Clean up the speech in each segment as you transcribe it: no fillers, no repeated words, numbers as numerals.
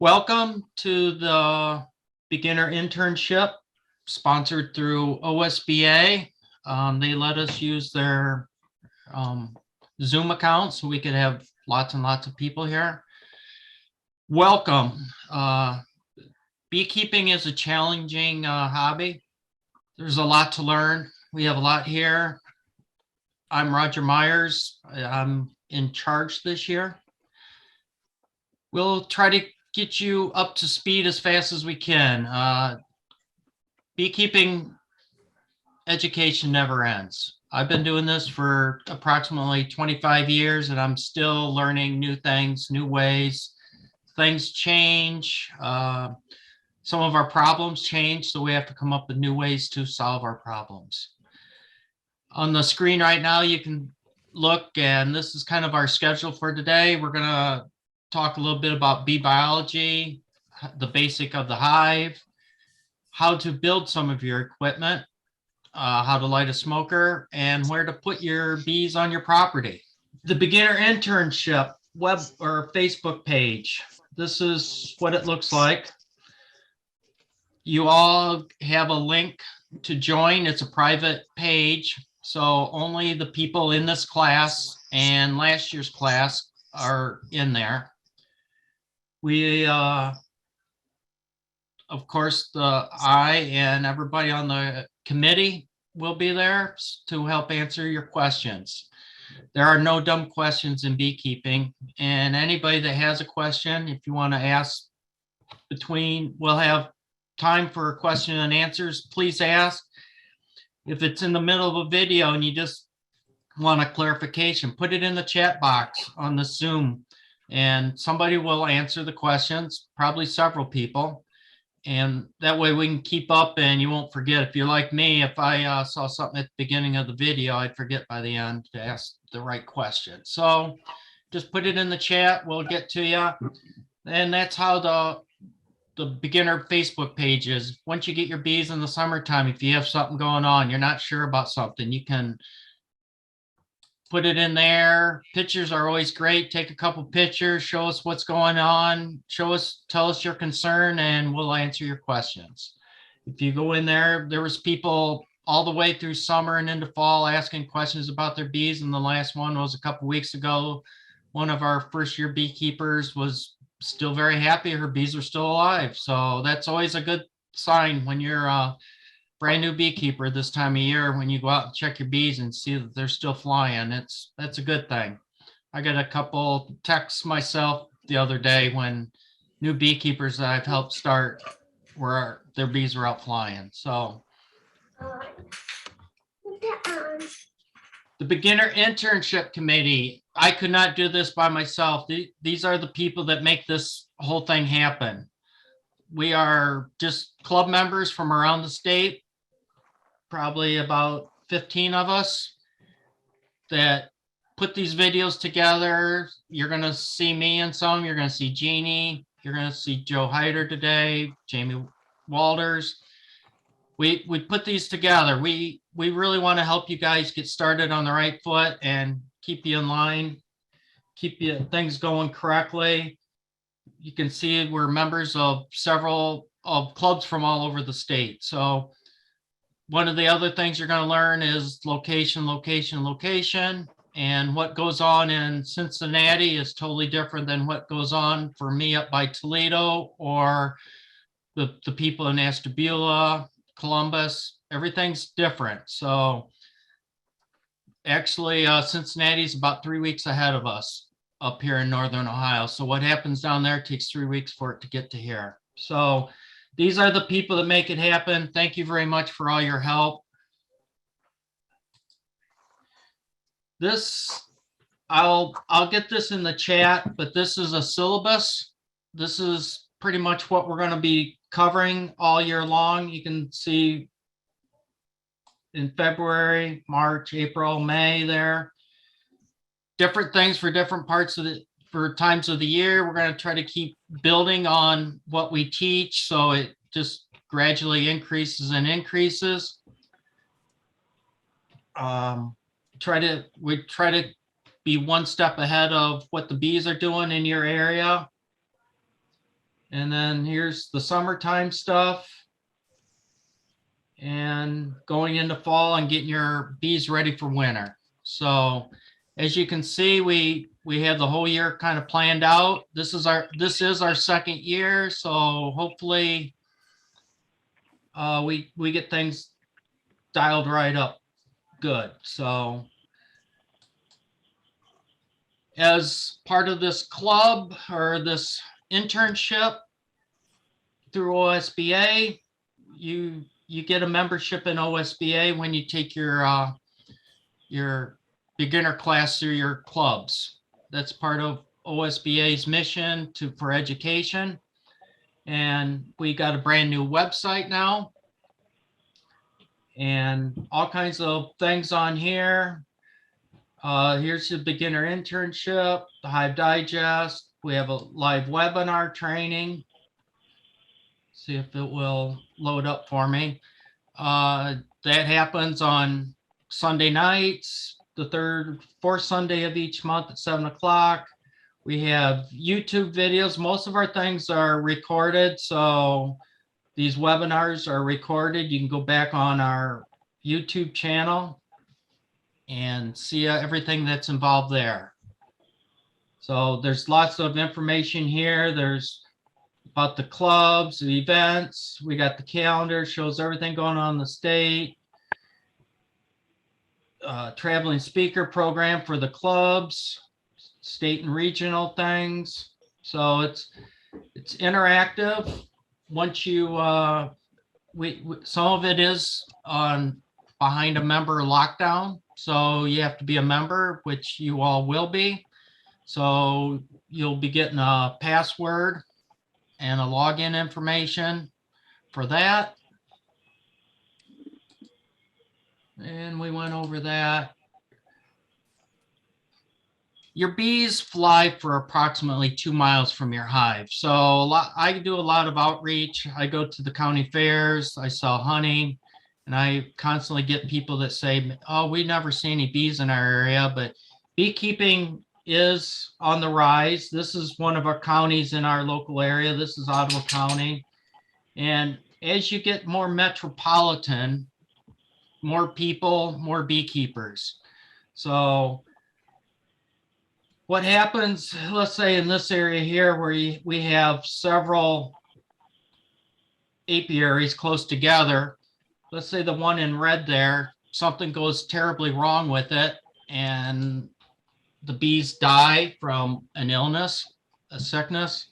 Welcome to the beginner internship sponsored through OSBA. They let us use their Zoom account so we could have lots and lots of people here. Welcome. Beekeeping is a challenging hobby. There's a lot to learn. We have a lot here. I'm Roger Myers. I'm in charge this year. We'll try to get you up to speed as fast as we can. Beekeeping education never ends. I've been doing this for approximately 25 years and I'm still learning new things, new ways. Things change. Some of our problems change, so we have to come up with new ways to solve our problems. On the screen right now, you can look, and this is kind of our schedule for today. We're going to talk a little bit about bee biology, the basic of the hive, how to build some of your equipment, how to light a smoker, and where to put your bees on your property. The beginner internship web or Facebook page. This is what it looks like. You all have a link to join. It's a private page, so only the people in this class and last year's class are in there. We, of course, I and everybody on the committee will be there to help answer your questions. There are no dumb questions in beekeeping, and anybody that has a question, if you want to ask we'll have time for question and answers, please ask. If it's in the middle of a video and you just want a clarification, put it in the chat box on the Zoom and somebody will answer the questions, probably several people. And that way we can keep up and you won't forget. If you're like me, if I saw something at the beginning of the video, I'd forget by the end to ask the right question. So just put it in the chat, we'll get to you. And that's how the beginner Facebook page is. Once you get your bees in the summertime, if you have something going on, you're not sure about something, you can put it in there. Pictures are always great. Take a couple pictures, show us what's going on, tell us your concern, and we'll answer your questions. If you go in there, there was people all the way through summer and into fall asking questions about their bees, and the last one was a couple weeks ago. One of our first year beekeepers was still very happy her bees are still alive. So that's always a good sign when you're a brand new beekeeper this time of year, when you go out and check your bees and see that they're still flying. That's a good thing. I got a couple texts myself the other day when new beekeepers that I've helped start where their bees were out flying. So the beginner internship committee, I could not do this by myself. These are the people that make this whole thing happen. We are just club members from around the state, probably about 15 of us that put these videos together. You're going to see me in some, you're going to see Jeannie, you're going to see Joe Hyder today, Jamie Walters. We put these together. We really want to help you guys get started on the right foot and keep you in line, keep things going correctly. You can see we're members of several clubs from all over the state. So one of the other things you're going to learn is location, location, location. And what goes on in Cincinnati is totally different than what goes on for me up by Toledo or the people in Ashtabula, Columbus. Everything's different. So actually Cincinnati's about 3 weeks ahead of us up here in Northern Ohio. So what happens down there takes 3 weeks for it to get to here. So these are the people that make it happen. Thank you very much for all your help. This, I'll get this in the chat, but this is a syllabus. This is pretty much what we're going to be covering all year long. You can see in February, March, April, May there. Different things for different parts of for times of the year. We're going to try to keep building on what we teach so it just gradually increases and increases. We try to be one step ahead of what the bees are doing in your area. And then here's the summertime stuff. And going into fall and getting your bees ready for winter. So as you can see, we have the whole year kind of planned out. This is our second year, so hopefully we get things dialed right up good. So as part of this club or this internship through OSBA, you get a membership in OSBA when you take your beginner class through your clubs. That's part of OSBA's mission for education. And we got a brand new website now and all kinds of things on here. Here's the beginner internship, the Hive Digest. We have a live webinar training. See if it will load up for me. That happens on Sunday nights, the fourth Sunday of each month at 7 o'clock. We have YouTube videos. Most of our things are recorded, so these webinars are recorded. You can go back on our YouTube channel and see everything that's involved there. So there's lots of information here. There's about the clubs, the events. We got the calendar, shows everything going on in the state. Traveling speaker program for the clubs, state and regional things. So it's interactive. Once you some of it is on behind a member lockdown, so you have to be a member, which you all will be. So you'll be getting a password and a login information for that. And we went over that. Your bees fly for approximately 2 miles from your hive. So I do a lot of outreach. I go to the county fairs, I sell honey, and I constantly get people that say, oh, we never see any bees in our area, but beekeeping is on the rise. This is one of our counties in our local area. This is Ottawa County. And as you get more metropolitan, more people, more beekeepers. So what happens, let's say in this area here where we have several apiaries close together, let's say the one in red there, something goes terribly wrong with it and the bees die from an illness, a sickness.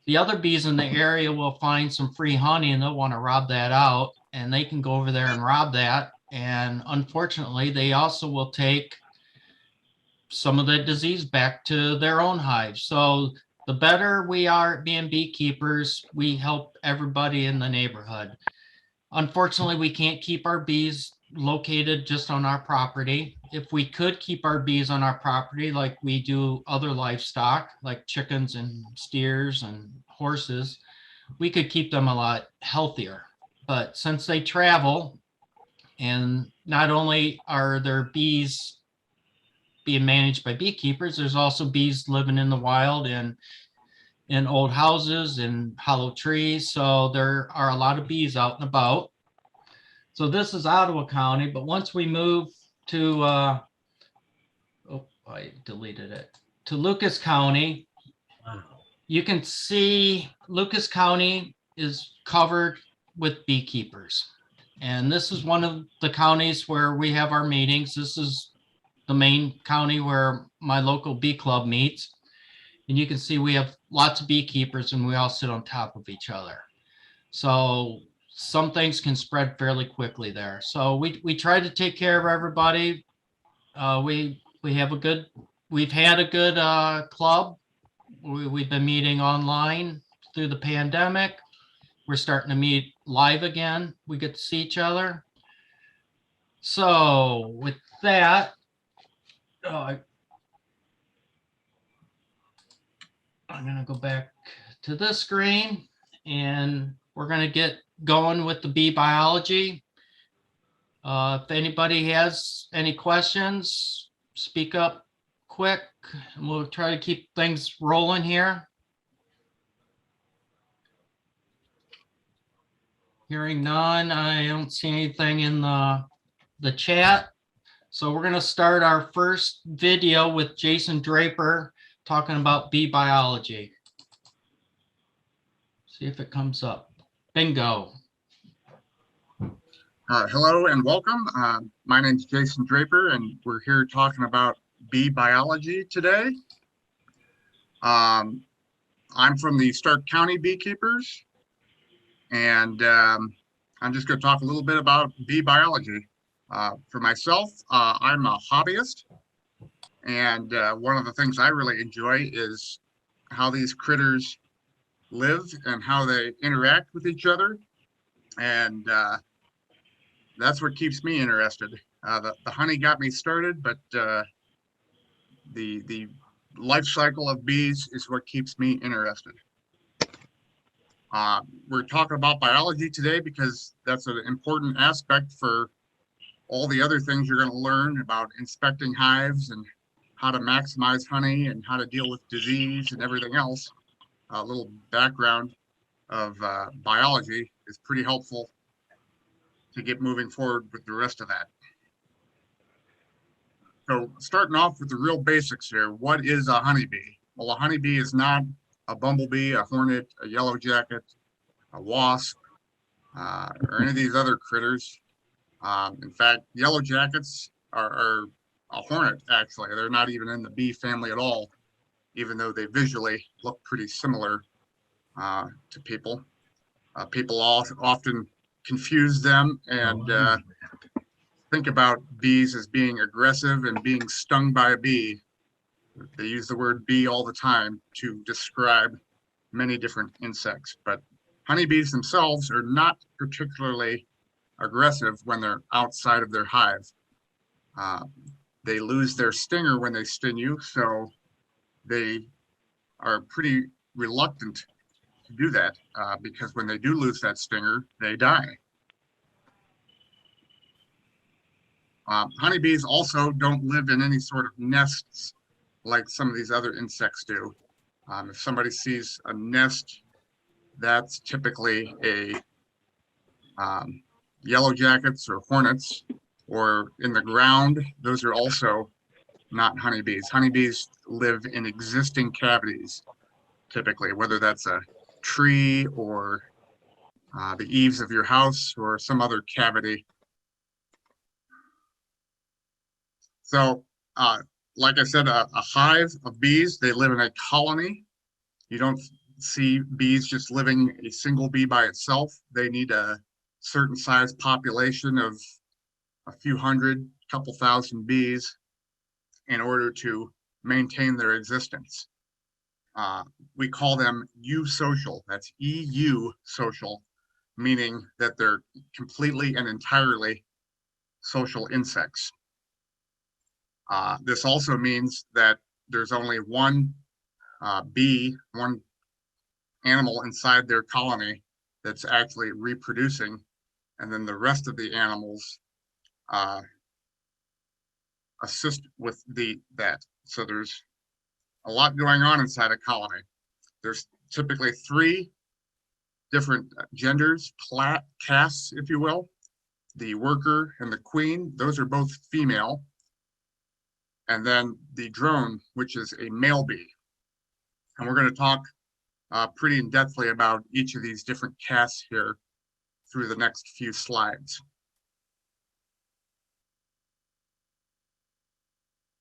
The other bees in the area will find some free honey and they'll want to rob that out, and they can go over there and rob that. And unfortunately, they also will take some of the disease back to their own hives. So the better we are at being beekeepers, we help everybody in the neighborhood. Unfortunately, we can't keep our bees located just on our property. If we could keep our bees on our property like we do other livestock, like chickens and steers and horses, we could keep them a lot healthier. But since they travel, and not only are there bees being managed by beekeepers, there's also bees living in the wild and in old houses and hollow trees. So there are a lot of bees out and about. So this is Ottawa County, but once we move to, oh, I deleted it, to Lucas County, you can see Lucas County is covered with beekeepers. And this is one of the counties where we have our meetings. This is the main county where my local bee club meets. And you can see we have lots of beekeepers and we all sit on top of each other. So some things can spread fairly quickly there. So we try to take care of everybody. We've had a good club. We've been meeting online through the pandemic. We're starting to meet live again. We get to see each other. So with that, I'm going to go back to this screen and we're going to get going with the bee biology. If anybody has any questions, speak up quick and we'll try to keep things rolling here. Hearing none, I don't see anything in the chat. So we're going to start our first video with Jason Draper talking about bee biology. See if it comes up. Bingo. Hello and welcome. My name is Jason Draper, and we're here talking about bee biology today. I'm from the Stark County Beekeepers, and I'm just going to talk a little bit about bee biology. For myself, I'm a hobbyist, and one of the things I really enjoy is how these critters live and how they interact with each other, and that's what keeps me interested. The honey got me started, but the life cycle of bees is what keeps me interested. We're talking about biology today because that's an important aspect for all the other things you're going to learn about inspecting hives and how to maximize honey and how to deal with disease and everything else. A little background of biology is pretty helpful to get moving forward with the rest of that. So starting off with the real basics here, what is a honeybee? Well, a honeybee is not a bumblebee, a hornet, a yellow jacket, a wasp, or any of these other critters. In fact, yellow jackets are a hornet, actually. They're not even in the bee family at all, even though they visually look pretty similar to people. People often confuse them and think about bees as being aggressive and being stung by a bee. They use the word bee all the time to describe many different insects, but honeybees themselves are not particularly aggressive when they're outside of their hive. They lose their stinger when they sting you, so they are pretty reluctant to do that because when they do lose that stinger, they die. Honeybees also don't live in any sort of nests like some of these other insects do. If somebody sees a nest, that's typically a yellow jackets or hornets, or in the ground, those are also not honeybees. Honeybees live in existing cavities, typically, whether that's a tree or the eaves of your house or some other cavity. So, like I said, a hive of bees, they live in a colony. You don't see bees just living a single bee by itself. They need a certain size population of a few hundred, couple thousand bees in order to maintain their existence. We call them eusocial. That's EU social, meaning that they're completely and entirely social insects. This also means that there's only one bee, one animal inside their colony that's actually reproducing, and then the rest of the animals assist with that. So there's a lot going on inside a colony. There's typically 3 different genders, castes, if you will. The worker and the queen, those are both female. And then the drone, which is a male bee. And we're going to talk pretty in-depthly about each of these different castes here through the next few slides.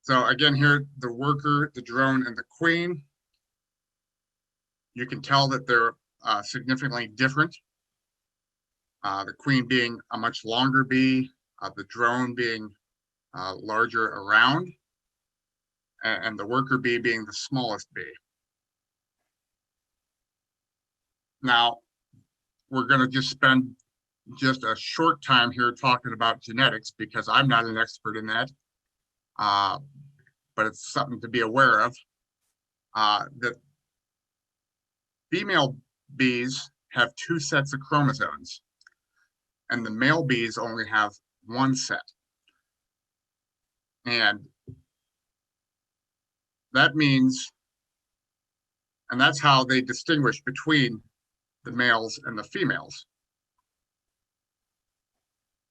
So again here, the worker, the drone, and the queen. You can tell that they're significantly different. The queen being a much longer bee, the drone being larger around, and the worker bee being the smallest bee. Now, we're going to just spend just a short time here talking about genetics because I'm not an expert in that, but it's something to be aware of. That female bees have 2 sets of chromosomes, and the male bees only have 1 set. And that means, and that's how they distinguish between the males and the females.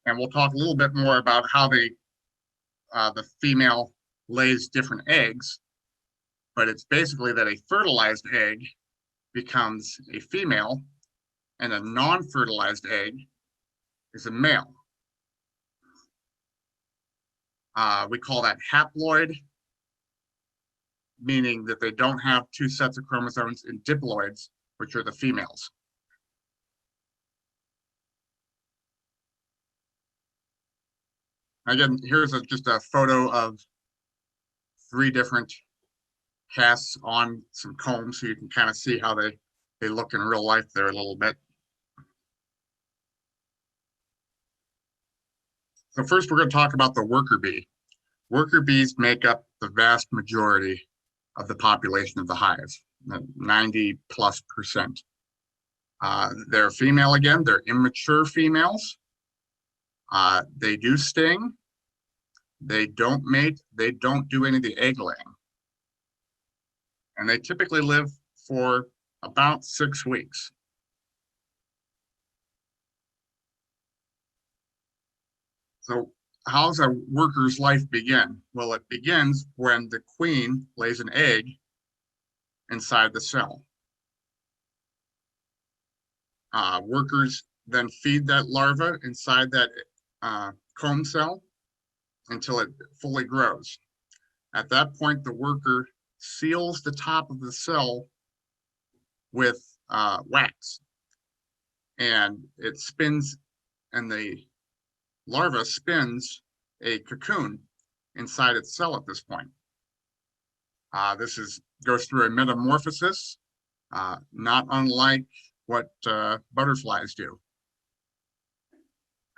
And we'll talk a little bit more about how the female lays different eggs, but it's basically that a fertilized egg becomes a female and a non-fertilized egg is a male. We call that haploid, meaning that they don't have two sets of chromosomes, and diploids, which are the females. Again, here's just a photo of 3 different casts on some combs, so you can kind of see how they look in real life there a little bit. So first, we're going to talk about the worker bee. Worker bees make up the vast majority of the population of the hive, 90+%. They're female again. They're immature females. They do sting. They don't mate. They don't do any of the egg laying. And they typically live for about 6 weeks. So how does a worker's life begin? Well, it begins when the queen lays an egg inside the cell. Workers then feed that larva inside that comb cell until it fully grows. At that point, the worker seals the top of the cell with wax, and it spins, and the larva spins a cocoon inside its cell at this point. This goes through a metamorphosis, not unlike what butterflies do.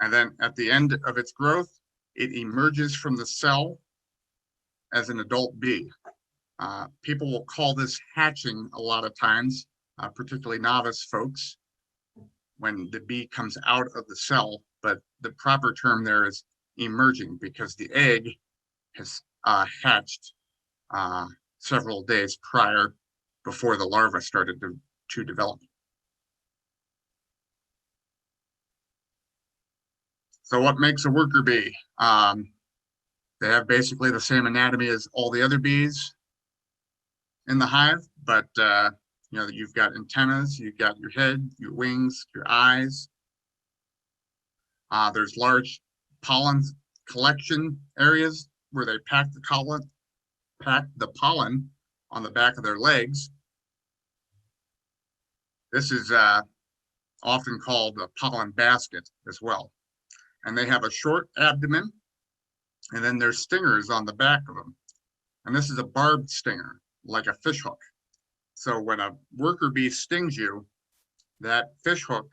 And then at the end of its growth, it emerges from the cell as an adult bee. People will call this hatching a lot of times, particularly novice folks, when the bee comes out of the cell, but the proper term there is emerging, because the egg has hatched several days prior, before the larva started to develop. So what makes a worker bee? They have basically the same anatomy as all the other bees in the hive, but you've got antennas, you've got your head, your wings, your eyes. There's large pollen collection areas where they pack the pollen on the back of their legs. This is often called a pollen basket as well. And they have a short abdomen, and then there's stingers on the back of them. And this is a barbed stinger, like a fish hook. So when a worker bee stings you, that fish hook,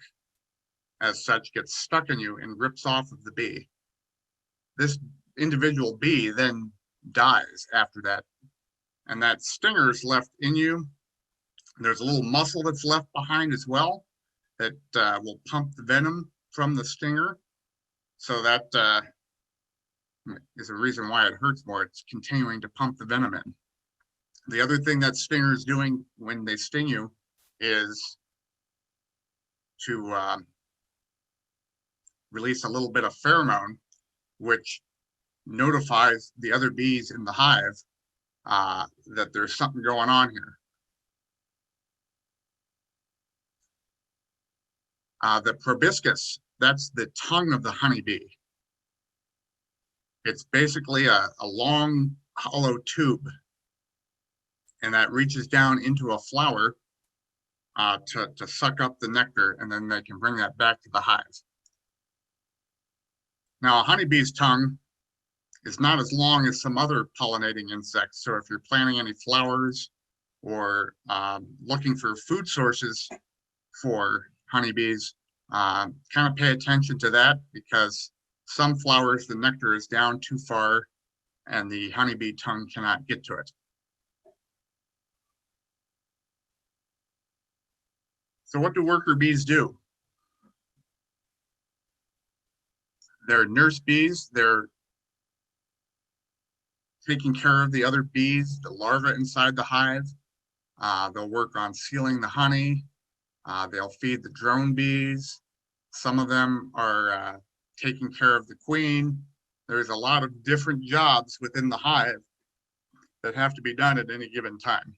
as such, gets stuck in you and rips off of the bee. This individual bee then dies after that. And that stinger is left in you. There's a little muscle that's left behind as well that will pump the venom from the stinger. So that is a reason why it hurts more. It's continuing to pump the venom in. The other thing that stinger is doing when they sting you is to release a little bit of pheromone, which notifies the other bees in the hive that there's something going on here. The proboscis, that's the tongue of the honeybee. It's basically a long, hollow tube, and that reaches down into a flower to suck up the nectar, and then they can bring that back to the hive. Now, a honeybee's tongue is not as long as some other pollinating insects. So if you're planting any flowers or looking for food sources for honeybees, kind of pay attention to that, because some flowers, the nectar is down too far and the honeybee tongue cannot get to it. So what do worker bees do? They're nurse bees. They're taking care of the other bees, the larvae inside the hive. They'll work on sealing the honey. They'll feed the drone bees. Some of them are taking care of the queen. There's a lot of different jobs within the hive that have to be done at any given time.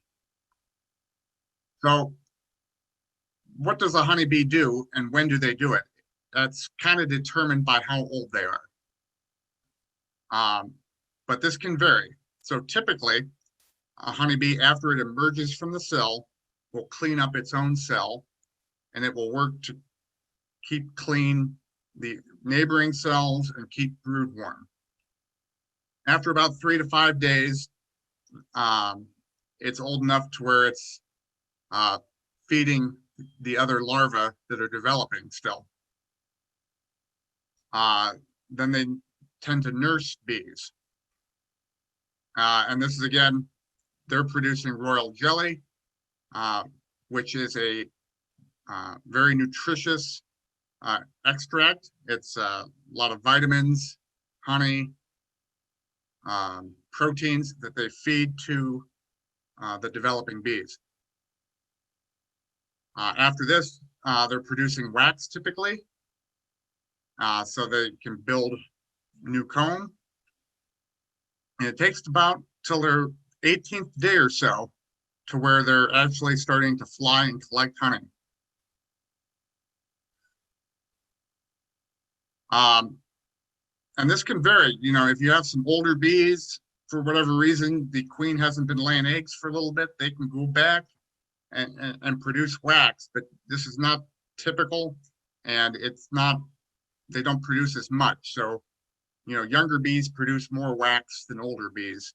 So what does a honeybee do and when do they do it? That's kind of determined by how old they are. But this can vary. So typically, a honeybee, after it emerges from the cell, will clean up its own cell, and it will work to keep clean the neighboring cells and keep brood warm. After about 3 to 5 days, it's old enough to where it's feeding the other larvae that are developing still. Then they tend to nurse bees. And this is, again, they're producing royal jelly, which is a very nutritious extract. It's a lot of vitamins, honey, proteins that they feed to the developing bees. After this, they're producing wax typically, so they can build new comb. And it takes about till their 18th day or so to where they're actually starting to fly and collect honey. And this can vary. You know, if you have some older bees, for whatever reason, the queen hasn't been laying eggs for a little bit, they can go back and produce wax, but this is not typical, and it's not, they don't produce as much. So, you know, younger bees produce more wax than older bees.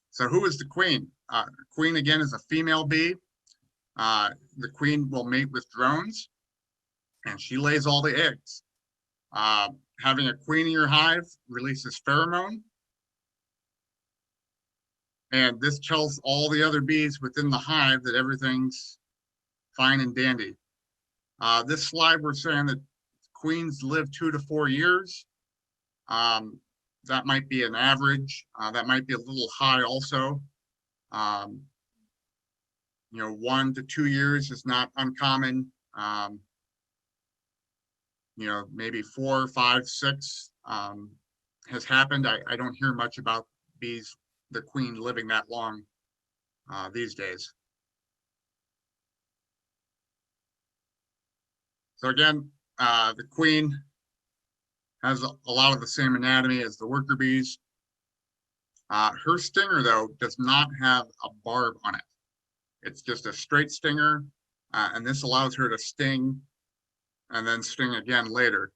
So who is the queen? Queen, again, is a female bee. The queen will mate with drones, and she lays all the eggs. Having a queen in your hive releases pheromone, and this tells all the other bees within the hive that everything's fine and dandy. This slide, we're saying that queens live 2 to 4 years. That might be an average. That might be a little high also. You know, 1 to 2 years is not uncommon. You know, maybe 4, 5, 6 has happened. I don't hear much about bees, the queen living that long these days. So again, the queen has a lot of the same anatomy as the worker bees. Her stinger, though, does not have a barb on it. It's just a straight stinger, and this allows her to sting and then sting again later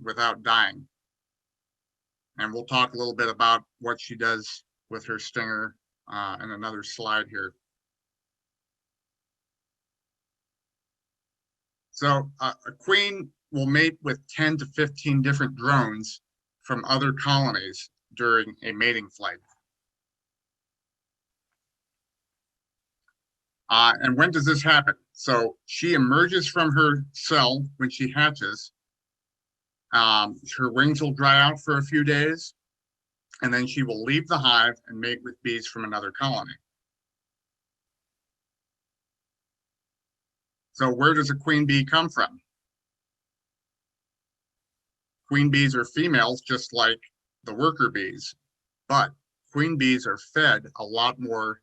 without dying. And we'll talk a little bit about what she does with her stinger in another slide here. So a queen will mate with 10 to 15 different drones from other colonies during a mating flight. And when does this happen? So she emerges from her cell when she hatches. Her wings will dry out for a few days, and then she will leave the hive and mate with bees from another colony. So where does a queen bee come from? Queen bees are females, just like the worker bees, but queen bees are fed a lot more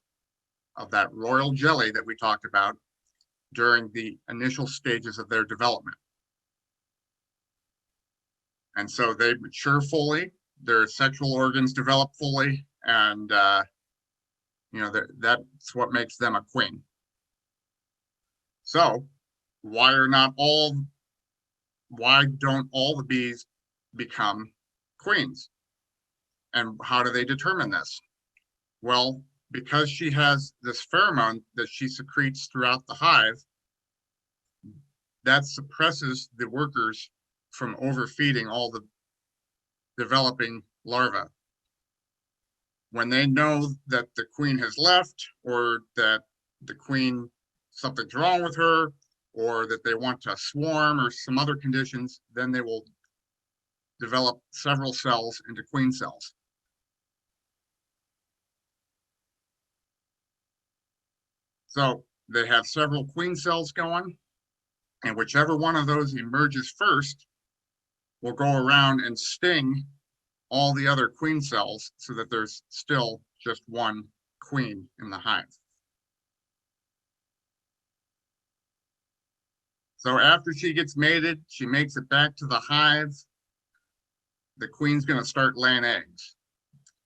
of that royal jelly that we talked about during the initial stages of their development. And so they mature fully, their sexual organs develop fully, and you know, that's what makes them a queen. So why don't all the bees become queens? And how do they determine this? Well, because she has this pheromone that she secretes throughout the hive, that suppresses the workers from overfeeding all the developing larvae. When they know that the queen has left, or that the queen, something's wrong with her, or that they want to swarm or some other conditions, then they will develop several cells into queen cells. So they have several queen cells going, And whichever one of those emerges first will go around and sting all the other queen cells so that there's still just one queen in the hive. So after she gets mated, she makes it back to the hive. The queen's going to start laying eggs.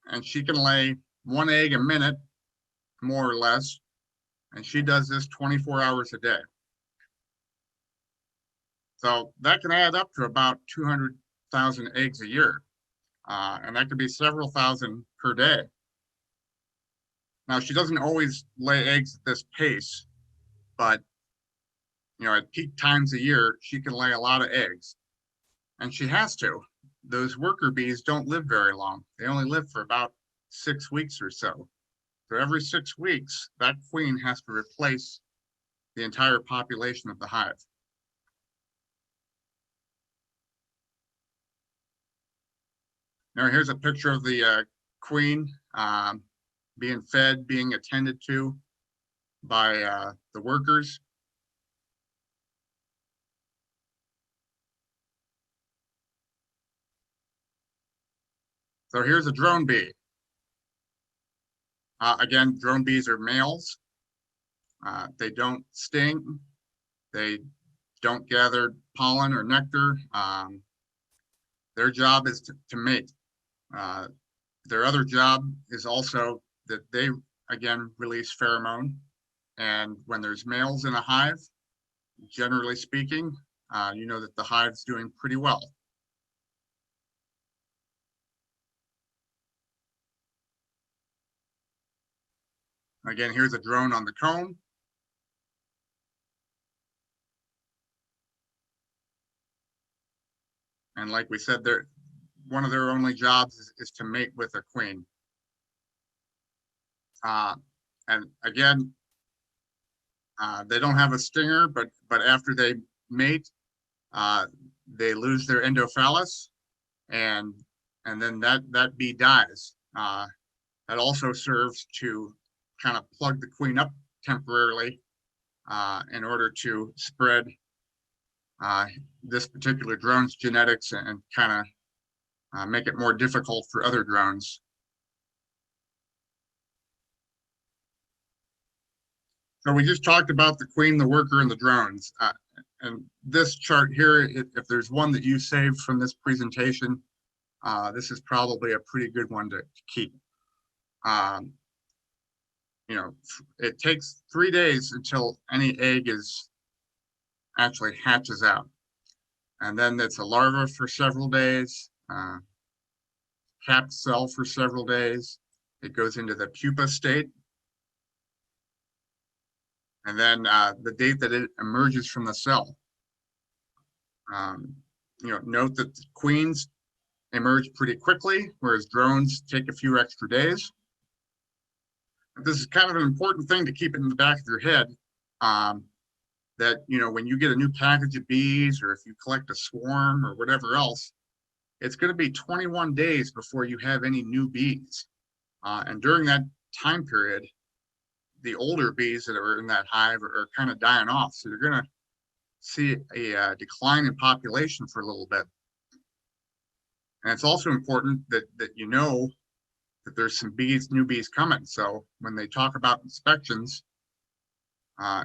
And she can lay one egg a minute, more or less. And she does this 24 hours a day. So that can add up to about 200,000 eggs a year. And that could be several thousand per day. Now, she doesn't always lay eggs at this pace, but at peak times a year, she can lay a lot of eggs. And she has to. Those worker bees don't live very long. They only live for about 6 weeks or so. So every 6 weeks, that queen has to replace the entire population of the hive. Now here's a picture of the queen being fed, being attended to by the workers. So here's a drone bee. Again, drone bees are males. They don't sting. They don't gather pollen or nectar. Their job is to mate. Their other job is also that they, again, release pheromone. And when there's males in a hive, generally speaking, you know that the hive's doing pretty well. Again, here's a drone on the comb. And like we said, one of their only jobs is to mate with a queen. And again, they don't have a stinger, but after they mate, they lose their endophallus, and then that bee dies. That also serves to kind of plug the queen up temporarily in order to spread this particular drone's genetics and kind of make it more difficult for other drones. So we just talked about the queen, the worker, and the drones. And this chart here, if there's one that you saved from this presentation, this is probably a pretty good one to keep. It takes 3 days until any egg actually hatches out. And then it's a larva for several days, capped cell for several days. It goes into the pupa state. And then the date that it emerges from the cell. Note that the queens emerge pretty quickly, whereas drones take a few extra days. This is kind of an important thing to keep in the back of your head, that when you get a new package of bees, or if you collect a swarm or whatever else, it's going to be 21 days before you have any new bees. And during that time period, the older bees that are in that hive are kind of dying off. So you're going to see a decline in population for a little bit. And it's also important that you know that there's some new bees coming. So when they talk about inspections,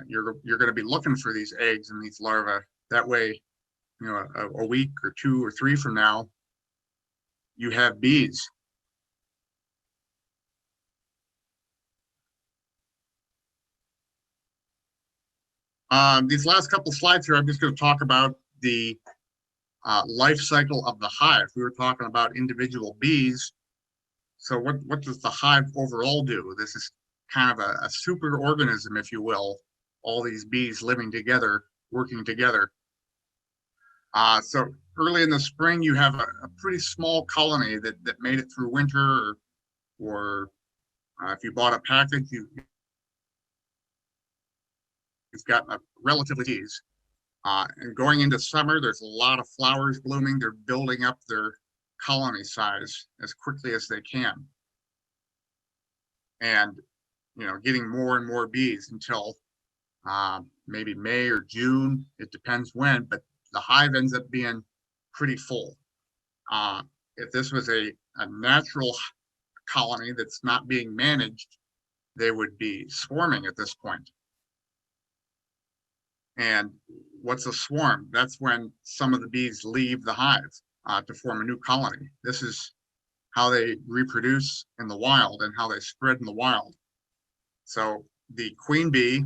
you're going to be looking for these eggs and these larvae. That way, a week or 2 or 3 from now, you have bees. These last couple slides here, I'm just going to talk about the life cycle of the hive. We were talking about individual bees. So what does the hive overall do? This is kind of a super organism, if you will, all these bees living together, working together. So early in the spring, you have a pretty small colony that made it through winter, or if you bought a package, you've got a relatively bees. And going into summer, there's a lot of flowers blooming. They're building up their colony size as quickly as they can. And, getting more and more bees until maybe May or June. It depends when, but the hive ends up being pretty full. If this was a natural colony that's not being managed, they would be swarming at this point. And what's a swarm? That's when some of the bees leave the hive to form a new colony. This is how they reproduce in the wild and how they spread in the wild. So the queen bee,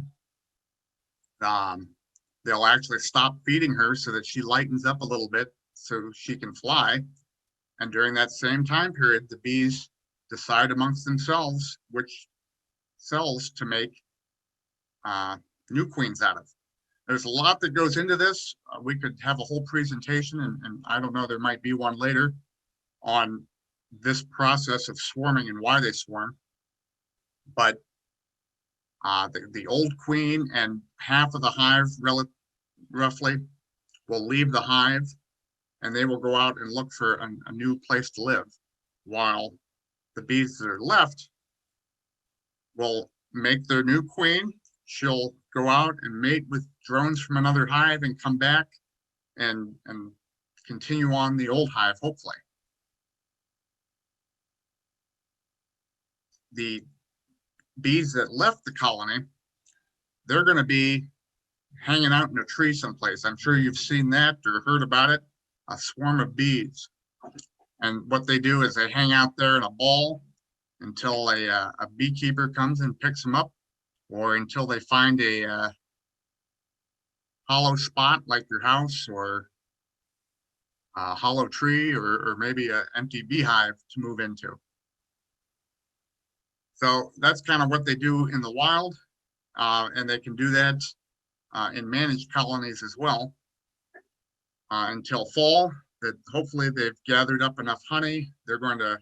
they'll actually stop feeding her so that she lightens up a little bit so she can fly. And during that same time period, the bees decide amongst themselves which cells to make new queens out of. There's a lot that goes into this. We could have a whole presentation, and I don't know, there might be one later on this process of swarming and why they swarm. But the old queen and half of the hive, roughly, will leave the hive, and they will go out and look for a new place to live, while the bees that are left will make their new queen. She'll go out and mate with drones from another hive and come back and continue on the old hive, hopefully. The bees that left the colony, they're going to be hanging out in a tree someplace. I'm sure you've seen that or heard about it, a swarm of bees. And what they do is they hang out there in a ball until a beekeeper comes and picks them up, or until they find a hollow spot like your house, or a hollow tree, or maybe an empty beehive to move into. So that's kind of what they do in the wild, and they can do that in managed colonies as well until fall. That hopefully they've gathered up enough honey. They're going to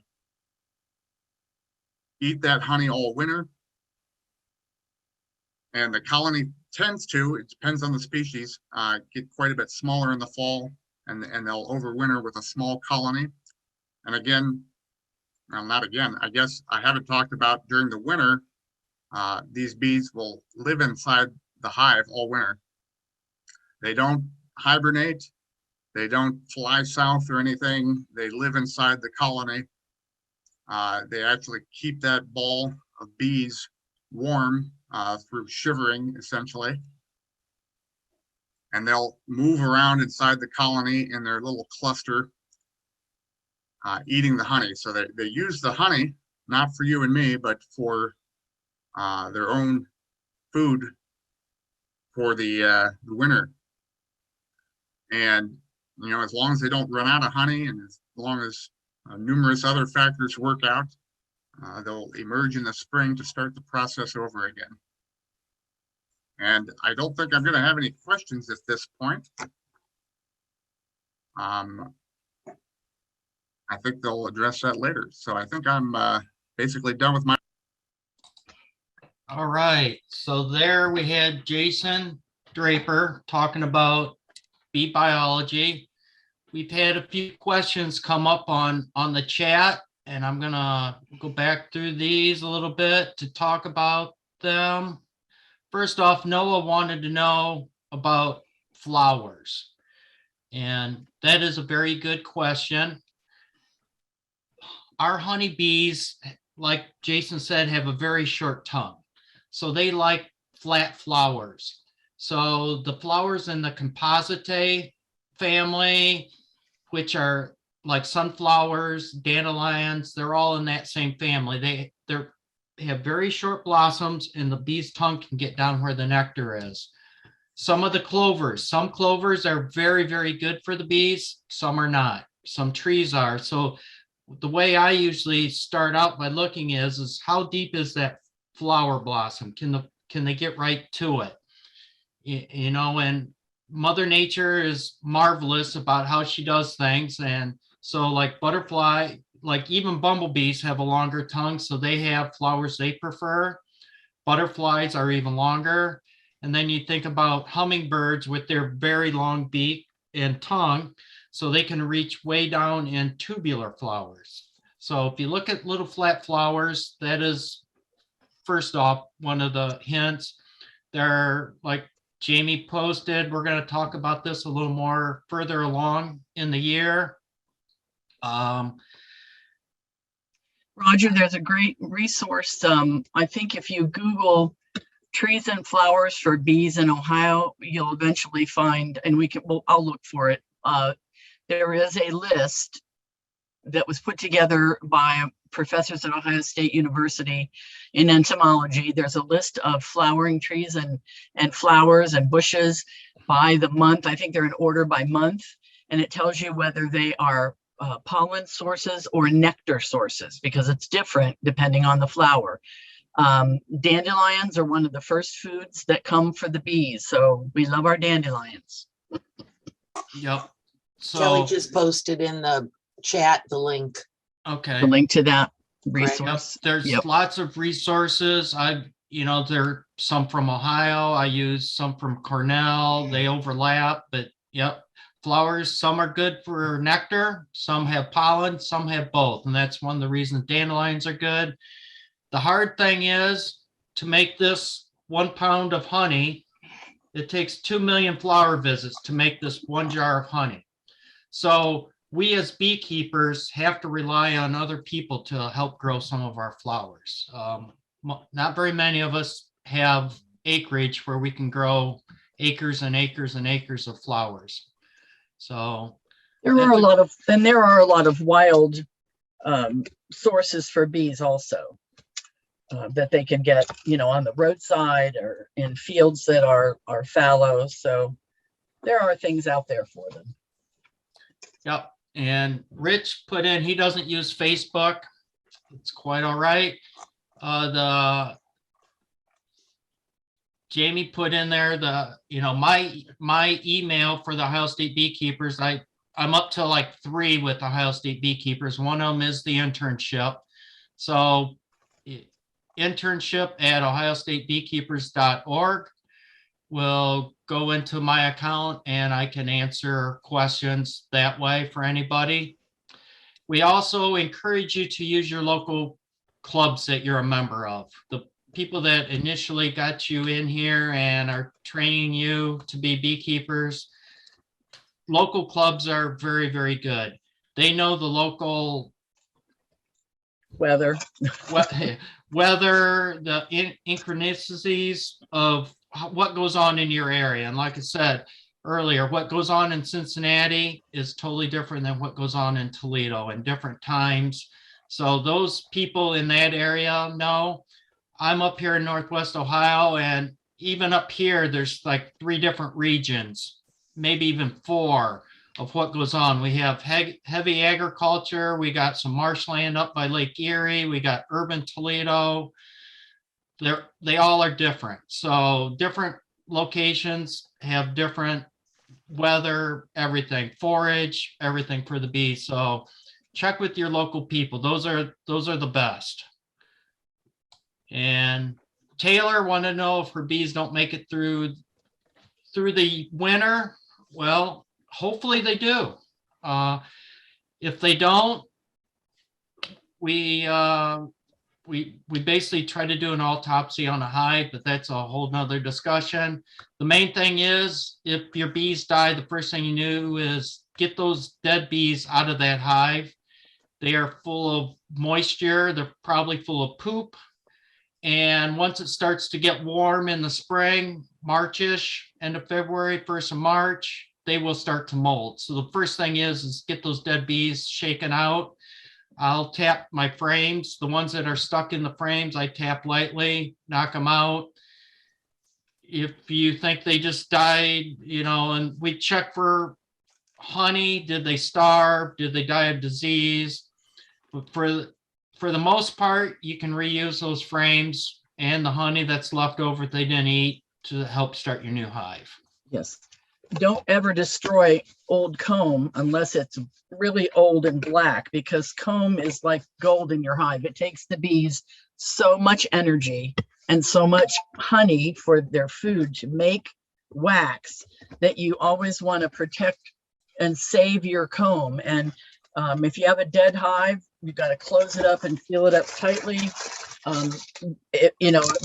eat that honey all winter. And the colony tends to, it depends on the species, get quite a bit smaller in the fall, and they'll overwinter with a small colony. And again, well, not again, I guess I haven't talked about during the winter, these bees will live inside the hive all winter. They don't hibernate. They don't fly south or anything. They live inside the colony. They actually keep that ball of bees warm through shivering, essentially. And they'll move around inside the colony in their little cluster, eating the honey. So they use the honey, not for you and me, but for their own food for the winter. And, you know, as long as they don't run out of honey, and as long as numerous other factors work out, they'll emerge in the spring to start the process over again. And I don't think I'm going to have any questions at this point. I think they'll address that later. So I think I'm basically done with my. All right, so there we had Jason Draper talking about bee biology. We've had a few questions come up on the chat, and I'm gonna go back through these a little bit to talk about them. First off, Noah wanted to know about flowers, and that is a very good question. Our honeybees, like Jason said, have a very short tongue, so they like flat flowers. So the flowers in the Compositae family, which are like sunflowers, dandelions, they're all in that same family. They have very short blossoms, and the bee's tongue can get down where the nectar is. Some of the clovers, some clovers are very, very good for the bees. Some are not. Some trees are. So the way I usually start out by looking is how deep is that flower blossom? Can they get right to it? You know, and Mother Nature is marvelous about how she does things. And so like butterfly, like even bumblebees have a longer tongue, so they have flowers they prefer. Butterflies are even longer. And then you think about hummingbirds with their very long beak and tongue, so they can reach way down in tubular flowers. So if you look at little flat flowers, that is, first off, one of the hints. They're like Jamie posted, we're going to talk about this a little more further along in the year. Roger, there's a great resource. I think if you Google trees and flowers for bees in Ohio, you'll eventually find, and I'll look for it. There is a list that was put together by professors at Ohio State University in entomology. There's a list of flowering trees and flowers and bushes by the month. I think they're in order by month, and it tells you whether they are pollen sources or nectar sources, because it's different depending on the flower. Dandelions are one of the first foods that come for the bees, so we love our dandelions. Yep. Kelly So, just posted in the chat the link. okay. The link to that Yep, resource. there's Yep. lots of resources. There are some from Ohio. I use some from Cornell. They overlap, but yep. Flowers, some are good for nectar, some have pollen, some have both. And that's one of the reasons dandelions are good. The hard thing is to make this 1 pound of honey, it takes 2 million flower visits to make this 1 jar of honey. So we as beekeepers have to rely on other people to help grow some of our flowers. Not very many of us have acreage where we can grow acres and acres and acres of flowers. So There are a lot of wild sources for bees also that they can get, on the roadside or in fields that are fallow. So there are things out there for them. yep. And Rich put in, he doesn't use Facebook. It's quite all right. Jamie put in there my email for the Ohio State Beekeepers. I'm up to like 3 with Ohio State Beekeepers. One of them is the internship. So internship@ohiostatebeekeepers.org will go into my account and I can answer questions that way for anybody. We also encourage you to use your local clubs that you're a member of. The people that initially got you in here and are training you to be beekeepers, local clubs are very, very good. They know the local Weather. weather, the synchronicities of what goes on in your area. And like I said earlier, what goes on in Cincinnati is totally different than what goes on in Toledo and different times. So those people in that area know. I'm up here in Northwest Ohio, and even up here, there's like 3 different regions, maybe even 4 of what goes on. We have heavy agriculture. We got some marshland up by Lake Erie. We got urban Toledo. They all are different. So different locations have different weather, everything, forage, everything for the bees. So check with your local people. Those are the best. And Taylor wanted to know if her bees don't make it through the winter. Well, hopefully they do. If they don't, we basically try to do an autopsy on a hive, but that's a whole nother discussion. The main thing is, if your bees die, the first thing you do is get those dead bees out of that hive. They are full of moisture. They're probably full of poop. And once it starts to get warm in the spring, March-ish, end of February, 1st of March, they will start to mold. So the first thing is get those dead bees shaken out. I'll tap my frames. The ones that are stuck in the frames, I tap lightly, knock them out. If you think they just died, and we check for honey, did they starve? Did they die of disease? But for the most part, you can reuse those frames and the honey that's left over they didn't eat to help start your new hive. Yes. Don't ever destroy old comb unless it's really old and black, because comb is like gold in your hive. It takes the bees so much energy and so much honey for their food to make wax that you always want to protect and save your comb. And if you have a dead hive, you've got to close it up and seal it up tightly. Um,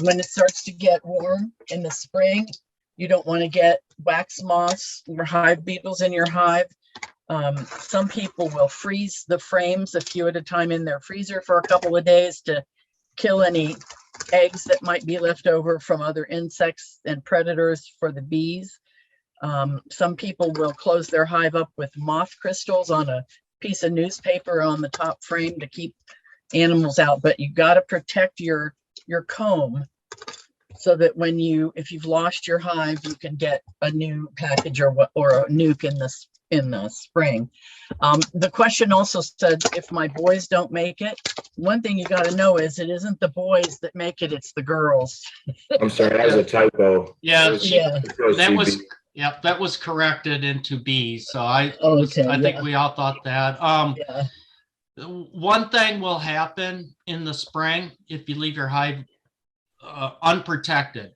when it starts to get warm in the spring, you don't want to get wax moths or hive beetles in your hive. Some people will freeze the frames a few at a time in their freezer for a couple of days to kill any eggs that might be left over from other insects and predators for the bees. Some people will close their hive up with moth crystals on a piece of newspaper on the top frame to keep animals out, but you got to protect your comb so that if you've lost your hive, you can get a new package or a nuke in the spring. The question also said, if my boys don't make it, one thing you got to know is it isn't the boys that make it, it's the girls. I'm sorry, that was a typo. Yeah, Yeah. that was corrected into bees. So I Okay, think we all thought that. Yeah. One thing will happen in the spring if you leave your hive unprotected,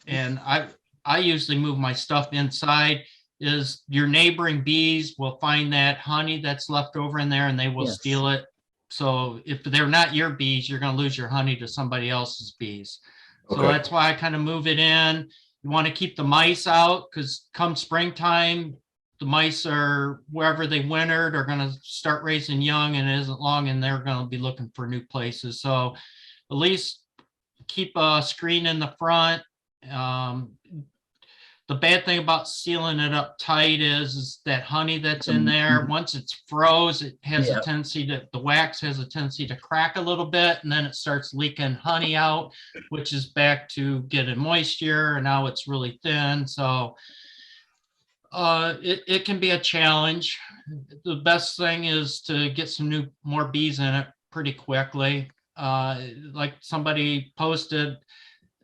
and I usually move my stuff inside, is your neighboring bees will find that honey that's left over in there and they will Yes. steal it. So if they're not your bees, you're going to lose your honey to somebody else's bees. So Okay. that's why I kind of move it in. You want to keep the mice out, because come springtime, the mice are wherever they wintered are going to start raising young, and it isn't long and they're going to be looking for new places. So at least keep a screen in the front. The bad thing about sealing it up tight is that honey that's in there, once it's froze, it has a tendency the wax has a tendency to crack a little bit, and then it starts leaking honey out, which is back to getting moisture, and now it's really thin. So it can be a challenge. The best thing is to get some more bees in it pretty quickly. Like somebody posted,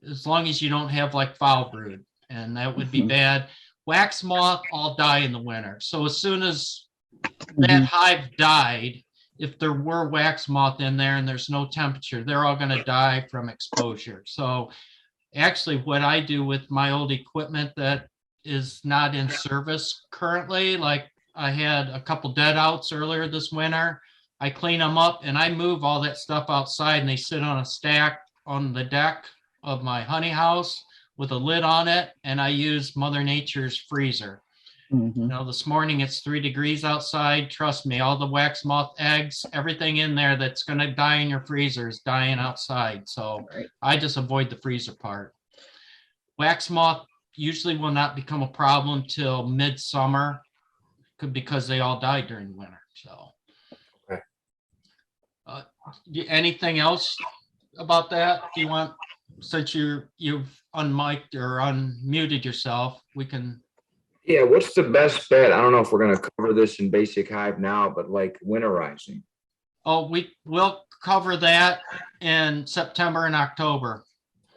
as long as you don't have like foul brood, and that would be bad. Wax moth all die in the winter. So as soon as that hive died, if there were wax moth in there and there's no temperature, they're all going to die from exposure. So actually what I do with my old equipment that is not in service currently, like I had a couple dead outs earlier this winter, I clean them up and I move all that stuff outside, and they sit on a stack on the deck of my honey house with a lid on it, and I use Mother Nature's freezer. This morning it's 3 degrees outside. Trust me, all the wax moth eggs, everything in there that's going to die in your freezer is dying outside. So I just avoid the freezer part. Wax moth usually will not become a problem till midsummer, because they all die during the winter. So anything else about that? Do you want, since you've unmiked or unmuted yourself, we can. Yeah, what's the best bet? I don't know if we're going to cover this in basic hive now, but like winterizing. Oh, we will cover that in September and October.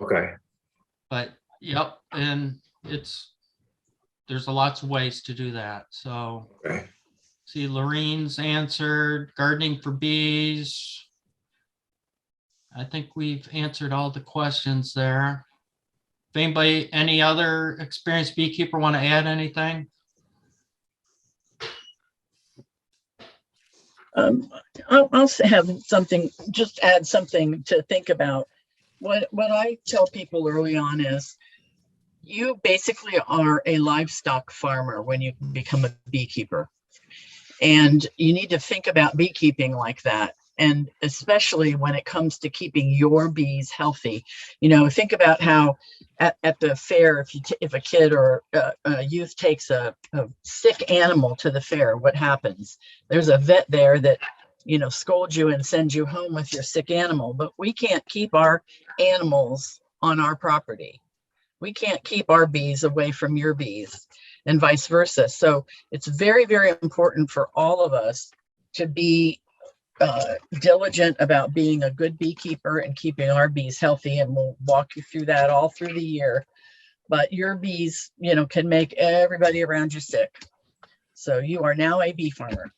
Okay. But yep, and there's lots of ways to do that. So Okay. see, Lorene's answered gardening for bees. I think we've answered all the questions there. If anybody, any other experienced beekeeper want to add anything? I'll have something, just add something to think about. What I tell people early on is, you basically are a livestock farmer when you become a beekeeper. And you need to think about beekeeping like that. And especially when it comes to keeping your bees healthy, think about how at the fair, if a kid or a youth takes a sick animal to the fair, what happens? There's a vet there that, scolds you and sends you home with your sick animal. But we can't keep our animals on our property. We can't keep our bees away from your bees, and vice versa. So it's very, very important for all of us to be diligent about being a good beekeeper and keeping our bees healthy. And we'll walk you through that all through the year. But your bees, can make everybody around you sick. So you are now a bee farmer.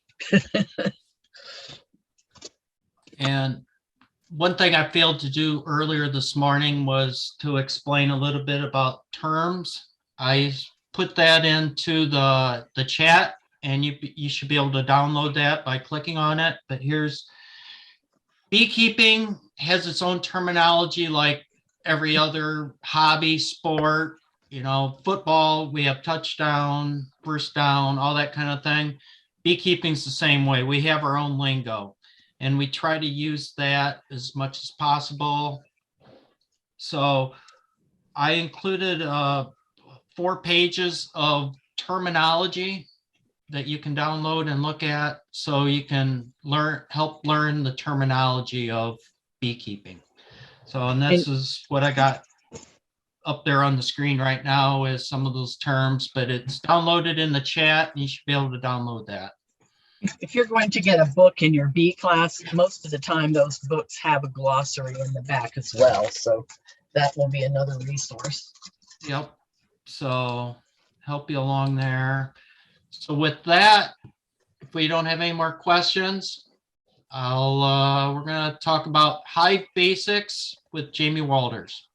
And one thing I failed to do earlier this morning was to explain a little bit about terms. I put that into the chat, and you should be able to download that by clicking on it. But here's beekeeping has its own terminology like every other hobby, sport, football, we have touchdown, first down, all that kind of thing. Beekeeping's the same way. We have our own lingo and we try to use that as much as possible. So I included 4 pages of terminology that you can download and look at so you can help learn the terminology of beekeeping. So, and this is what I got up there on the screen right now is some of those terms, but it's downloaded in the chat. You should be able to download that. If you're going to get a book in your bee class, most of the time those books have a glossary in the back as well. So that will be another resource. Yep. So help you along there. So with that, if we don't have any more questions, we're going to talk about hive basics with Jamie Walters.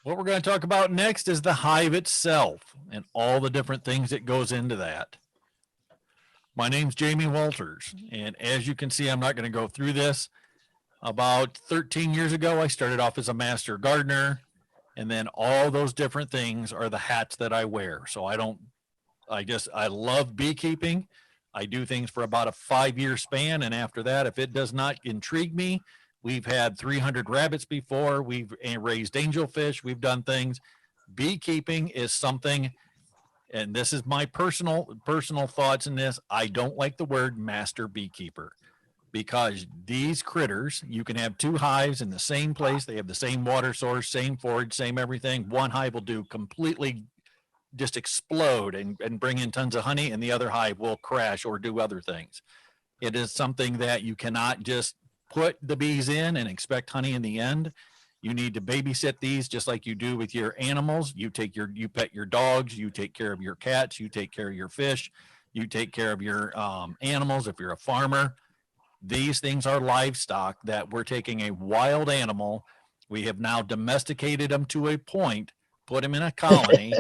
What we're going to talk about next is the hive itself and all the different things that goes into that. My name's Jamie Walters, and as you can see, I'm not going to go through this. About 13 years ago, I started off as a master gardener, and then all those different things are the hats that I wear. So I love beekeeping. I do things for about a 5-year span, and after that, if it does not intrigue me, we've had 300 rabbits before. We've raised angelfish. We've done things. Beekeeping is something, and this is my personal thoughts in this. I don't like the word master beekeeper because these critters, you can have 2 hives in the same place. They have the same water source, same forage, same everything. One hive will do completely just explode and bring in tons of honey, and the other hive will crash or do other things. It is something that you cannot just put the bees in and expect honey in the end. You need to babysit these just like you do with your animals. You pet your dogs, you take care of your cats, you take care of your fish, you take care of your animals if you're a farmer. These things are livestock that we're taking a wild animal. We have now domesticated them to a point, put them in a colony.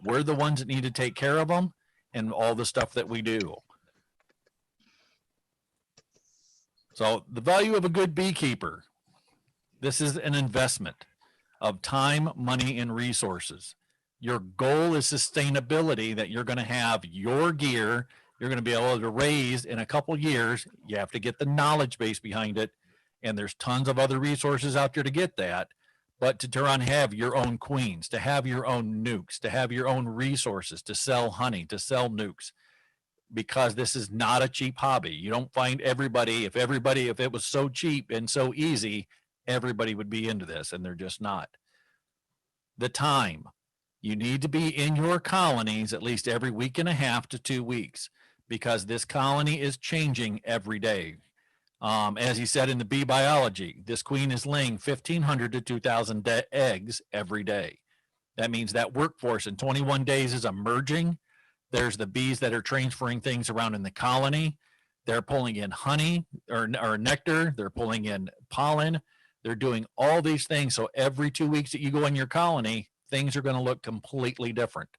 We're the ones that need to take care of them and all the stuff that we do. So the value of a good beekeeper, this is an investment of time, money, and resources. Your goal is sustainability, that you're going to have your gear, you're going to be able to raise in a couple years. You have to get the knowledge base behind it. And there's tons of other resources out there to get that. But to turn on, have your own queens, to have your own nukes, to have your own resources, to sell honey, to sell nukes. Because this is not a cheap hobby. You don't find everybody, if it was so cheap and so easy, everybody would be into this, and they're just not. The time, you need to be in your colonies at least every week and a half to 2 weeks, because this colony is changing every day. As he said in the bee biology, this queen is laying 1,500 to 2,000 eggs every day. That means that workforce in 21 days is emerging. There's the bees that are transferring things around in the colony. They're pulling in honey or nectar. They're pulling in pollen. They're doing all these things. So every 2 weeks that you go in your colony, things are going to look completely different.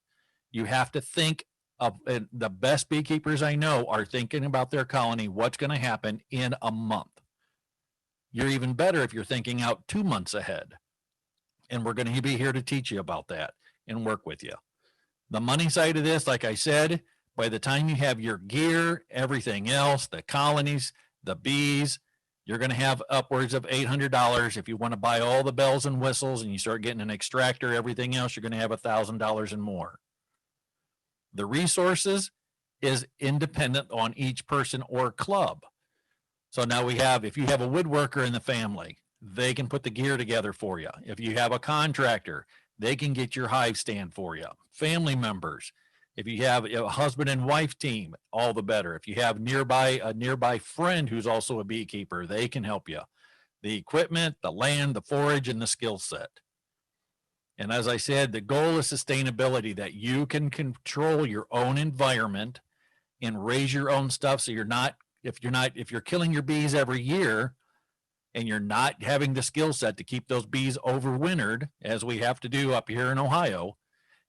You have to think of, the best beekeepers I know are thinking about their colony, what's going to happen in a month. You're even better if you're thinking out 2 months ahead. And we're going to be here to teach you about that and work with you. The money side of this, like I said, by the time you have your gear, everything else, the colonies, the bees, you're going to have upwards of $800. If you want to buy all the bells and whistles and you start getting an extractor, everything else, you're going to have $1,000 and more. The resources is independent on each person or club. So now we have, if you have a woodworker in the family, they can put the gear together for you. If you have a contractor, they can get your hive stand for you. Family members, if you have a husband and wife team, all the better. If you have a nearby friend who's also a beekeeper, they can help you. The equipment, the land, the forage, and the skill set. And as I said, the goal is sustainability, that you can control your own environment and raise your own stuff. So if you're killing your bees every year, and you're not having the skill set to keep those bees overwintered, as we have to do up here in Ohio,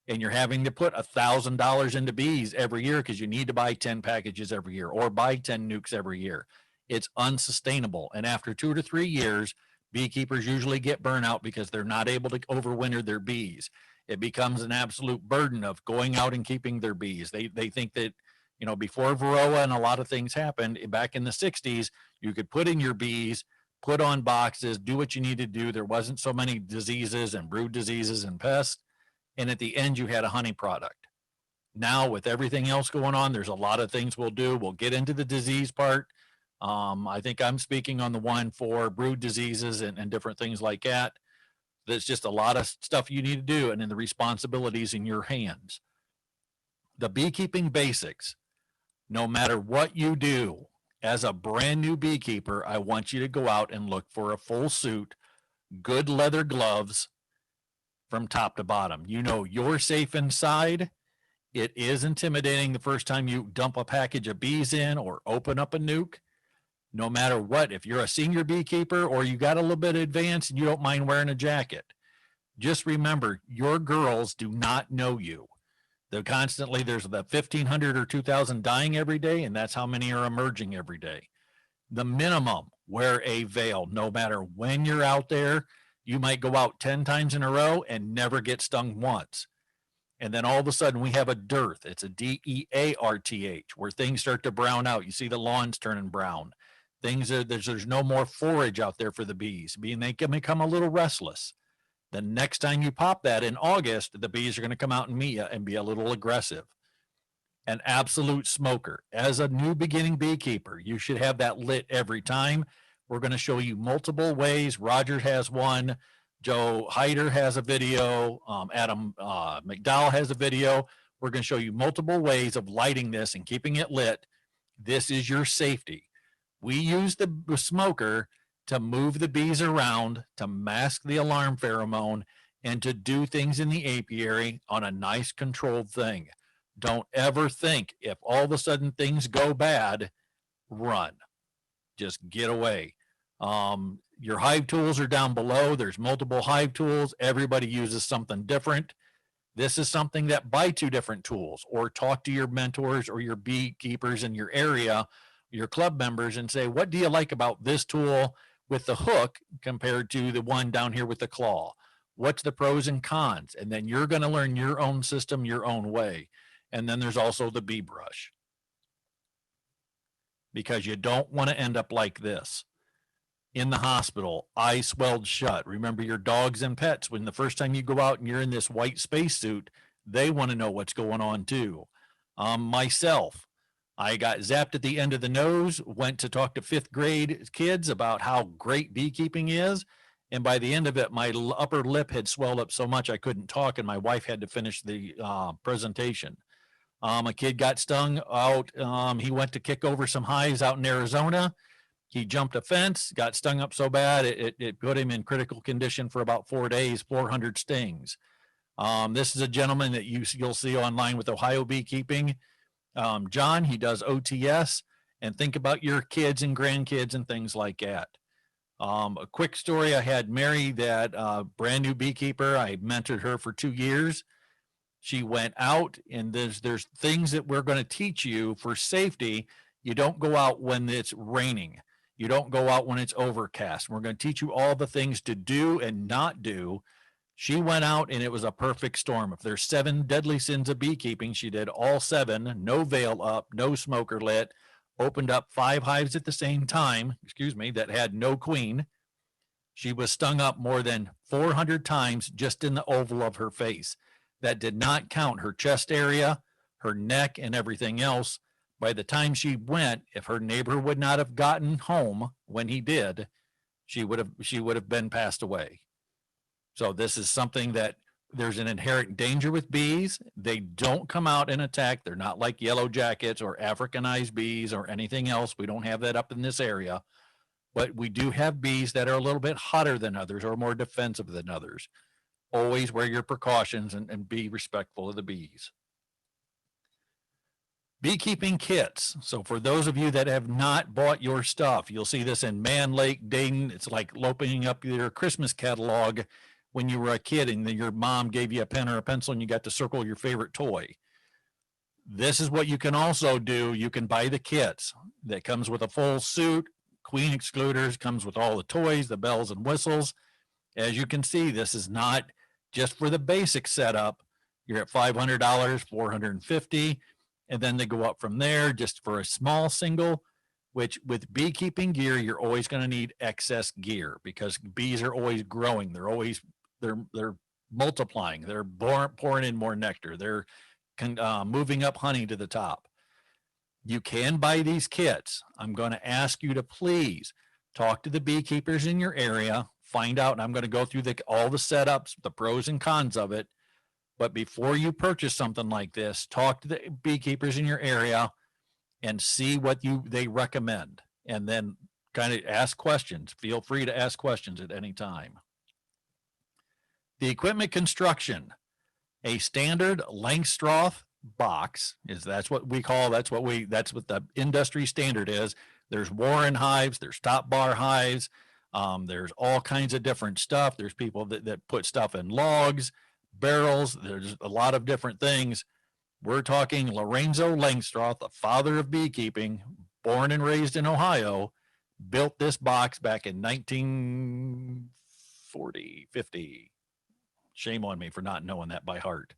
and you're having to put $1,000 into bees every year because you need to buy 10 packages every year or buy 10 nukes every year. It's unsustainable. And after 2 to 3 years, beekeepers usually get burnout because they're not able to overwinter their bees. It becomes an absolute burden of going out and keeping their bees. They think that, you know, before Varroa and a lot of things happened back in the 60s, you could put in your bees, put on boxes, do what you need to do. There wasn't so many diseases and brood diseases and pests. And at the end, you had a honey product. Now, with everything else going on, there's a lot of things we'll do. We'll get into the disease part. I think I'm speaking on the one for brood diseases and different things like that. There's just a lot of stuff you need to do, and then the responsibilities in your hands. The beekeeping basics, no matter what you do, as a brand new beekeeper, I want you to go out and look for a full suit, good leather gloves from top to bottom. You know you're safe inside. It is intimidating the first time you dump a package of bees in or open up a nuke. No matter what, if you're a senior beekeeper or you got a little bit advanced and you don't mind wearing a jacket, just remember your girls do not know you. They're constantly, there's the 1,500 or 2,000 dying every day, and that's how many are emerging every day. The minimum, wear a veil. No matter when you're out there, you might go out 10 times in a row and never get stung once. And then all of a sudden we have a dearth. It's a DEARTH, where things start to brown out. You see the lawns turning brown. Things are, there's no more forage out there for the bees, being they can become a little restless. The next time you pop that in August, the bees are going to come out and meet you and be a little aggressive. An absolute smoker. As a new beginning beekeeper, you should have that lit every time. We're going to show you multiple ways. Roger has one. Joe Hyder has a video. Adam McDowell has a video. We're going to show you multiple ways of lighting this and keeping it lit. This is your safety. We use the smoker to move the bees around, to mask the alarm pheromone, and to do things in the apiary on a nice controlled thing. Don't ever think if all of a sudden things go bad, run. Just get away. Your hive tools are down below. There's multiple hive tools. Everybody uses something different. This is something that buy 2 different tools, or talk to your mentors or your beekeepers in your area, your club members, and say, what do you like about this tool with the hook compared to the one down here with the claw? What's the pros and cons? And then you're going to learn your own system, your own way. And then there's also the bee brush, because you don't want to end up like this. In the hospital, eyes swelled shut. Remember your dogs and pets, when the first time you go out and you're in this white spacesuit, they want to know what's going on too. Myself, I got zapped at the end of the nose, went to talk to 5th grade kids about how great beekeeping is. And by the end of it, my upper lip had swelled up so much I couldn't talk, and my wife had to finish the presentation. A kid got stung out. He went to kick over some hives out in Arizona. He jumped a fence, got stung up so bad, it put him in critical condition for about 4 days, 400 stings. This is a gentleman that you'll see online with Ohio Beekeeping. John, he does OTS, and think about your kids and grandkids and things like that. A quick story, I had Mary, that brand new beekeeper. I mentored her for 2 years. She went out, and there's things that we're going to teach you for safety. You don't go out when it's raining. You don't go out when it's overcast. We're going to teach you all the things to do and not do. She went out, and it was a perfect storm. If there's 7 deadly sins of beekeeping, she did all 7, no veil up, no smoker lit, opened up 5 hives at the same time, that had no queen. She was stung up more than 400 times just in the oval of her face. That did not count her chest area, her neck, and everything else. By the time she went, if her neighbor would not have gotten home when he did, she would have been passed away. So this is something that there's an inherent danger with bees. They don't come out and attack. They're not like yellow jackets or Africanized bees or anything else. We don't have that up in this area. But we do have bees that are a little bit hotter than others or more defensive than others. Always wear your precautions and be respectful of the bees. Beekeeping kits. So for those of you that have not bought your stuff, you'll see this in Man Lake, Dayton. It's like opening up your Christmas catalog when you were a kid and your mom gave you a pen or a pencil and you got to circle your favorite toy. This is what you can also do. You can buy the kits that comes with a full suit, queen excluders, comes with all the toys, the bells and whistles. As you can see, this is not just for the basic setup. You're at $500, $450, and then they go up from there just for a small single, which with beekeeping gear, you're always going to need excess gear because bees are always growing. They're multiplying. They're pouring in more nectar. They're moving up honey to the top. You can buy these kits. I'm going to ask you to please talk to the beekeepers in your area, find out, and I'm going to go through all the setups, the pros and cons of it. But before you purchase something like this, talk to the beekeepers in your area and see what they recommend. And then kind of ask questions. Feel free to ask questions at any time. The equipment construction, a standard Langstroth box that's what the industry standard is. There's Warren hives, there's top bar hives. There's all kinds of different stuff. There's people that put stuff in logs, barrels. There's a lot of different things. We're talking Lorenzo Langstroth, the father of beekeeping, born and raised in Ohio, built this box back in 1940, 50. Shame on me for not knowing that by heart.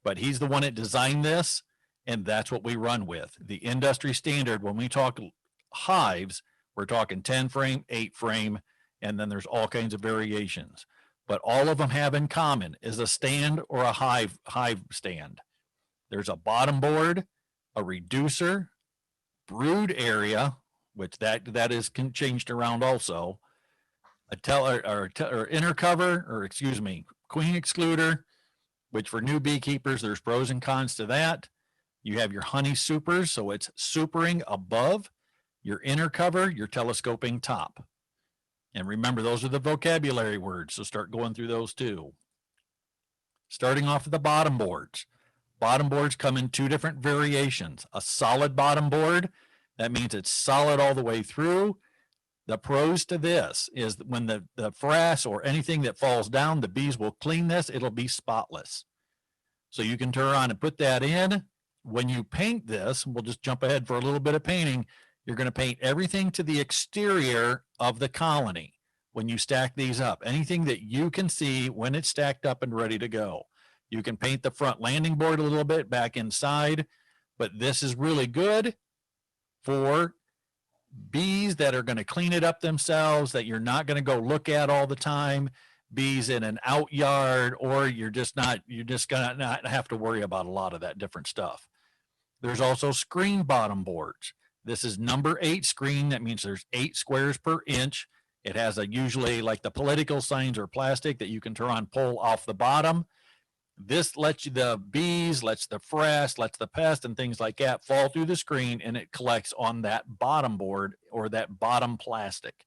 But he's the one that designed this, and that's what we run with. The industry standard, when we talk hives, we're talking 10 frame, 8 frame, and then there's all kinds of variations. But all of them have in common is a stand or a hive stand. There's a bottom board, a reducer, brood area, which that is changed around also, or inner cover, or excuse me, queen excluder, which for new beekeepers, there's pros and cons to that. You have your honey supers, so it's supering above, your inner cover, your telescoping top. And remember, those are the vocabulary words, so start going through those too. Starting off with the bottom boards. Bottom boards come in 2 different variations. A solid bottom board, that means it's solid all the way through. The pros to this is when the frass or anything that falls down, the bees will clean this, it'll be spotless. So you can turn around and put that in. When you paint this, we'll just jump ahead for a little bit of painting. You're going to paint everything to the exterior of the colony when you stack these up. Anything that you can see when it's stacked up and ready to go. You can paint the front landing board a little bit back inside, but this is really good for bees that are going to clean it up themselves, that you're not going to go look at all the time, bees in an out yard, or you're just going to not have to worry about a lot of that different stuff. There's also screen bottom boards. This is number 8 screen. That means there's 8 squares per inch. It has usually like the political signs or plastic that you can turn on, pull off the bottom. This lets the bees, lets the frass, lets the pest and things like that fall through the screen, and it collects on that bottom board or that bottom plastic.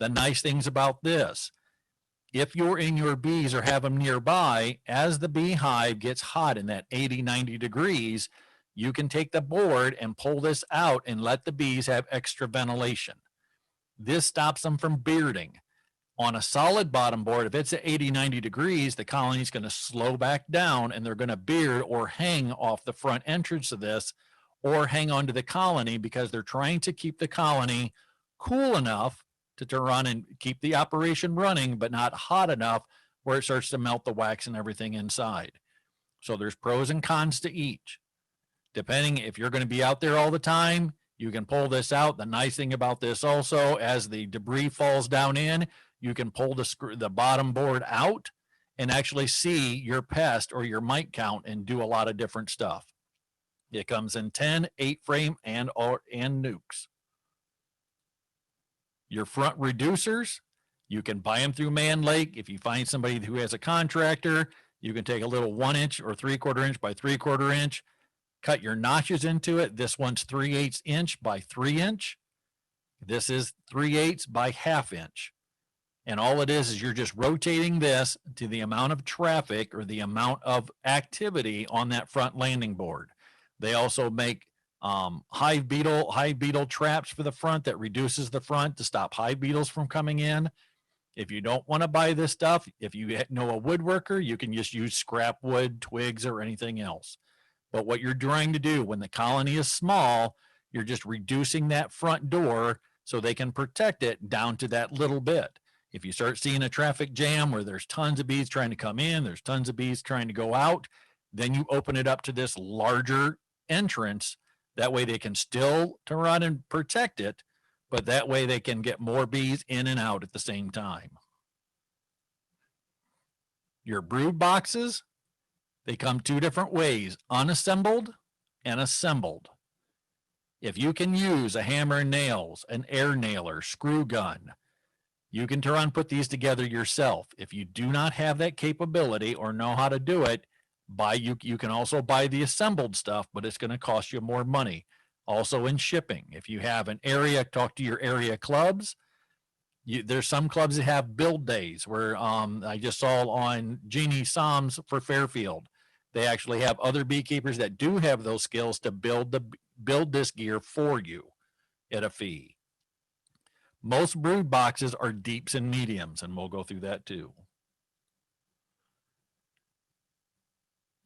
The nice things about this, if you're in your bees or have them nearby, as the beehive gets hot in that 80, 90 degrees, you can take the board and pull this out and let the bees have extra ventilation. This stops them from bearding. On a solid bottom board, if it's at 80, 90 degrees, the colony is going to slow back down and they're going to beard or hang off the front entrance of this or hang onto the colony because they're trying to keep the colony cool enough to turn on and keep the operation running, but not hot enough where it starts to melt the wax and everything inside. So there's pros and cons to each. Depending if you're going to be out there all the time, you can pull this out. The nice thing about this also, as the debris falls down in, you can pull the bottom board out and actually see your pest or your mite count and do a lot of different stuff. It comes in 10, 8 frame and nukes. Your front reducers, you can buy them through Man Lake. If you find somebody who has a contractor, you can take a little 1 inch or 3/4 inch by 3/4 inch, cut your notches into it. This one's 3/8 inch by 3 inch. This is 3/8 by 1/2 inch. And all it is you're just rotating this to the amount of traffic or the amount of activity on that front landing board. They also make hive beetle traps for the front that reduces the front to stop hive beetles from coming in. If you don't want to buy this stuff, if you know a woodworker, you can just use scrap wood, twigs, or anything else. But what you're trying to do when the colony is small, you're just reducing that front door so they can protect it down to that little bit. If you start seeing a traffic jam where there's tons of bees trying to come in, there's tons of bees trying to go out, then you open it up to this larger entrance. That way they can still turn around and protect it, but that way they can get more bees in and out at the same time. Your brood boxes, they come two different ways, unassembled and assembled. If you can use a hammer and nails, an air nailer, screw gun, you can turn and put these together yourself. If you do not have that capability or know how to do it, you can also buy the assembled stuff, but it's going to cost you more money. Also in shipping, if you have an area, talk to your area clubs. There's some clubs that have build days where I just saw on Jeannie Soms for Fairfield. They actually have other beekeepers that do have those skills to build this gear for you at a fee. Most brood boxes are deeps and mediums, and we'll go through that too.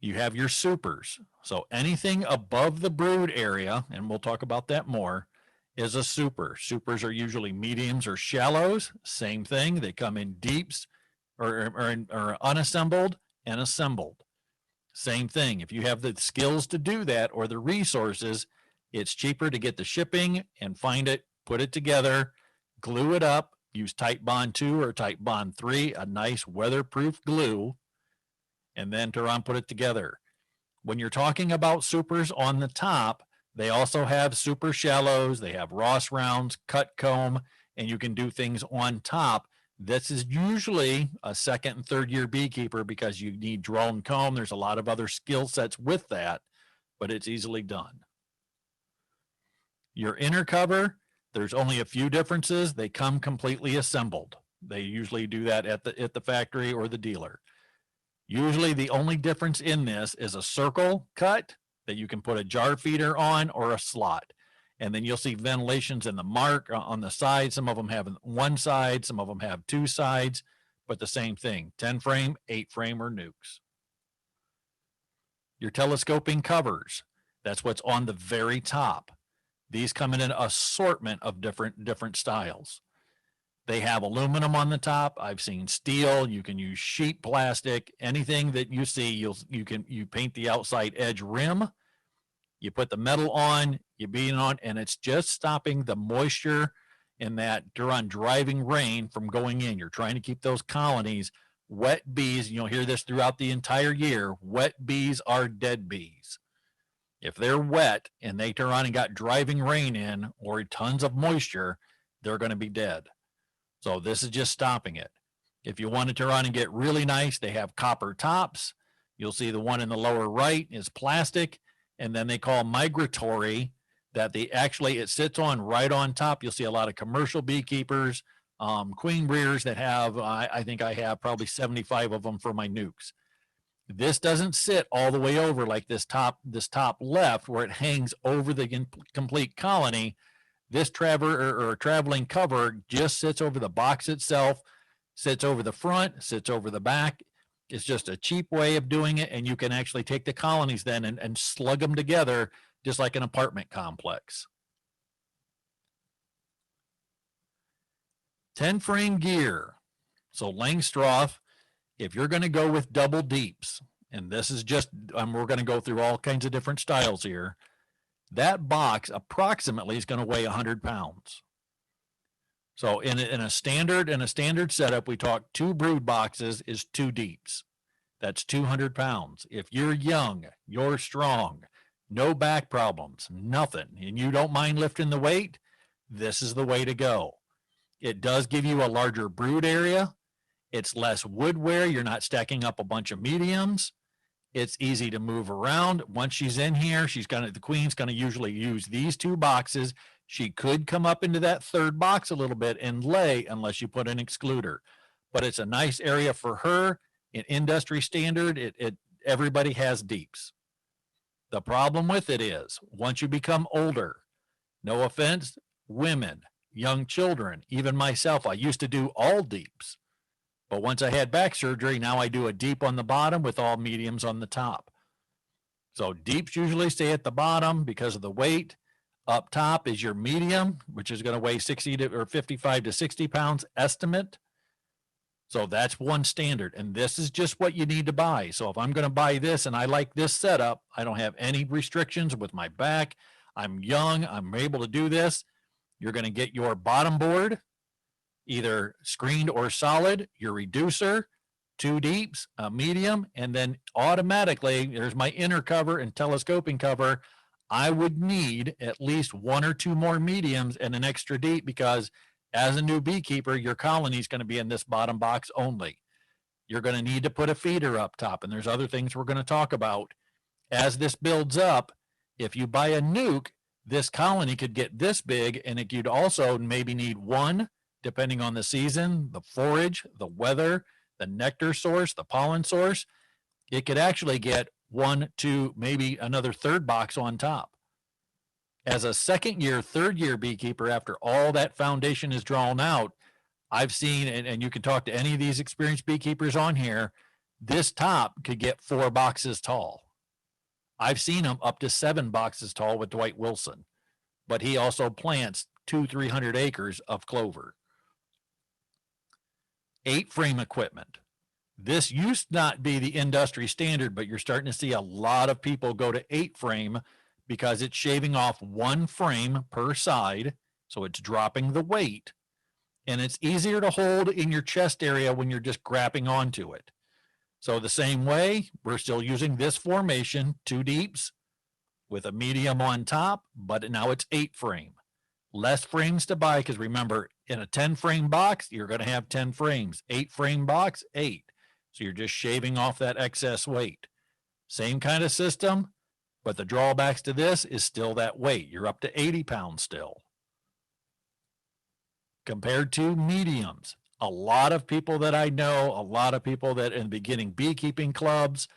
You have your supers. So anything above the brood area, and we'll talk about that more, is a super. Supers are usually mediums or shallows. Same thing. They come in deeps or unassembled and assembled. Same thing. If you have the skills to do that or the resources, it's cheaper to get the shipping and find it, put it together, glue it up, use Type Bond 2 or Type Bond 3, a nice weatherproof glue, and then to put it together. When you're talking about supers on the top, they also have super shallows, they have Ross rounds, cut comb, and you can do things on top. This is usually a second and third year beekeeper because you need drone comb. There's a lot of other skill sets with that, but it's easily done. Your inner cover, there's only a few differences. They come completely assembled. They usually do that at the factory or the dealer. Usually the only difference in this is a circle cut that you can put a jar feeder on or a slot. And then you'll see ventilations in the mark on the side. Some of them have one side, some of them have two sides, but the same thing, 10 frame, 8 frame, or nukes. Your telescoping covers, that's what's on the very top. These come in an assortment of different styles. They have aluminum on the top. I've seen steel. You can use sheet plastic. Anything that you see, you paint the outside edge rim. You put the metal on, you beat it on, and it's just stopping the moisture and that driving rain from going in. You're trying to keep those colonies, wet bees, and you'll hear this throughout the entire year, wet bees are dead bees. If they're wet and they turn on and got driving rain in or tons of moisture, they're going to be dead. So this is just stopping it. If you want to turn on and get really nice, they have copper tops. You'll see the one in the lower right is plastic. And then they call migratory that it sits on right on top. You'll see a lot of commercial beekeepers, queen breeders that have, I think I have probably 75 of them for my nukes. This doesn't sit all the way over like this top left where it hangs over the complete colony. This traveling cover just sits over the box itself, sits over the front, sits over the back. It's just a cheap way of doing it, and you can actually take the colonies then and slug them together just like an apartment complex. 10 frame gear. So Langstroth, if you're going to go with double deeps, and this is just, we're going to go through all kinds of different styles here. That box approximately is going to weigh 100 pounds. So in a standard setup, we talk 2 brood boxes is 2 deeps. That's 200 pounds. If you're young, you're strong, no back problems, nothing, and you don't mind lifting the weight, this is the way to go. It does give you a larger brood area. It's less wood wear. You're not stacking up a bunch of mediums. It's easy to move around. Once she's in here, the queen's going to usually use these 2 boxes. She could come up into that third box a little bit and lay unless you put an excluder. But it's a nice area for her. In industry standard, everybody has deeps. The problem with it is once you become older, no offense, women, young children, even myself. I used to do all deeps, but once I had back surgery, now I do a deep on the bottom with all mediums on the top. So deeps usually stay at the bottom because of the weight. Up top is your medium, which is going to weigh 60 to or 55 to 60 pounds estimate. So that's one standard. And this is just what you need to buy. So if I'm going to buy this and I like this setup, I don't have any restrictions with my back. I'm young. I'm able to do this. You're going to get your bottom board, either screened or solid, your reducer, two deeps, a medium, and then automatically there's my inner cover and telescoping cover. I would need at least one or two more mediums and an extra deep because as a new beekeeper, your colony is going to be in this bottom box only. You're going to need to put a feeder up top, and there's other things we're going to talk about. As this builds up, if you buy a nuke, this colony could get this big, and it could also maybe need one, depending on the season, the forage, the weather, the nectar source, the pollen source. It could actually get one, two, maybe another third box on top. As a second year, third year beekeeper, after all that foundation is drawn out, I've seen, and you can talk to any of these experienced beekeepers on here, this top could get 4 boxes tall. I've seen them up to 7 boxes tall with Dwight Wilson, but he also plants 200-300 acres of clover. 8-frame equipment. This used not be the industry standard, but you're starting to see a lot of people go to 8-frame because it's shaving off 1 frame per side. So it's dropping the weight and it's easier to hold in your chest area when you're just grabbing onto it. So the same way, we're still using this formation, 2 deeps with a medium on top, but now it's 8-frame. Less frames to buy because remember, in a 10-frame box, you're going to have 10 frames. 8-frame box, 8. So you're just shaving off that excess weight. Same kind of system, but the drawbacks to this is still that weight. You're up to 80 pounds still. Compared to mediums, a lot of people that I know, a lot of people that in the beginning beekeeping clubs,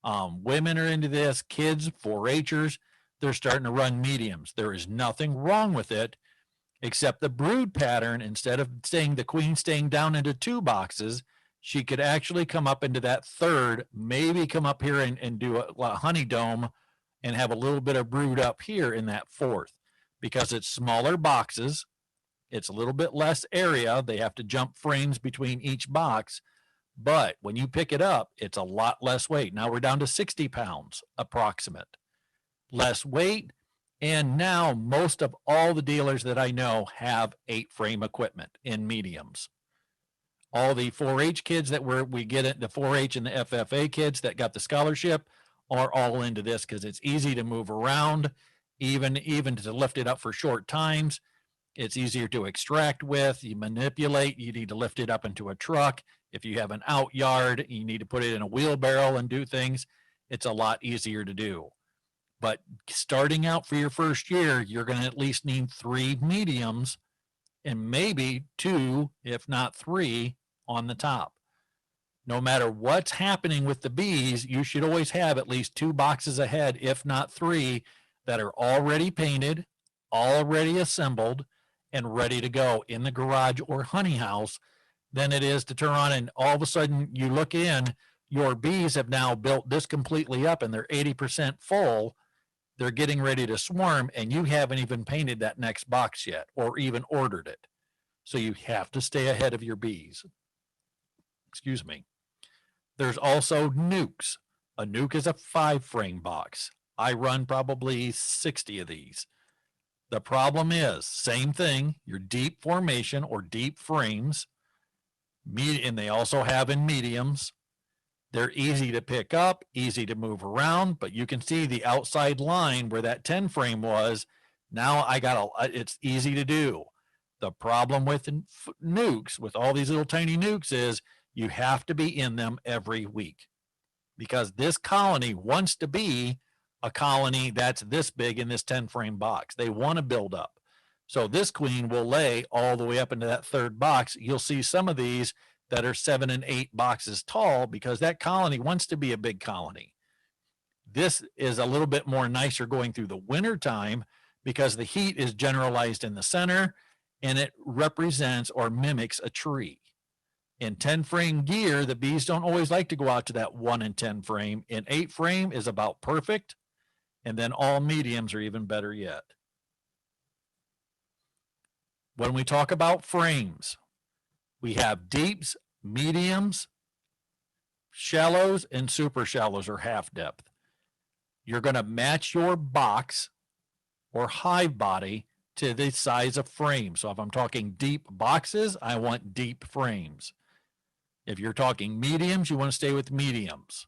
women are into this, kids, 4-H'ers, they're starting to run mediums. There is nothing wrong with it, except the brood pattern, instead of staying the queen staying down into 2 boxes, she could actually come up into that 3rd, maybe come up here and do a honey dome and have a little bit of brood up here in that 4th, because it's smaller boxes. It's a little bit less area. They have to jump frames between each box. But when you pick it up, it's a lot less weight. Now we're down to 60 pounds approximate. Less weight. And now most of all the dealers that I know have 8-frame equipment in mediums. All the 4-H kids that we get it, the 4-H and the FFA kids that got the scholarship are all into this because it's easy to move around, even to lift it up for short times. It's easier to extract with, you manipulate, you need to lift it up into a truck. If you have an out yard, you need to put it in a wheelbarrow and do things. It's a lot easier to do. But starting out for your first year, you're going to at least need 3 mediums and maybe 2, if not 3, on the top. No matter what's happening with the bees, you should always have at least 2 boxes ahead, if not 3, that are already painted, already assembled, and ready to go in the garage or honey house than it is to turn on and all of a sudden you look in, your bees have now built this completely up and they're 80% full. They're getting ready to swarm and you haven't even painted that next box yet or even ordered it. So you have to stay ahead of your bees. Excuse me. There's also nukes. A nuke is a 5-frame box. I run probably 60 of these. The problem is, same thing, your deep formation or deep frames, and they also have in mediums. They're easy to pick up, easy to move around, but you can see the outside line where that 10-frame was. Now it's easy to do. The problem with nukes, with all these little tiny nukes, is you have to be in them every week because this colony wants to be a colony that's this big in this 10-frame box. They want to build up. So this queen will lay all the way up into that 3rd box. You'll see some of these that are 7 and 8 boxes tall because that colony wants to be a big colony. This is a little bit more nicer going through the winter time because the heat is generalized in the center and it represents or mimics a tree. In 10 frame gear, the bees don't always like to go out to that 1 in 10 frame. In 8 frame is about perfect. And then all mediums are even better yet. When we talk about frames, we have deeps, mediums, shallows, and super shallows or half depth. You're going to match your box or hive body to the size of frame. So if I'm talking deep boxes, I want deep frames. If you're talking mediums, you want to stay with mediums.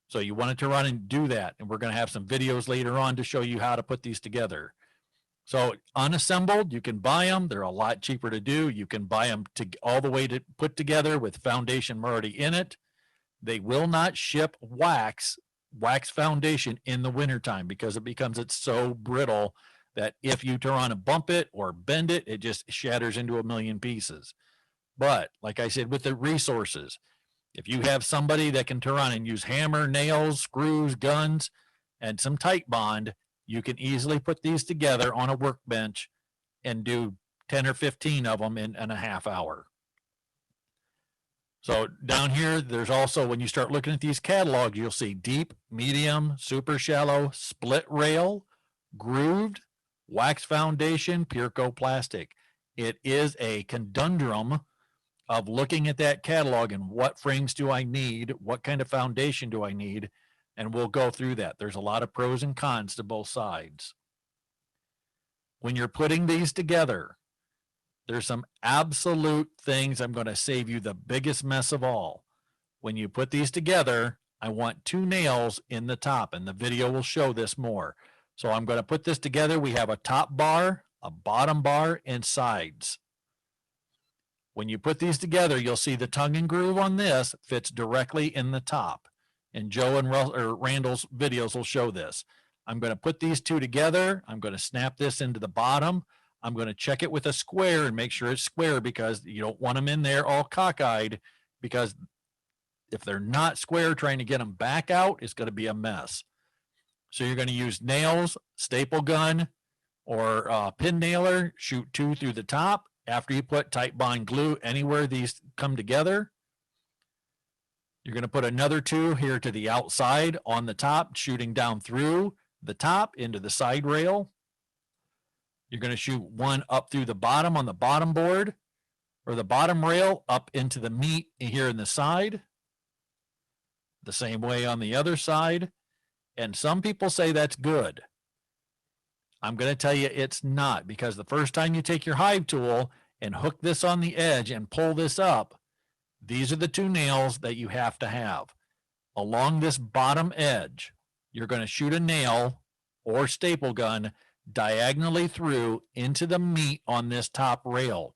So you want it to run and do that. And we're going to have some videos later on to show you how to put these together. So unassembled, you can buy them. They're a lot cheaper to do. You can buy them all the way to put together with foundation already in it. They will not ship wax foundation in the wintertime because it's so brittle that if you turn on and bump it or bend it, it just shatters into a million pieces. But like I said, with the resources, if you have somebody that can turn on and use hammer, nails, screws, guns, and some tight bond, you can easily put these together on a workbench and do 10 or 15 of them in a half hour. So down here, there's also, when you start looking at these catalogs, you'll see deep, medium, super shallow, split rail, grooved, wax foundation, Pureco plastic. It is a conundrum of looking at that catalog and what frames do I need? What kind of foundation do I need? And we'll go through that. There's a lot of pros and cons to both sides. When you're putting these together, there's some absolute things. I'm going to save you the biggest mess of all. When you put these together, I want 2 nails in the top, and the video will show this more. So I'm going to put this together. We have a top bar, a bottom bar, and sides. When you put these together, you'll see the tongue and groove on this fits directly in the top. And Joe and Randall's videos will show this. I'm going to put these 2 together. I'm going to snap this into the bottom. I'm going to check it with a square and make sure it's square because you don't want them in there all cockeyed, because if they're not square, trying to get them back out is going to be a mess. So you're going to use nails, staple gun, or pin nailer, shoot 2 through the top. After you put tight bond glue anywhere these come together, you're going to put another 2 here to the outside on the top, shooting down through the top into the side rail. You're going to shoot 1 up through the bottom on the bottom board, or the bottom rail up into the meat here in the side. The same way on the other side. And some people say that's good. I'm going to tell you it's not, because the first time you take your hive tool and hook this on the edge and pull this up, these are the 2 nails that you have to have. Along this bottom edge, you're going to shoot a nail or staple gun diagonally through into the meat on this top rail.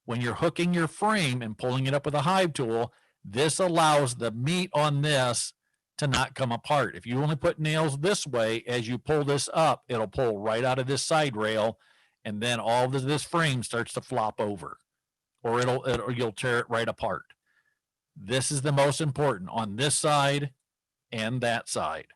When you're hooking your frame and pulling it up with a hive tool, this allows the meat on this to not come apart. If you only put nails this way, as you pull this up, it'll pull right out of this side rail, and then all of this frame starts to flop over, or you'll tear it right apart. This is the most important on this side and that side.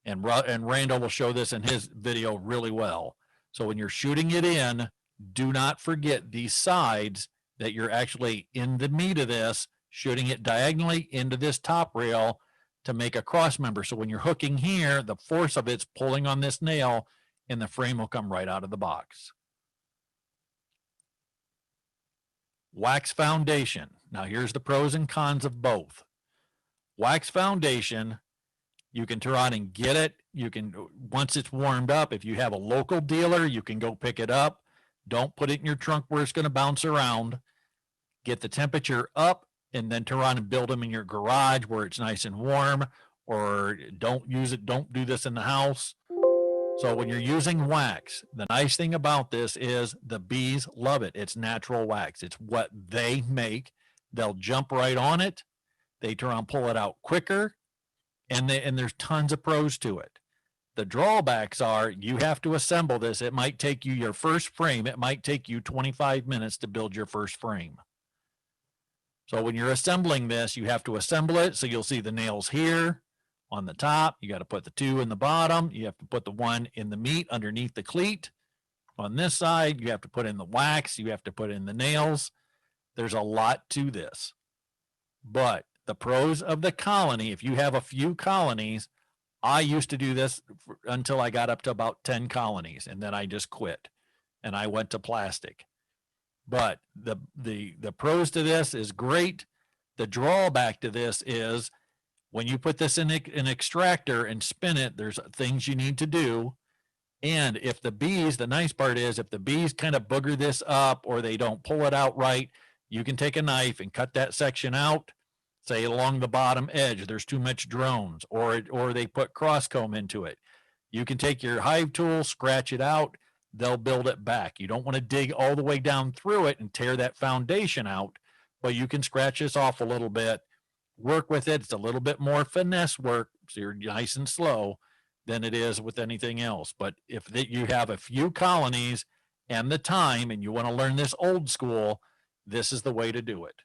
And Randall will show this in his video really well. So when you're shooting it in, do not forget these sides that you're actually in the meat of this, shooting it diagonally into this top rail to make a cross member. So when you're hooking here, the force of it's pulling on this nail and the frame will come right out of the box. Wax foundation. Now here's the pros and cons of both. Wax foundation, you can turn on and get it. You can, once it's warmed up, if you have a local dealer, you can go pick it up. Don't put it in your trunk where it's going to bounce around. Get the temperature up and then turn on and build them in your garage where it's nice and warm, or don't use it. Don't do this in the house. So when you're using wax, the nice thing about this is the bees love it. It's natural wax. It's what they make. They'll jump right on it. They turn on, pull it out quicker, and there's tons of pros to it. The drawbacks are you have to assemble this. It might take you your first frame. It might take you 25 minutes to build your first frame. So when you're assembling this, you have to assemble it. So you'll see the nails here on the top. You got to put the 2 in the bottom. You have to put the 1 in the meat underneath the cleat on this side. You have to put in the wax. You have to put in the nails. There's a lot to this. But the pros of the colony, if you have a few colonies, I used to do this until I got up to about 10 colonies, and then I just quit and I went to plastic. But the pros to this is great. The drawback to this is when you put this in an extractor and spin it, there's things you need to do. And if the bees, the nice part is if the bees kind of booger this up or they don't pull it out right, you can take a knife and cut that section out, say along the bottom edge, there's too much drones, or they put cross comb into it. You can take your hive tool, scratch it out, they'll build it back. You don't want to dig all the way down through it and tear that foundation out, but you can scratch this off a little bit, work with it. It's a little bit more finesse work, so you're nice and slow than it is with anything else. But if you have a few colonies and the time and you want to learn this old school, this is the way to do it.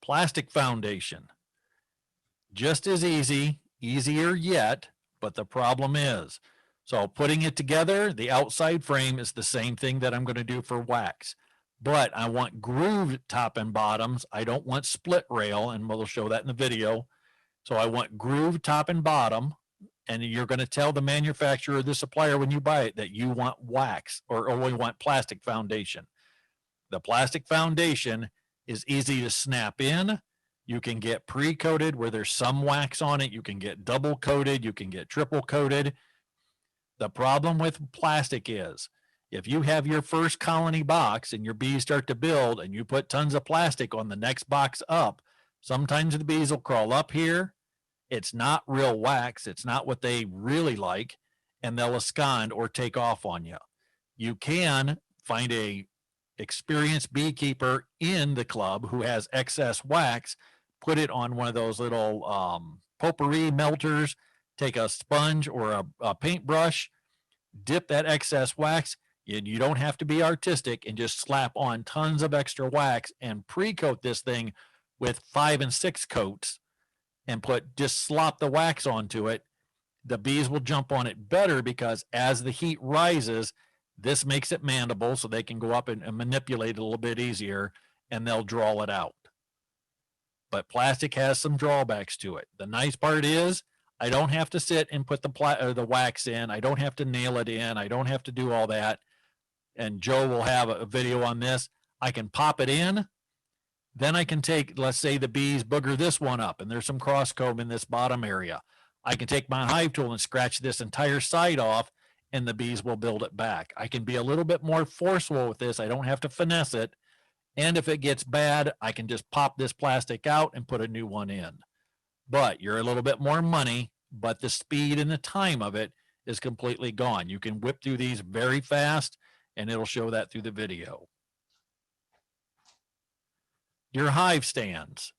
Plastic foundation, just as easy, easier yet, but the problem is, so putting it together, the outside frame is the same thing that I'm going to do for wax, but I want grooved top and bottoms. I don't want split rail, and we'll show that in the video. So I want grooved top and bottom, and you're going to tell the manufacturer or the supplier when you buy it that you want wax or we want plastic foundation. The plastic foundation is easy to snap in. You can get pre-coated where there's some wax on it. You can get double coated. You can get triple coated. The problem with plastic is if you have your first colony box and your bees start to build and you put tons of plastic on the next box up, sometimes the bees will crawl up here. It's not real wax. It's not what they really like, and they'll abscond or take off on you. You can find a experienced beekeeper in the club who has excess wax, put it on one of those little potpourri melters, take a sponge or a paintbrush, dip that excess wax, and you don't have to be artistic, and just slap on tons of extra wax and pre-coat this thing with 5 and 6 coats and just slop the wax onto it. The bees will jump on it better because as the heat rises, this makes it mandible so they can go up and manipulate it a little bit easier, and they'll draw it out. But plastic has some drawbacks to it. The nice part is I don't have to sit and put the wax in. I don't have to nail it in. I don't have to do all that. And Joe will have a video on this. I can pop it in. Then I can take, let's say the bees booger this one up and there's some cross comb in this bottom area. I can take my hive tool and scratch this entire side off, and the bees will build it back. I can be a little bit more forceful with this. I don't have to finesse it. And if it gets bad, I can just pop this plastic out and put a new one in. But you're a little bit more money, but the speed and the time of it is completely gone. You can whip through these very fast, and it'll show that through the video. Your hive stands.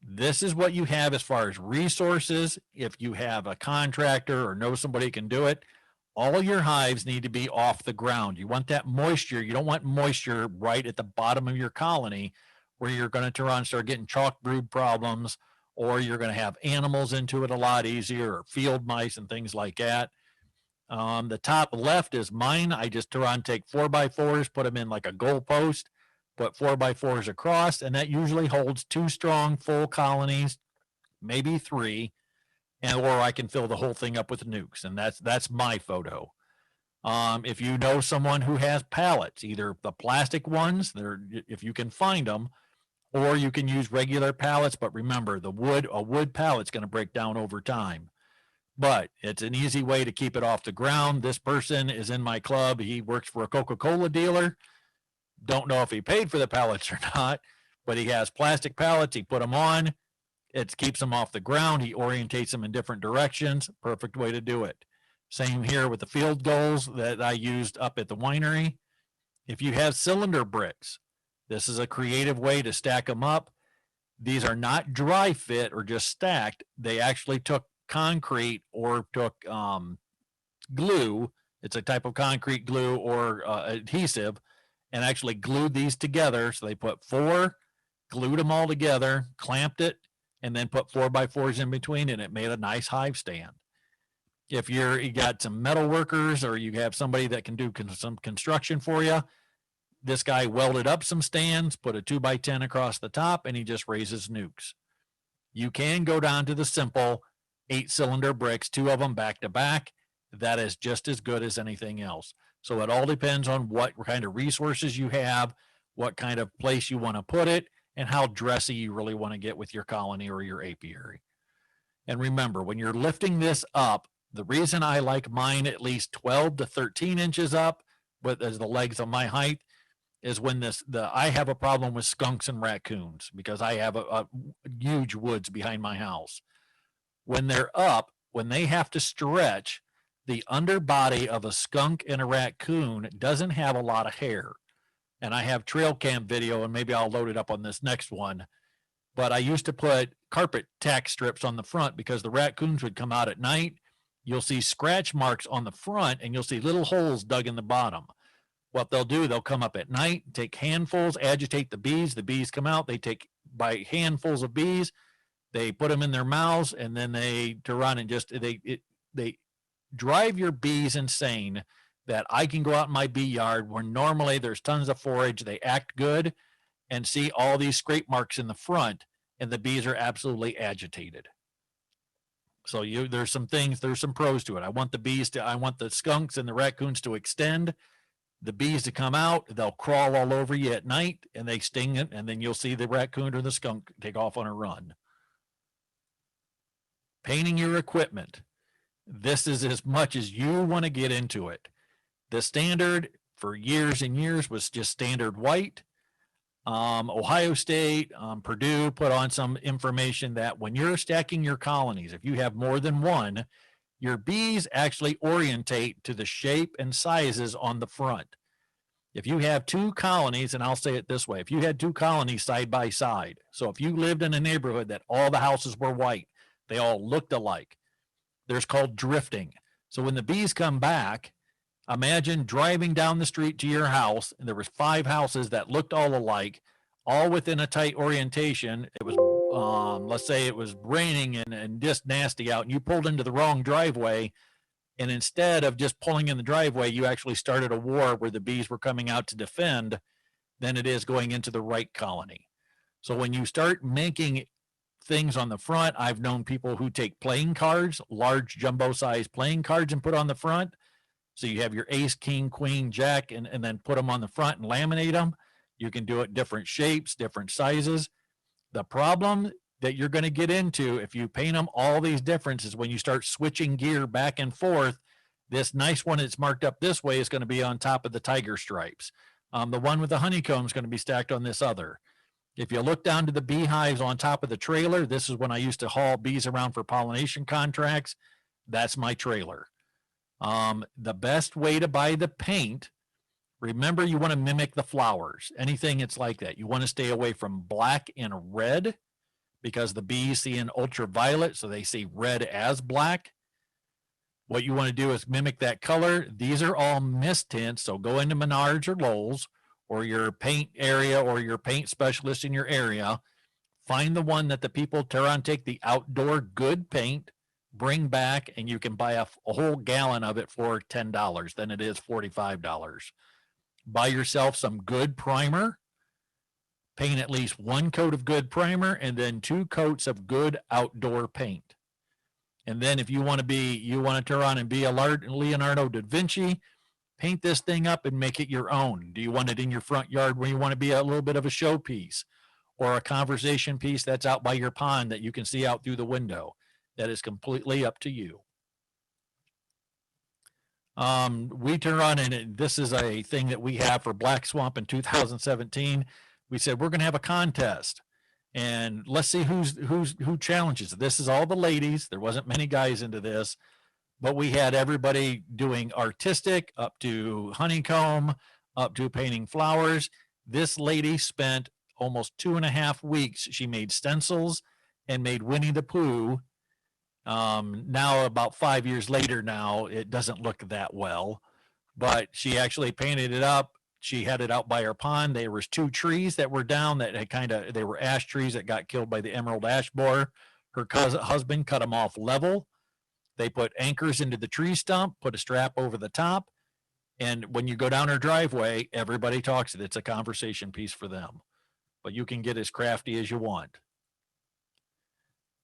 This is what you have as far as resources. If you have a contractor or know somebody who can do it, all your hives need to be off the ground. You want that moisture. You don't want moisture right at the bottom of your colony where you're going to turn on and start getting chalk brood problems, or you're going to have animals into it a lot easier, or field mice and things like that. The top left is mine. I just turn on, take 4x4s, put them in like a goal post, put 4x4s across, and that usually holds 2 strong full colonies, maybe 3. Or I can fill the whole thing up with nukes, and that's my photo. If you know someone who has pallets, either the plastic ones, if you can find them, or you can use regular pallets. But remember, a wood pallet's going to break down over time. But it's an easy way to keep it off the ground. This person is in my club. He works for a Coca-Cola dealer. Don't know if he paid for the pallets or not, but he has plastic pallets. He put them on. It keeps them off the ground. He orientates them in different directions. Perfect way to do it. Same here with the field goals that I used up at the winery. If you have cylinder bricks, this is a creative way to stack them up. These are not dry fit or just stacked. They actually took concrete or took glue. It's a type of concrete glue or adhesive, and actually glued these together. So they put 4, glued them all together, clamped it, and then put 4x4s in between, and it made a nice hive stand. If you got some metal workers or you have somebody that can do some construction for you, this guy welded up some stands, put a 2x10 across the top, and he just raises nukes. You can go down to the simple 8-cylinder bricks, 2 of them back to back. That is just as good as anything else. So it all depends on what kind of resources you have, what kind of place you want to put it, and how dressy you really want to get with your colony or your apiary. And remember, when you're lifting this up, the reason I like mine at least 12 to 13 inches up, but as the legs of my height, is when I have a problem with skunks and raccoons because I have a huge woods behind my house. When they're up, when they have to stretch, the underbody of a skunk and a raccoon doesn't have a lot of hair. And I have trail cam video, and maybe I'll load it up on this next one. But I used to put carpet tack strips on the front because the raccoons would come out at night. You'll see scratch marks on the front, and you'll see little holes dug in the bottom. What they'll do, they'll come up at night, take handfuls, agitate the bees come out, they take by handfuls of bees, they put them in their mouths, and then they run and just they drive your bees insane that I can go out in my bee yard where normally there's tons of forage, they act good, and see all these scrape marks in the front, and the bees are absolutely agitated. So there's some pros to it. I want the skunks and the raccoons to extend, the bees to come out, they'll crawl all over you at night and they sting it, and then you'll see the raccoon or the skunk take off on a run. Painting your equipment. This is as much as you want to get into it. The standard for years and years was just standard white. Ohio State, Purdue put on some information that when you're stacking your colonies, if you have more than one, your bees actually orientate to the shape and sizes on the front. If you have 2 colonies, and I'll say it this way, if you had 2 colonies side by side, so if you lived in a neighborhood that all the houses were white, they all looked alike, there's called drifting. So when the bees come back, imagine driving down the street to your house, and there was 5 houses that looked all alike, all within a tight orientation. It was let's say it was raining and just nasty out, and you pulled into the wrong driveway, and instead of just pulling in the driveway, you actually started a war where the bees were coming out to defend than it is going into the right colony. So when you start making things on the front, I've known people who take playing cards, large jumbo size playing cards, and put on the front. So you have your ace, king, queen, jack, and then put them on the front and laminate them. You can do it different shapes, different sizes. The problem that you're going to get into if you paint them all these differences when you start switching gear back and forth. This nice one that's marked up this way is going to be on top of the tiger stripes. The one with the honeycomb is going to be stacked on this other. If you look down to the beehives on top of the trailer, this is when I used to haul bees around for pollination contracts. That's my trailer. The best way to buy the paint, remember, you want to mimic the flowers. Anything it's like that. You want to stay away from black and red because the bees see in ultraviolet, so they see red as black. What you want to do is mimic that color. These are all mist tints, so go into Menards or Lowe's or your paint area or your paint specialist in your area. Find the one that the people take the outdoor good paint, bring back, and you can buy a whole gallon of it for $10. Then it is $45. Buy yourself some good primer. Paint at least 1 coat of good primer and then 2 coats of good outdoor paint. And then if you want to turn on and be a Leonardo da Vinci, paint this thing up and make it your own. Do you want it in your front yard where you want to be a little bit of a showpiece or a conversation piece that's out by your pond that you can see out through the window? That is completely up to you. We turn on, and this is a thing that we have for Black Swamp in 2017. We said we're going to have a contest, and let's see who challenges. This is all the ladies. There wasn't many guys into this, but we had everybody doing artistic up to honeycomb, up to painting flowers. This lady spent almost 2.5 weeks. She made stencils and made Winnie the Pooh. Now about 5 years later now, it doesn't look that well, but she actually painted it up. She had it out by her pond. There was 2 trees that were down that had they were ash trees that got killed by the emerald ash borer. Her husband cut them off level. They put anchors into the tree stump, put a strap over the top. And when you go down our driveway, everybody talks it. It's a conversation piece for them. But you can get as crafty as you want.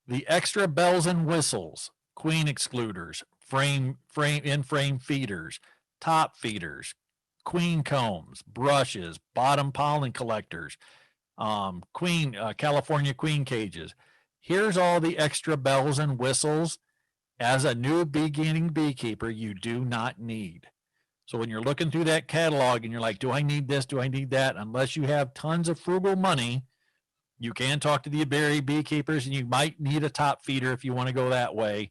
The extra bells and whistles, queen excluders, in-frame feeders, top feeders, queen combs, brushes, bottom pollen collectors, California queen cages. Here's all the extra bells and whistles. As a new beginning beekeeper, you do not need. So when you're looking through that catalog and you're like, do I need this? Do I need that? Unless you have tons of frugal money, you can talk to the berry beekeepers and you might need a top feeder if you want to go that way.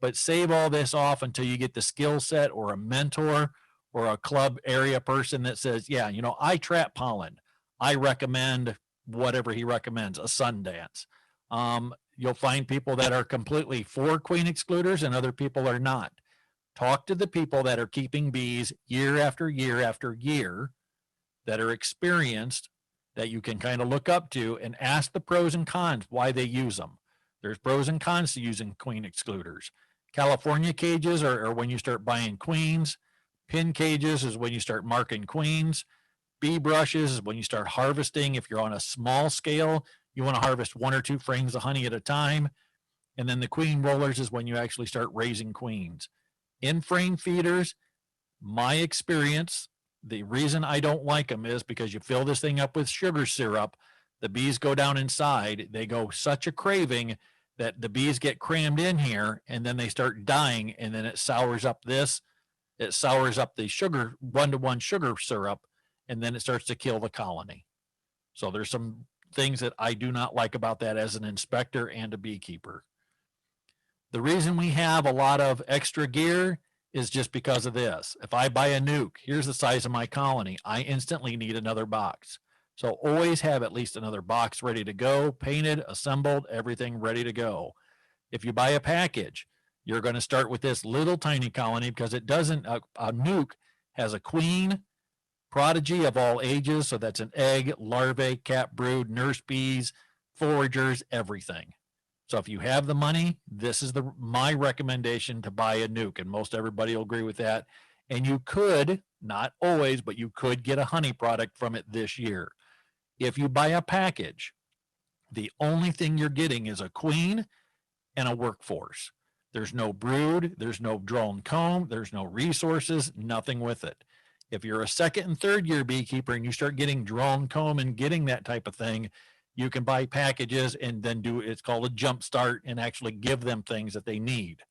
But save all this off until you get the skill set or a mentor or a club area person that says, yeah, you know, I trap pollen. I recommend whatever he recommends, a Sundance. You'll find people that are completely for queen excluders and other people are not. Talk to the people that are keeping bees year after year after year, that are experienced, that you can kind of look up to, and ask the pros and cons why they use them. There's pros and cons to using queen excluders. California cages are when you start buying queens. Pin cages is when you start marking queens. Bee brushes is when you start harvesting. If you're on a small scale, you want to harvest 1 or 2 frames of honey at a time. And then the queen rollers is when you actually start raising queens. In-frame feeders, my experience, the reason I don't like them is because you fill this thing up with sugar syrup, the bees go down inside, they go such a craving that the bees get crammed in here and then they start dying, and then it sours up it sours up the sugar, 1-to-1 sugar syrup, and then it starts to kill the colony. So there's some things that I do not like about that as an inspector and a beekeeper. The reason we have a lot of extra gear is just because of this. If I buy a nuke, here's the size of my colony, I instantly need another box. So always have at least another box ready to go, painted, assembled, everything ready to go. If you buy a package, you're going to start with this little tiny colony because it doesn't, a nuke has a queen, prodigy of all ages. So that's an egg, larvae, cap brood, nurse bees, foragers, everything. So if you have the money, this is my recommendation to buy a nuke, and most everybody will agree with that. And you could, not always, but you could get a honey product from it this year. If you buy a package, the only thing you're getting is a queen and a workforce. There's no brood, there's no drone comb, there's no resources, nothing with it. If you're a 2nd and 3rd year beekeeper and you start getting drone comb and getting that type of thing, you can buy packages and then it's called a jump start, and actually give them things that they need.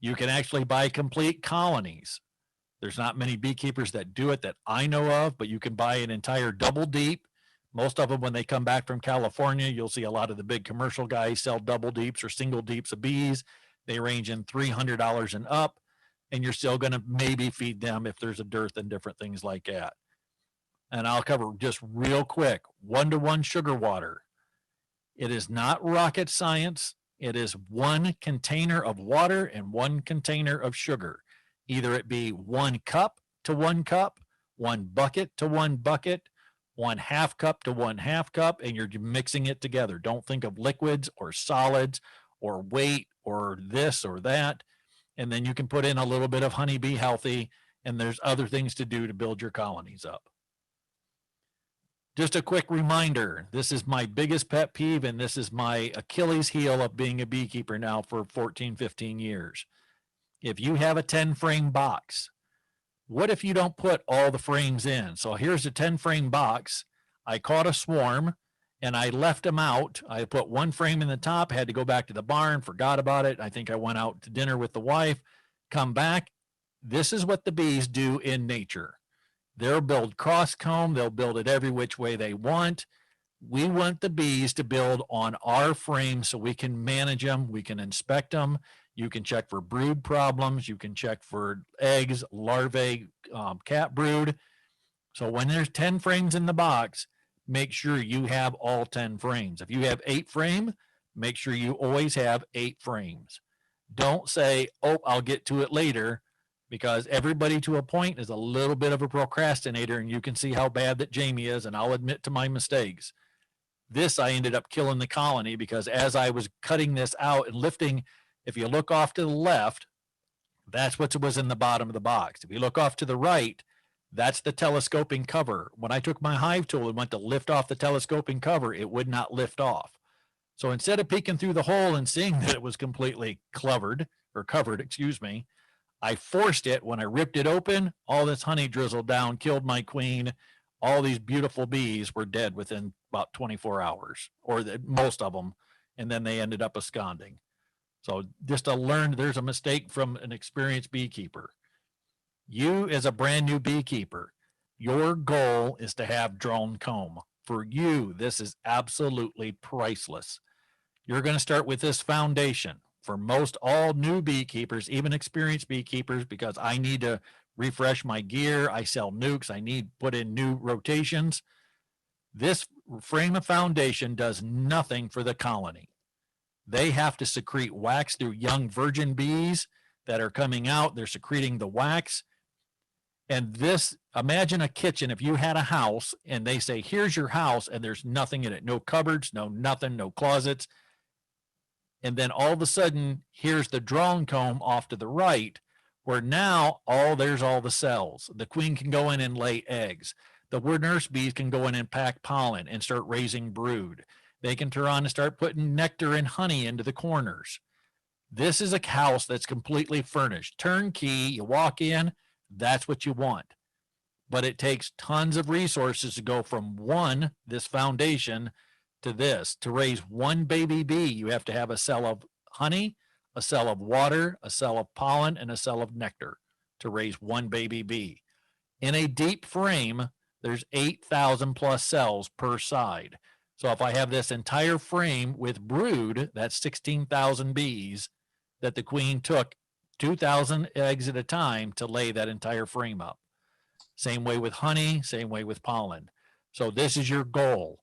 You can actually buy complete colonies. There's not many beekeepers that do it that I know of, but you can buy an entire double deep. Most of them, when they come back from California, you'll see a lot of the big commercial guys sell double deeps or single deeps of bees. They range in $300 and up, and you're still going to maybe feed them if there's a dearth and different things like that. And I'll cover just real quick, 1-to-1 sugar water. It is not rocket science. It is 1 container of water and 1 container of sugar. Either it be 1 cup to 1 cup, 1 bucket to 1 bucket, 1/2 cup to 1/2 cup, and you're mixing it together. Don't think of liquids or solids or weight or this or that. And then you can put in a little bit of Honey Bee Healthy, and there's other things to do to build your colonies up. Just a quick reminder, this is my biggest pet peeve, and this is my Achilles heel of being a beekeeper now for 14, 15 years. If you have a 10-frame box, what if you don't put all the frames in? So here's a 10-frame box. I caught a swarm, and I left them out. I put 1 frame in the top, had to go back to the barn, forgot about it. I think I went out to dinner with the wife, come back. This is what the bees do in nature. They'll build cross comb. They'll build it every which way they want. We want the bees to build on our frame so we can manage them. We can inspect them. You can check for brood problems. You can check for eggs, larvae, cat brood. So when there's 10 frames in the box, make sure you have all 10 frames. If you have 8 frame, make sure you always have 8 frames. Don't say, oh, I'll get to it later, because everybody to a point is a little bit of a procrastinator, and you can see how bad that Jamie is, and I'll admit to my mistakes. This, I ended up killing the colony, because as I was cutting this out and lifting, If you look off to the left, that's what was in the bottom of the box. If you look off to the right, that's the telescoping cover. When I took my hive tool and went to lift off the telescoping cover, it would not lift off. So instead of peeking through the hole and seeing that it was completely covered, I forced it. When I ripped it open, all this honey drizzled down, killed my queen. All these beautiful bees were dead within about 24 hours, or most of them, and then they ended up absconding. So just to learn, there's a mistake from an experienced beekeeper. You, as a brand new beekeeper, your goal is to have drone comb. For you, this is absolutely priceless. You're going to start with this foundation. For most all new beekeepers, even experienced beekeepers, because I need to refresh my gear, I sell nukes, I need put in new rotations. This frame of foundation does nothing for the colony. They have to secrete wax through young virgin bees that are coming out. They're secreting the wax. And this, imagine a kitchen. If you had a house and they say, here's your house, and there's nothing in it, no cupboards, no nothing, no closets. And then all of a sudden, here's the drone comb off to the right, where now there's all the cells. The queen can go in and lay eggs. The nurse bees can go in and pack pollen and start raising brood. They can turn on and start putting nectar and honey into the corners. This is a house that's completely furnished, turnkey. You walk in, that's what you want. But it takes tons of resources to go from this foundation to this. To raise one baby bee, you have to have a cell of honey, a cell of water, a cell of pollen, and a cell of nectar to raise one baby bee. In a deep frame, there's 8,000 plus cells per side. So if I have this entire frame with brood, that's 16,000 bees that the queen took 2,000 eggs at a time to lay that entire frame up. Same way with honey, same way with pollen. So this is your goal.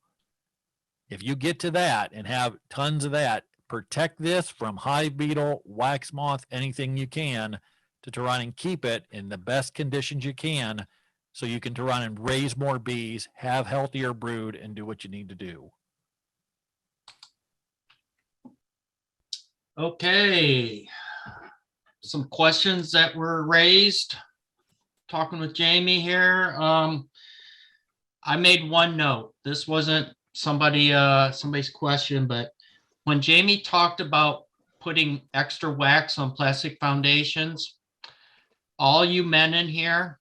If you get to that and have tons of that, protect this from hive beetle, wax moth, anything you can to try and keep it in the best conditions you can so you can run and raise more bees, have healthier brood, and do what you need to do. Okay. Some questions that were raised. Talking with Jamie here. I made one note. This wasn't somebody's question, but when Jamie talked about putting extra wax on plastic foundations, all you men in here,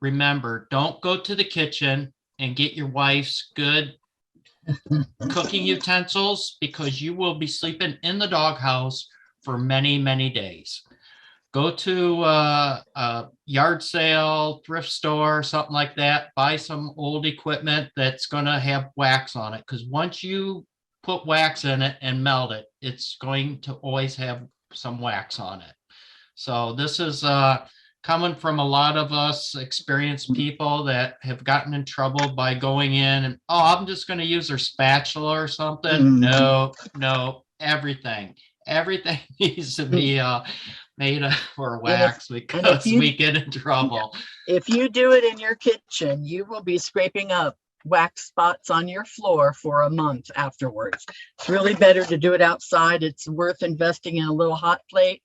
remember, don't go to the kitchen and get your wife's good cooking utensils, because you will be sleeping in the doghouse for many, many days. Go to a yard sale, thrift store, something like that. Buy some old equipment that's going to have wax on it, because once you put wax in it and melt it, it's going to always have some wax on it. So this is coming from a lot of us experienced people that have gotten in trouble by going in and, oh, I'm just going to use their spatula or something. No, everything needs to be made for wax, because we get in trouble. If you do it in your kitchen, you will be scraping up wax spots on your floor for a month afterwards. It's really better to do it outside. It's worth investing in a little hot plate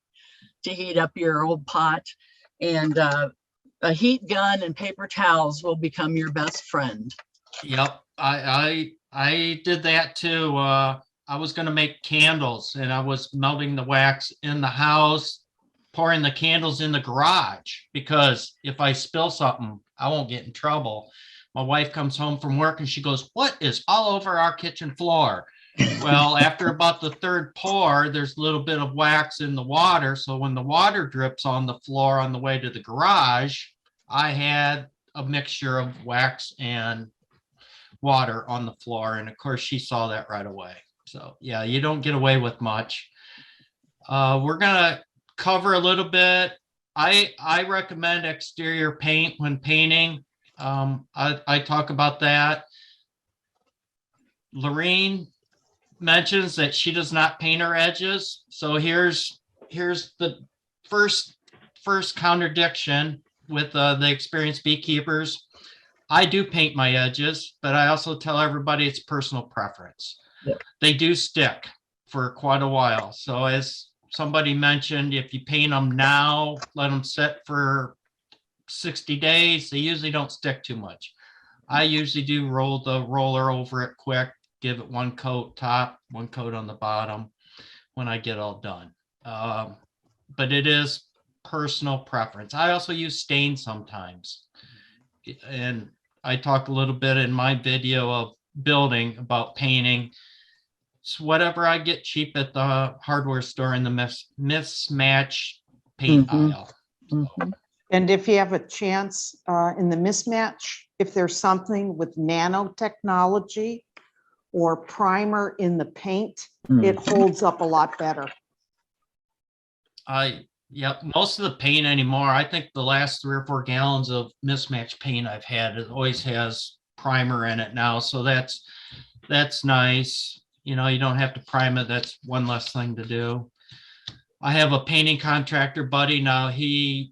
to heat up your old pot, and a heat gun and paper towels will become your best friend. Yep, I did that too. I was going to make candles, and I was melting the wax in the house, pouring the candles in the garage, because if I spill something, I won't get in trouble. My wife comes home from work and she goes, "What is all over our kitchen floor?" Well, after about the third pour, there's a little bit of wax in the water. So when the water drips on the floor on the way to the garage, I had a mixture of wax and water on the floor. And of course, she saw that right away. So yeah, you don't get away with much. We're gonna cover a little bit. I recommend exterior paint when painting. I talk about that. Lorene mentions that she does not paint her edges. So here's the first contradiction with the experienced beekeepers. I do paint my edges, but I also tell everybody it's personal preference. Yep. They do stick for quite a while. So as somebody mentioned if you paint them now, let them sit for 60 days, they usually don't stick too much. I usually do roll the roller over it quick, give it one coat top, one coat on the bottom when I get all done. But it is personal preference. I also use stain sometimes. And I talk a little bit in my video of building about painting. It's whatever I get cheap at the hardware store in the mismatch paint Mhm. aisle. Mhm. And if you have a chance in the mismatch, if there's something with nanotechnology or primer in the paint, it holds up a lot better. Yep, most of the paint anymore, I think the last 3 or 4 gallons of mismatch paint I've had, it always has primer in it now. So that's nice. You know, you don't have to prime it. That's one less thing to do. I have a painting contractor buddy now. He's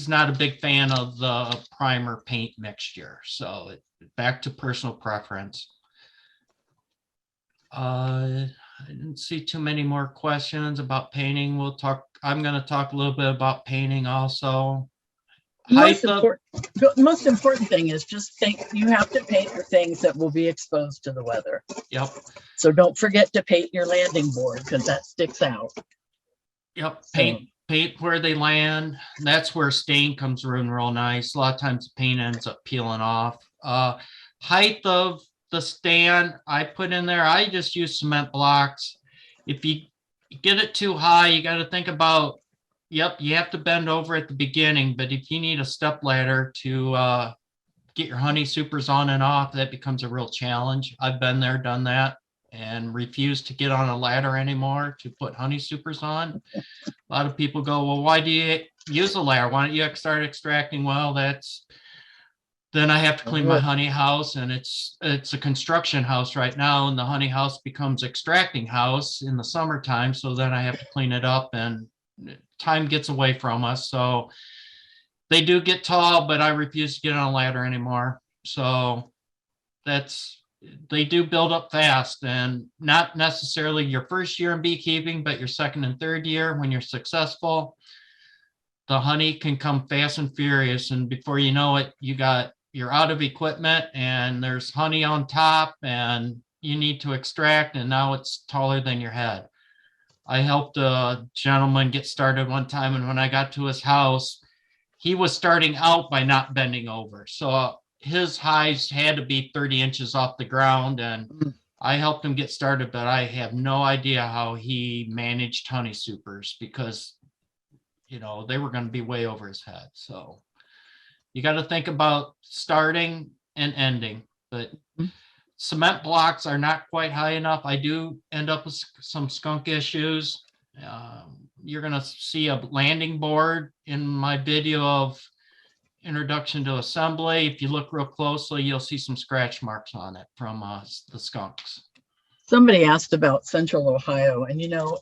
not a big fan of the primer paint mixture. So back to personal preference. I didn't see too many more questions about painting. I'm going to talk a little bit about painting also. Most important thing is just think you have to paint the things that will be exposed to the weather. Yep. So don't forget to paint your landing board because that sticks out. Yep. So- Paint where they land. That's where stain comes in real nice. A lot of times the paint ends up peeling off. Height of the stand I put in there, I just use cement blocks. If you get it too high, you got to think about, yep, you have to bend over at the beginning, but if you need a step ladder to get your honey supers on and off, that becomes a real challenge. I've been there, done that, and refused to get on a ladder anymore to put honey supers on. A lot of people go, well, why do you use a ladder? Why don't you start extracting? Well, then I have to clean my honey house, and it's a construction house right now, and the honey house becomes extracting house in the summertime. So then I have to clean it up, and time gets away from us. So they do get tall, but I refuse to get on a ladder anymore. So they do build up fast, and not necessarily your first year in beekeeping, but your second and third year when you're successful, the honey can come fast and furious. And before you know it, you're out of equipment and there's honey on top and you need to extract, and now it's taller than your head. I helped a gentleman get started one time, and when I got to his house, he was starting out by not bending over. So his hives had to be 30 inches off the ground, and I helped him get started, but I have no idea how he managed honey supers because, you know, they were going to be way over his head. So you got to think about starting and ending, but cement blocks are not quite high enough. I do end up with some skunk issues. You're going to see a landing board in my video of introduction to assembly. If you look real closely, you'll see some scratch marks on it from the skunks. Somebody asked about Central Ohio, and you know,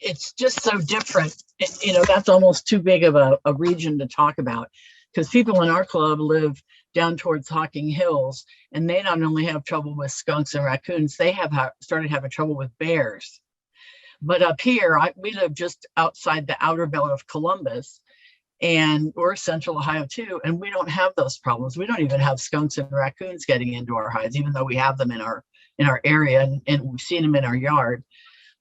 it's just so different. You know, that's almost too big of a region to talk about, because people in our club live down towards Hocking Hills, and they not only have trouble with skunks and raccoons, they have started having trouble with bears. But up here, we live just outside the outer belt of Columbus, and we're Central Ohio too, and we don't have those problems. We don't even have skunks and raccoons getting into our hives, even though we have them in our area, and we've seen them in our yard.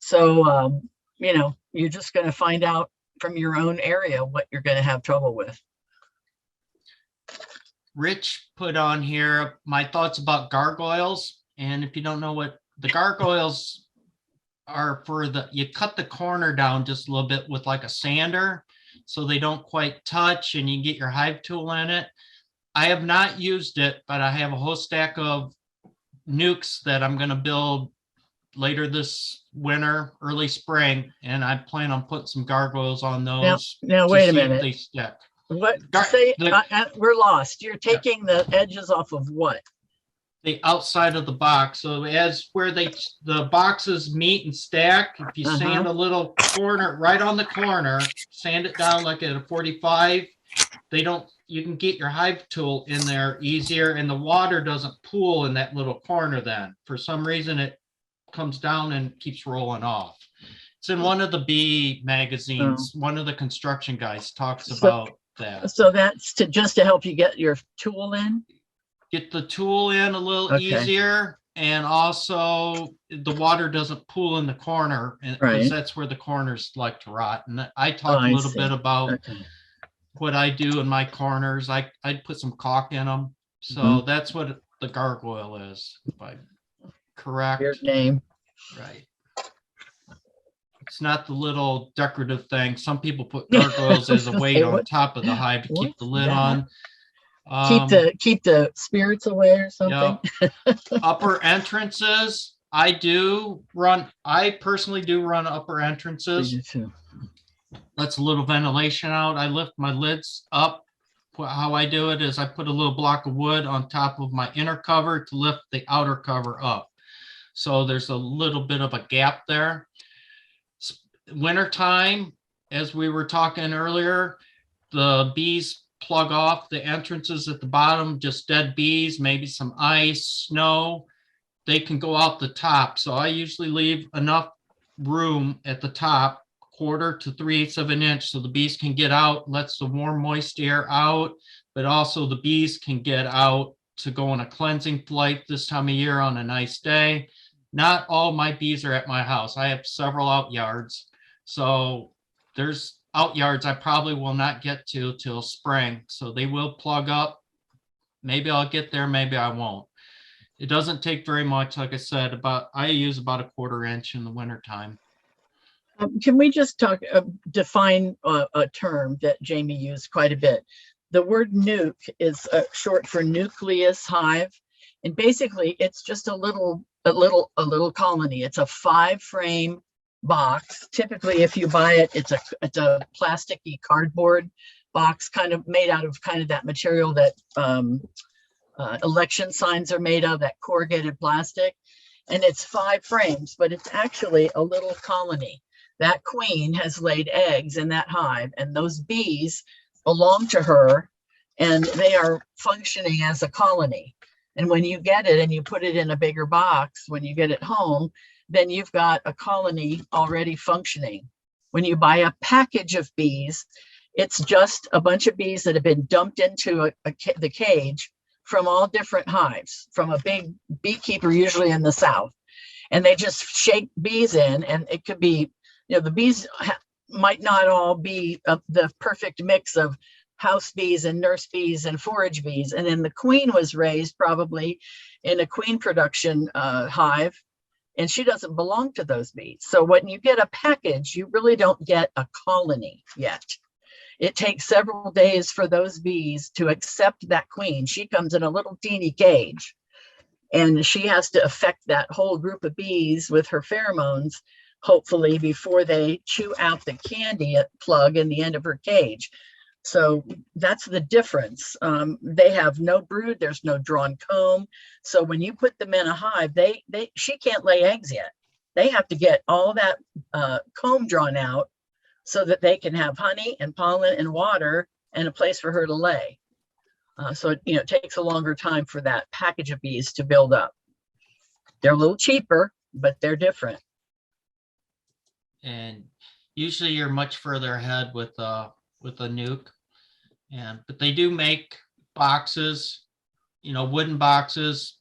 So, you know, you're just going to find out from your own area what you're going to have trouble with. Rich put on here my thoughts about gargoyles. And if you don't know what the gargoyles are, you cut the corner down just a little bit with like a sander so they don't quite touch, and you get your hive tool in it. I have not used it, but I have a whole stack of nukes that I'm going to build later this winter, early spring, and I plan on putting some gargoyles on those. Now wait a minute. They stick. What? We're lost. You're taking the edges off of what? The outside of the box. So as where the boxes meet and stack, if you sand a little corner right on the corner, sand it down like at a 45, you can get your hive tool in there easier, and the water doesn't pool in that little corner then. For some reason, it comes down and keeps rolling off. It's in one of the bee magazines. One of the construction guys talks So- about that. So that's just to help you get your tool in? Get the tool in a little Okay. easier, and also the water doesn't pool in the corner, and because Right. that's where the corners like to rot. And I Oh, talked a I little see. bit about Okay. what I do in my corners. I'd put some caulk in them. So Mm-hmm. that's what the gargoyle is, if I'm correct. Weird name. Right. It's not the little decorative thing. Some people put gargoyles as a weight on top of the hive to keep the lid on. Keep the spirits away or something? Yeah. Upper entrances, I personally do run upper entrances. Lets a little ventilation out. I lift my lids up. How I do it is I put a little block of wood on top of my inner cover to lift the outer cover up. So there's a little bit of a gap there. Wintertime, as we were talking earlier, the bees plug off the entrances at the bottom, just dead bees, maybe some ice, snow. They can go out the top. So I usually leave enough room at the top, 1/4 to 3/8 of an inch, so the bees can get out, lets the warm, moist air out, but also the bees can get out to go on a cleansing flight this time of year on a nice day. Not all my bees are at my house. I have several out yards. So there's out yards I probably will not get to till spring. So they will plug up. Maybe I'll get there, maybe I won't. It doesn't take very much. Like I said, I use about a 1/4 inch in the wintertime. Can we just define a term that Jamie used quite a bit? The word nuke is short for nucleus hive. And basically it's just a little colony. It's a 5-frame box. Typically, if you buy it, it's a plasticky cardboard box, kind of made out of that material that election signs are made of, that corrugated plastic. And it's 5 frames, but it's actually a little colony. That queen has laid eggs in that hive, and those bees belong to her, and they are functioning as a colony. And when you get it and you put it in a bigger box, when you get it home, then you've got a colony already functioning. When you buy a package of bees, it's just a bunch of bees that have been dumped into the cage from all different hives, from a big beekeeper, usually in the South. And they just shake bees in, and it could be, the bees might not all be the perfect mix of house bees and nurse bees and forage bees. And then the queen was raised probably in a queen production hive, and she doesn't belong to those bees. So when you get a package, you really don't get a colony yet. It takes several days for those bees to accept that queen. She comes in a little teeny cage, and she has to affect that whole group of bees with her pheromones, hopefully before they chew out the candy plug in the end of her cage. So that's the difference. They have no brood. There's no drawn comb. So when you put them in a hive, she can't lay eggs yet. They have to get all that comb drawn out so that they can have honey and pollen and water and a place for her to lay. So it takes a longer time for that package of bees to build up. They're a little cheaper, but they're different. And usually you're much further ahead with a nuke. But they do make boxes, wooden boxes.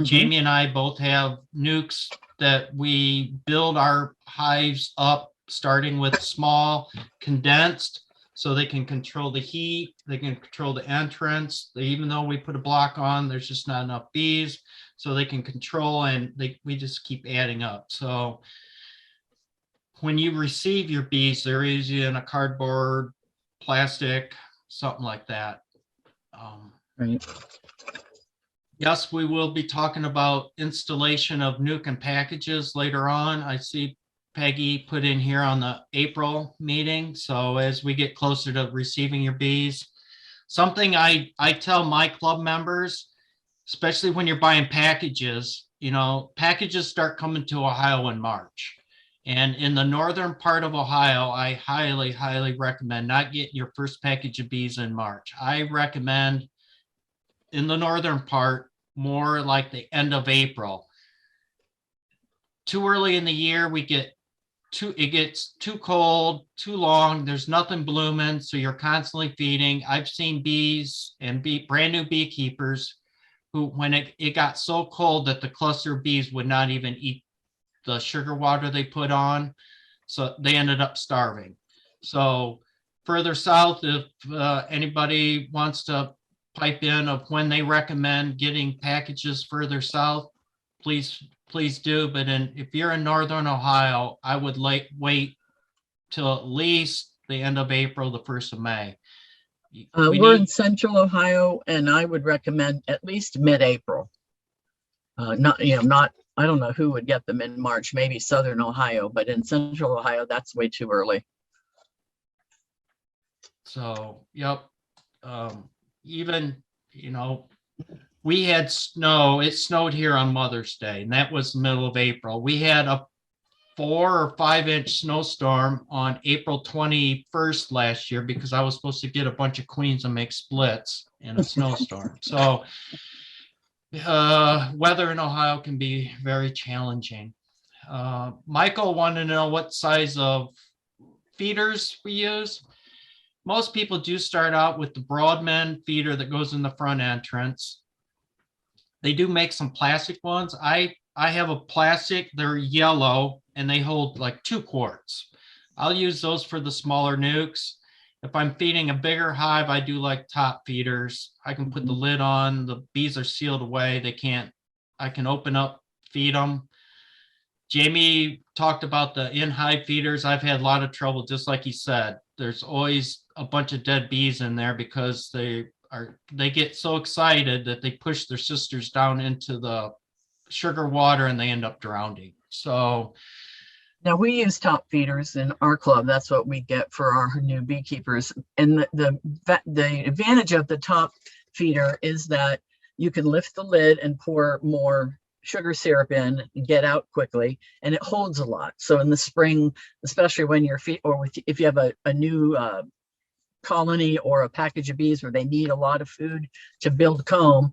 Jamie and I both have nukes that we build our hives up, starting with small, condensed, so they can control the heat, they can control the entrance. Even though we put a block on, there's just not enough bees, so they can control, and we just keep adding up. So when you receive your bees, they're usually in a cardboard, plastic, something like that. Right. Yes, we will be talking about installation of nuke and packages later on. I see Peggy put in here on the April meeting. So as we get closer to receiving your bees, something I tell my club members, especially when you're buying packages, packages start coming to Ohio in March. And in the northern part of Ohio, I highly, highly recommend not getting your first package of bees in March. I recommend in the northern part, more like the end of April. Too early in the year, we get it gets too cold, too long, there's nothing blooming, so you're constantly feeding. I've seen bees and brand new beekeepers who, when it got so cold that the cluster of bees would not even eat the sugar water they put on, so they ended up starving. So further south, if anybody wants to pipe in of when they recommend getting packages further south, please do. But if you're in northern Ohio, I would wait till at least the end of April, the 1st of May. We're in central Ohio, and I would recommend at least mid-April. Not, I don't know who would get them in March, maybe southern Ohio, but in central Ohio, that's way too early. So, yep. Even, we had snow. It snowed here on Mother's Day, and that was the middle of April. We had a 4 or 5 inch snowstorm on April 21st last year because I was supposed to get a bunch of queens and make splits in a snowstorm. So weather in Ohio can be very challenging. Michael wanted to know what size of feeders we use. Most people do start out with the Broadman feeder that goes in the front entrance. They do make some plastic ones. I have a plastic, they're yellow, and they hold like 2 quarts. I'll use those for the smaller nukes. If I'm feeding a bigger hive, I do like top feeders. I can put the lid on, the bees are sealed away. I can open up, feed them. Jamie talked about the in-hive feeders. I've had a lot of trouble, just like he said. There's always a bunch of dead bees in there because they get so excited that they push their sisters down into the sugar water and they end up drowning. So now we use top feeders in our club. That's what we get for our new beekeepers. And the advantage of the top feeder is that you can lift the lid and pour more sugar syrup in and get out quickly, and it holds a lot. So in the spring, especially when you're if you have a new colony or a package of bees where they need a lot of food to build comb,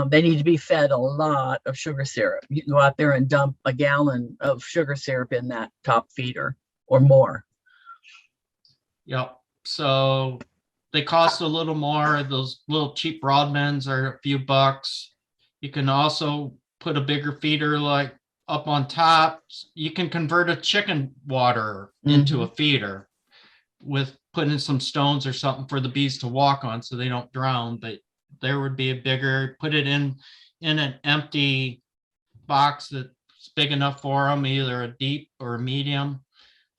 they need to be fed a lot of sugar syrup. You can go out there and dump a gallon of sugar syrup in that top feeder or more. Yep. So they cost a little more. Those little cheap Broadmans are a few bucks. You can also put a bigger feeder like up on top. You can convert a chicken water into a feeder with putting some stones or something for the bees to walk on so they don't drown. But there would be a bigger, put it in an empty box that's big enough for them, either a deep or a medium,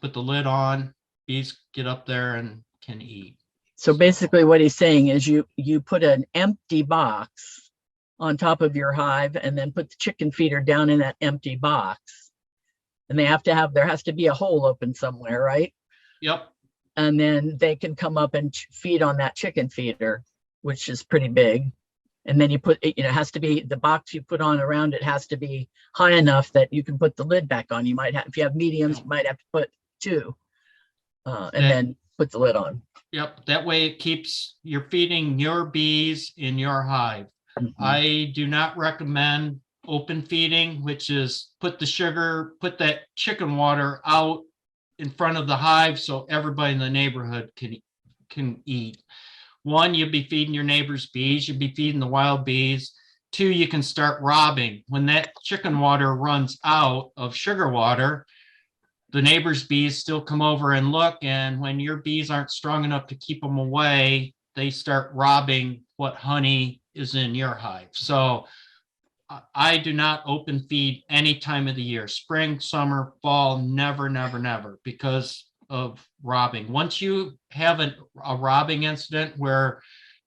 put the lid on, bees get up there and can eat. So basically what he's saying is you put an empty box on top of your hive and then put the chicken feeder down in that empty box. And there has to be a hole open somewhere, right? Yep. And then they can come up and feed on that chicken feeder, which is pretty big. And then you put it, it has to be, the box you put on around it has to be high enough that you can put the lid back on. You might have, if you have mediums, you might have to put 2 and then put the lid on. Yep. That way you're feeding your bees in your hive. I do not recommend open feeding, which is put that chicken water out in front of the hive so everybody in the neighborhood can eat. 1, you'll be feeding your neighbor's bees, you'll be feeding the wild bees. 2, you can start robbing. When that chicken water runs out of sugar water, the neighbor's bees still come over and look, and when your bees aren't strong enough to keep them away, they start robbing what honey is in your hive. So I do not open feed any time of the year, spring, summer, fall, never, because of robbing. Once you have a robbing incident where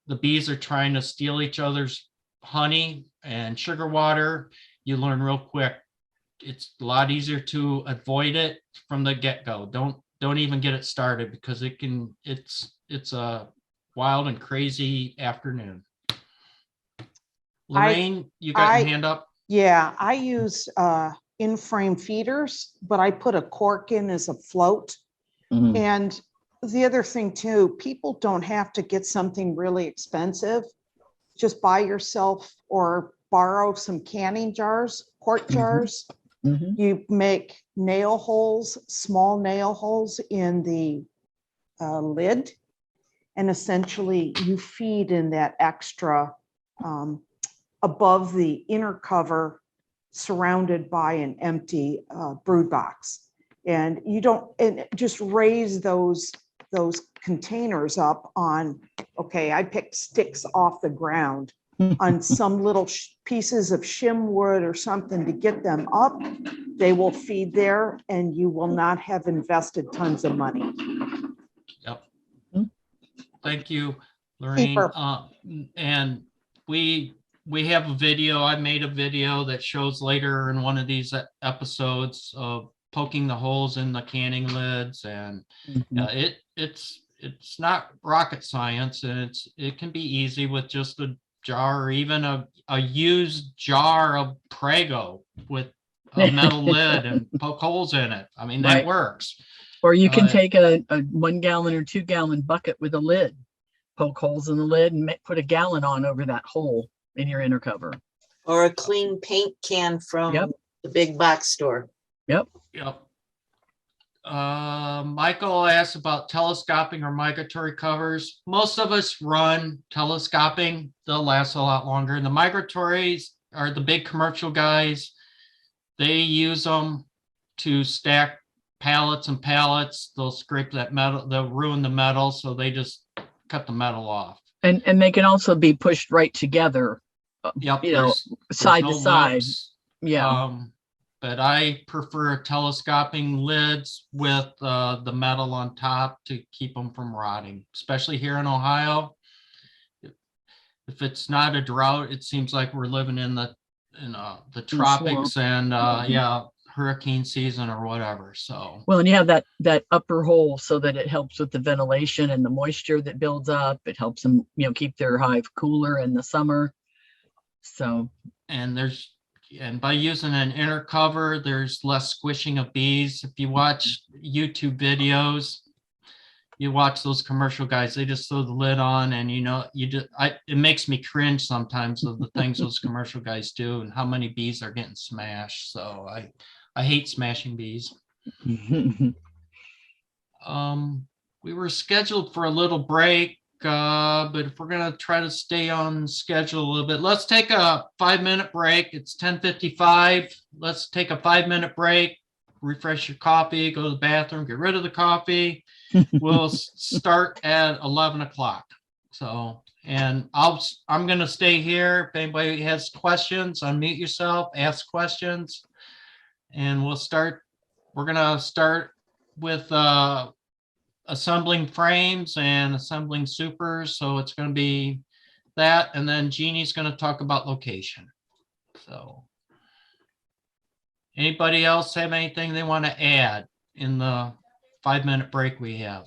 the bees are trying to steal each other's honey and sugar water, you learn real quick. It's a lot easier to avoid it from the get-go. Don't even get it started because it's a wild and crazy afternoon. Lorraine, you got your hand up? Yeah, I use in-frame feeders, but I put a cork in as a float. And the other thing too, people don't have to get something really expensive. Just buy yourself or borrow some canning jars, quart jars, Mhm. You make nail holes, small nail holes in the lid. And essentially you feed in that extra above the inner cover, surrounded by an empty brood box. And you don't, and just raise those containers up on, okay, I picked sticks off the ground on some little pieces of shim wood or something to get them up. They will feed there and you will not have invested tons of money. Yep. Hmm. Thank you, Lorraine. Keeper. And we have a video. I made a video that shows later in one of these episodes of poking the holes in the canning lids, and Mhm. it's not rocket science, and it can be easy with just a jar, or even a used jar of Prego with a metal lid and poke holes in it. I mean, that Right. works. Or you can Uh, take a 1 gallon or 2 gallon bucket with a lid, poke holes in the lid and put a gallon on over that hole in your inner cover. Or a clean paint can from Yep. the big box store. Yep. Yep. Michael asked about telescoping or migratory covers. Most of us run telescoping. They'll last a lot longer. The migratories are the big commercial guys. They use them to stack pallets and pallets. They'll scrape that metal, they'll ruin the metal, so they just cut the metal off. And they can also be pushed right together, Yep, you know, there's side no to side. lips. Yeah. But I prefer telescoping lids with the metal on top to keep them from rotting, especially here in Ohio. If it's not a drought, it seems like we're living in the tropics and yeah, hurricane season or whatever. So Well, and you have that upper hole so that it helps with the ventilation and the moisture that builds up. It helps them, keep their hive cooler in the summer. So, and by using an inner cover, there's less squishing of bees. If you watch YouTube videos, you watch those commercial guys, they just throw the lid on, and it makes me cringe sometimes of the things those commercial guys do and how many bees are getting smashed. So I hate smashing bees. We were scheduled for a little break, but if we're gonna try to stay on schedule a little bit, let's take a 5-minute break. It's 10:55. Let's take a 5-minute break, refresh your coffee, go to the bathroom, get rid of the coffee. We'll start at 11 o'clock. So, and I'm gonna stay here. If anybody has questions, unmute yourself, ask questions, and we're gonna start with assembling frames and assembling supers. So it's going to be that. And then Jeannie's going to talk about location. So anybody else have anything they want to add in the 5-minute break we have?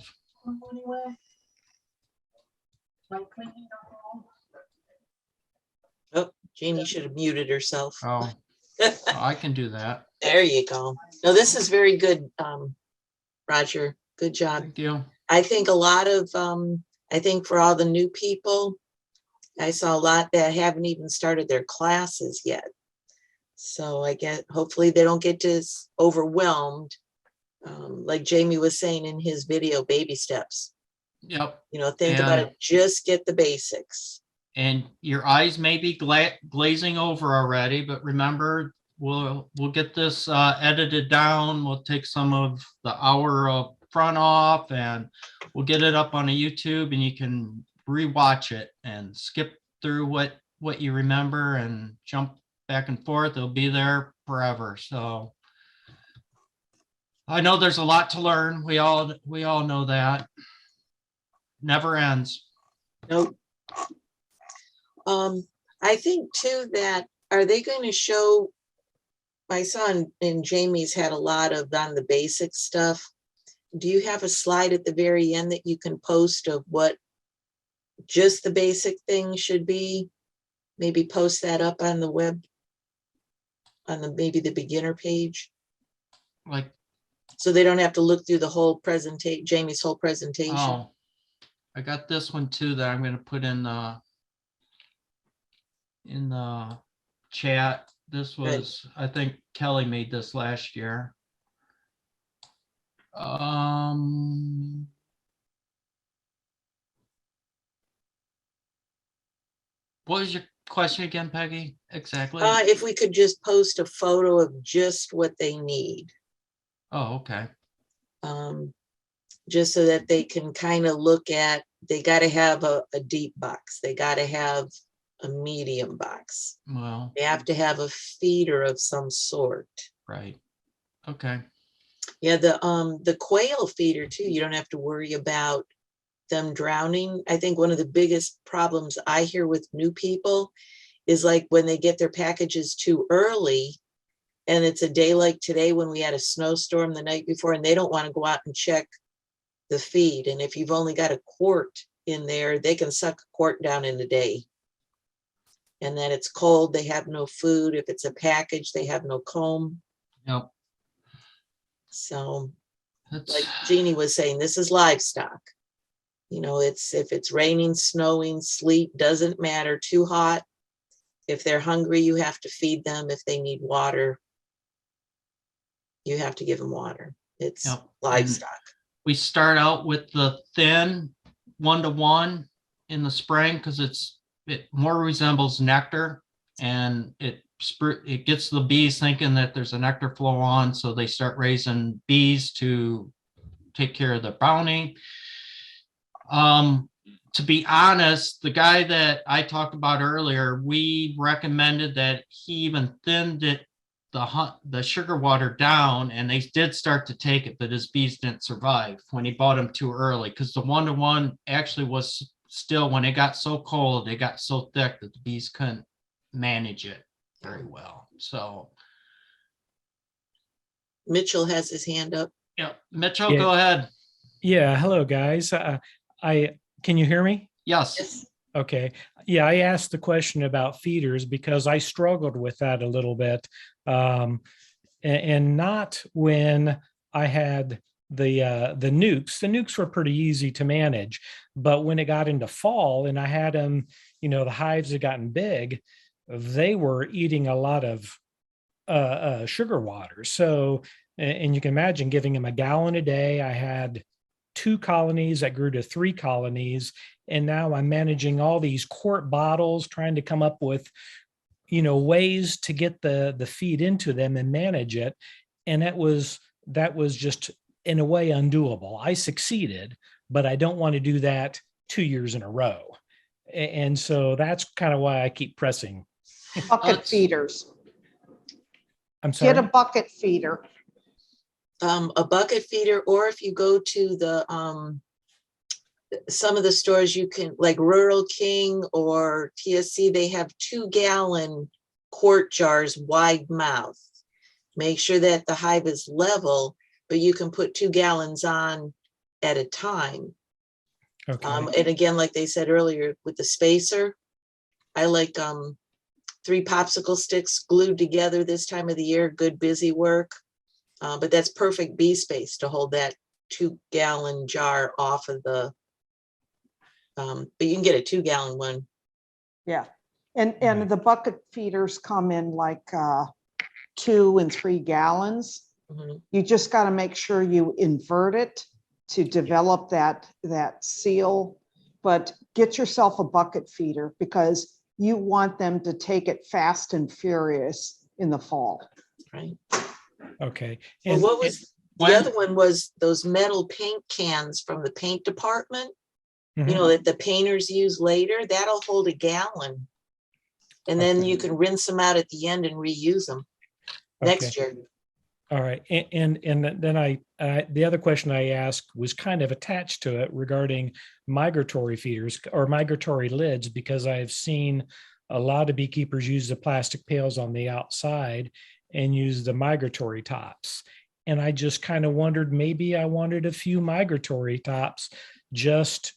Oh, Jeannie should have muted herself. Oh, I can do that. There you go. No, this is very good, Roger. Good job. Thank you. I think a lot of, I think for all the new people, I saw a lot that haven't even started their classes yet. So I get, hopefully they don't get as overwhelmed. Like Jamie was saying in his video, baby steps. Yep. Think about it, just get the basics. And your eyes may be glazing over already, but remember, we'll get this edited down. We'll take some of the hour of front off and we'll get it up on a YouTube, and you can rewatch it and skip through what you remember and jump back and forth. It'll be there forever. So I know there's a lot to learn. We all know that. Never ends. Nope. I think too that, are they going to show, my son and Jamie's had a lot of on the basic stuff. Do you have a slide at the very end that you can post of what just the basic thing should be? Maybe post that up on the web, on maybe the beginner page. Like, so they don't have to look through the whole presentation, Jamie's whole presentation. Oh, I got this one too that I'm going to put in the chat. This was, I think Kelly made this last year. What was your question again, Peggy? Exactly? If we could just post a photo of just what they need, Oh, okay. just so that they can kind of look at, they got to have a deep box. They got to have a medium box. Well, They have to have a feeder of some sort. right. Okay. Yeah, the quail feeder too, you don't have to worry about them drowning. I think one of the biggest problems I hear with new people is like when they get their packages too early, and it's a day like today when we had a snowstorm the night before, and they don't want to go out and check the feed. And if you've only got a quart in there, they can suck a quart down in a day. And then it's cold, they have no food. If it's a package, they have no comb. Yep. So That's like Jeannie was saying, this is livestock. You know, it's, if it's raining, snowing, sleet, doesn't matter, too hot. If they're hungry, you have to feed them. If they need water, you have to give them water. It's Yep. livestock. we start out with the thin 1-to-1 in the spring because it more resembles nectar, and it gets the bees thinking that there's a nectar flow on, so they start raising bees to take care of the bounty. To be honest, the guy that I talked about earlier, we recommended that he even thinned it, the sugar water down, and they did start to take it, but his bees didn't survive when he bought them too early, because the 1-to-1 actually was still, when it got so cold, it got so thick that the bees couldn't manage it very well. So Mitchell has his hand up. yeah, Mitchell, Yeah. go ahead. Yeah, hello guys. Can you hear me? Yes. Yes. Okay. Yeah, I asked the question about feeders because I struggled with that a little bit. And not when I had the nukes. The nukes were pretty easy to manage, but when it got into fall and I had them, the hives had gotten big, they were eating a lot of sugar water. So, and you can imagine giving them a gallon a day. I had 2 colonies that grew to 3 colonies. And now I'm managing all these quart bottles, trying to come up with, ways to get the feed into them and manage it. And that was just in a way undoable. I succeeded, but I don't want to do that 2 years in a row. And so that's kind of why I keep pressing. Bucket feeders. I'm sorry. Get a bucket feeder. A bucket feeder, or if you go to the some of the stores, you can, like Rural King or TSC, they have 2-gallon quart jars, wide mouth. Make sure that the hive is level, but you can put 2 gallons on at a time. Okay. And again, like they said earlier, with the spacer, I like 3 popsicle sticks glued together this time of the year, good busy work. But that's perfect bee space to hold that 2-gallon jar off of the, but you can get a 2-gallon one. Yeah. And the bucket feeders come in like 2 and 3 gallons. Mhm. You just got to make sure you invert it to develop that seal, but get yourself a bucket feeder because you want them to take it fast and furious in the fall. Right. Okay. Well, what was the when- other one was those metal paint cans from the paint department, Mhm. that the painters use later. That'll hold a gallon. And then Okay. you can rinse them out at the end and reuse them next year. All right. And then the other question I asked was kind of attached to it regarding migratory feeders or migratory lids, because I've seen a lot of beekeepers use the plastic pails on the outside and use the migratory tops. And I just kind of wondered, maybe I wanted a few migratory tops just,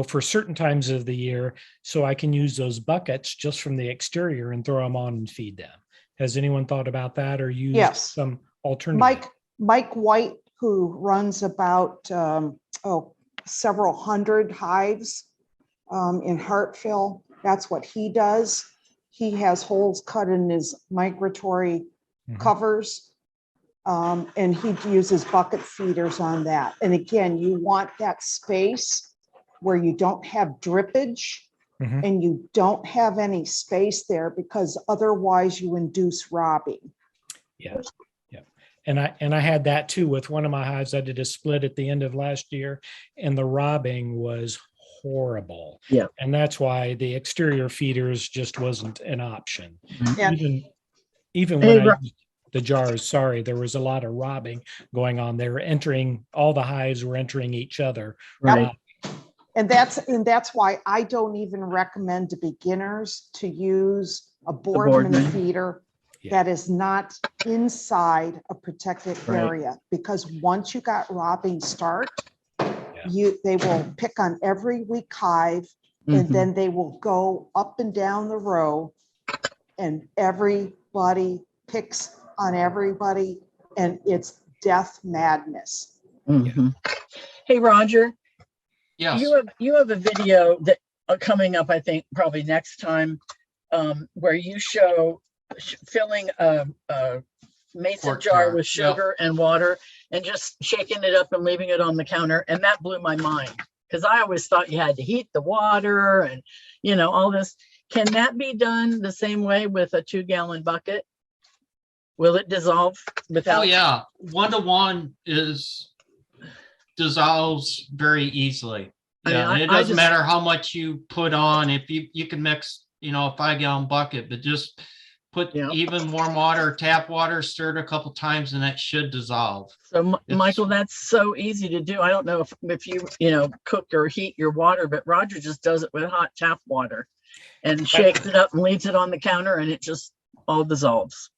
for certain times of the year, so I can use those buckets just from the exterior and throw them on and feed them. Has anyone thought about that or used Yes. some alternative? Mike White, who runs about several hundred hives in Hartville, that's what he does. he has holes cut in his migratory Mhm. covers. And he uses bucket feeders on that. And again, you want that space where you don't have drippage Mhm. and you don't have any space there, because otherwise you induce robbing. Yeah. Yeah. And I had that too with one of my hives. I did a split at the end of last year and the robbing was horrible. Yeah. And that's why the exterior feeders just wasn't an option. And Even Hey, when I Ro- used the jars, sorry, there was a lot of robbing going on. They were entering, all the hives were entering each other. Right. And that's why I don't even recommend to beginners to use a board mini Boardman. feeder Yeah. that is not inside a protected Right. area, because once you got robbing start, they will pick on every weak hive, and Mhm. then they will go up and down the row, and everybody picks on everybody, and it's death madness. Mhm. Hey, Roger, Yes, you have a video that coming up, I think probably next time, where you show filling a mason Quart jar jar, with yep. sugar and water and just shaking it up and leaving it on the counter. And that blew my mind, because I always thought you had to heat the water and, all this. Can that be done the same way with a 2-gallon bucket? Will it dissolve without? Oh, yeah. 1-to-1 dissolves very easily. I mean, Yeah, I it doesn't just- matter how much you put on. If you can mix, a 5-gallon bucket, but just put Yeah. even warm water, tap water, stir it a couple times, and that should dissolve. So It's- Michael, that's so easy to do. I don't know if you, cook or heat your water, but Roger just does it with hot tap water and shakes it up and leaves it on the counter, and it just all dissolves.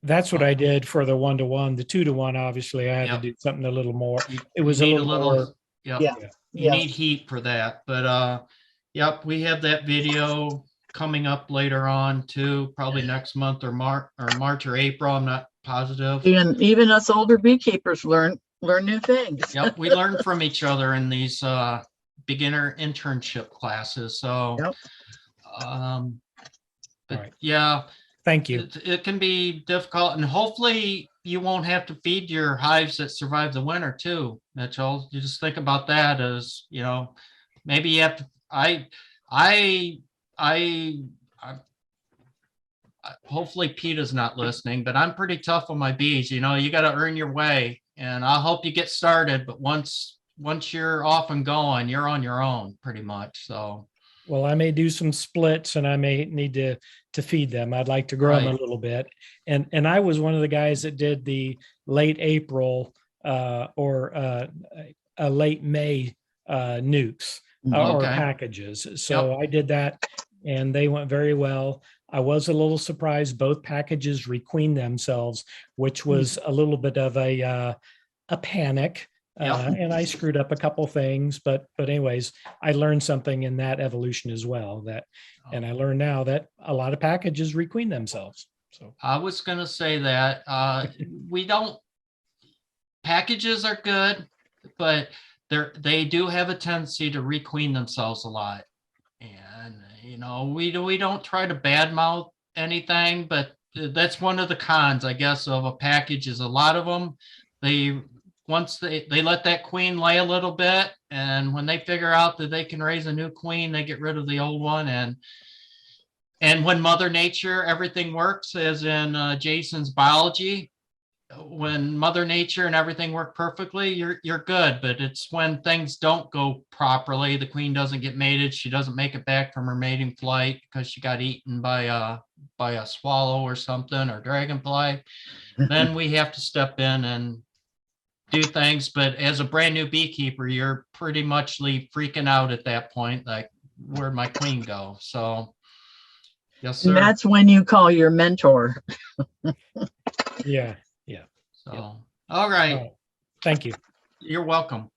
That's what I did for the 1-to-1. The 2-to-1, obviously, I had Yep. to do something a little more. You- It was you a need little more. Yep. Yeah. You need heat for that, but yep, we have that video coming up later on too, probably next month or March or April. I'm not positive. And even us older beekeepers learn new things. Yep, we learn from each other in these beginner internship classes. So, Yep. but Right. yeah, Thank you. it can be difficult, and hopefully you won't have to feed your hives that survive the winter too, Mitchell. You just think about that as, maybe you have to, hopefully PETA's not listening, but I'm pretty tough on my bees. You got to earn your way, and I'll help you get started. But once you're off and going, you're on your own pretty much. So, Well, I may do some splits and I may need to feed them. I'd like to grow them Right. a little bit. And I was one of the guys that did the late April or a late May nukes or Okay. packages. So I did that and they went very well. I was a little surprised both packages requeened themselves, which was a little bit of a panic. Yep. And I screwed up a couple things, but anyways, I learned something in that evolution as well. And I learned now that a lot of packages requeen themselves. So I was going to say that packages are good, but they do have a tendency to requeen themselves a lot. And, we don't try to badmouth anything, but that's one of the cons, I guess, of a package is a lot of them. Once they let that queen lay a little bit, and when they figure out that they can raise a new queen, they get rid of the old one. And when Mother Nature, everything works, as in Jason's biology, when Mother Nature and everything work perfectly, you're good. But it's when things don't go properly, the queen doesn't get mated, she doesn't make it back from her mating flight because she got eaten by a swallow or something, or dragonfly, then we have to step in and do things. But as a brand new beekeeper, you're pretty much freaking out at that point, like, where'd my queen go? So yes, sir. And that's when you call your mentor. yeah. So, all right. Thank you. You're welcome.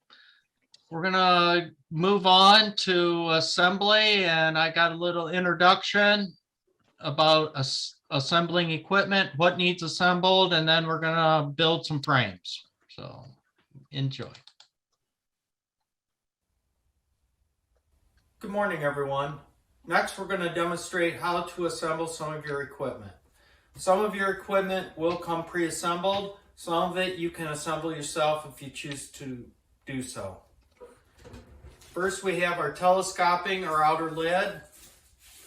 We're gonna move on to assembly, and I got a little introduction about assembling equipment, what needs assembled, and then we're gonna build some frames. So enjoy. Good morning, everyone. Next, we're going to demonstrate how to assemble some of your equipment. Some of your equipment will come pre-assembled. Some of it you can assemble yourself if you choose to do so. First, we have our telescoping or outer lid.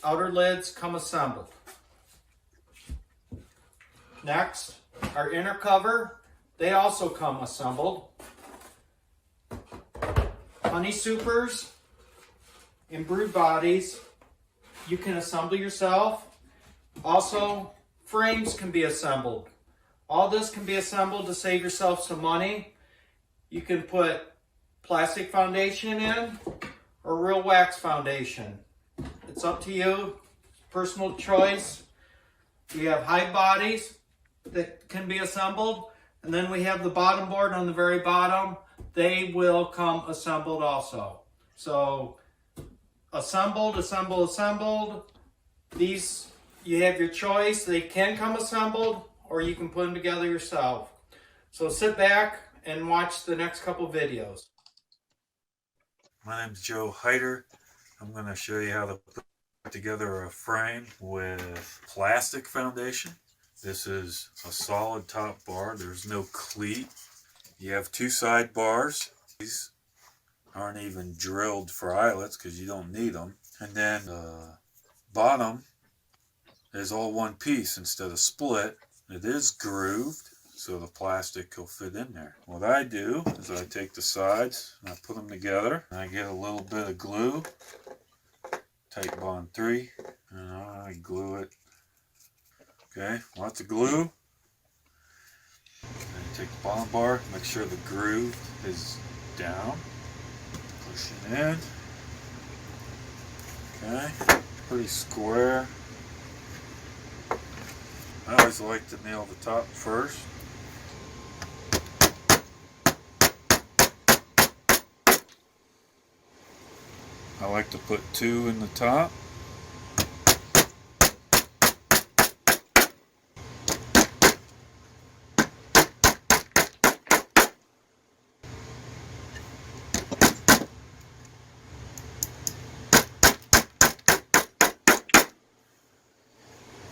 Outer lids come assembled. Next, our inner cover. They also come assembled. Honey supers and brood bodies you can assemble yourself. Also, frames can be assembled. All this can be assembled to save yourself some money. You can put plastic foundation in or real wax foundation. It's up to you, personal choice. We have hide bodies that can be assembled, and then we have the bottom board on the very bottom. They will come assembled also. So assembled, assembled, assembled. These, you have your choice. They can come assembled or you can put them together yourself. So sit back and watch the next couple videos. My name's Joe Heider. I'm going to show you how to put together a frame with plastic foundation. This is a solid top bar. There's no cleat. You have two side bars. These aren't even drilled for eyelets because you don't need them. And then the bottom is all one piece instead of split. It is grooved, so the plastic will fit in there. What I do is I take the sides and I put them together. And I get a little bit of glue, Tight Bond 3, and I glue it. Okay, lots of glue. And take the bottom bar, make sure the groove is down. Push it in. Okay, pretty square. I always like to nail the top first. I like to put 2 in the top.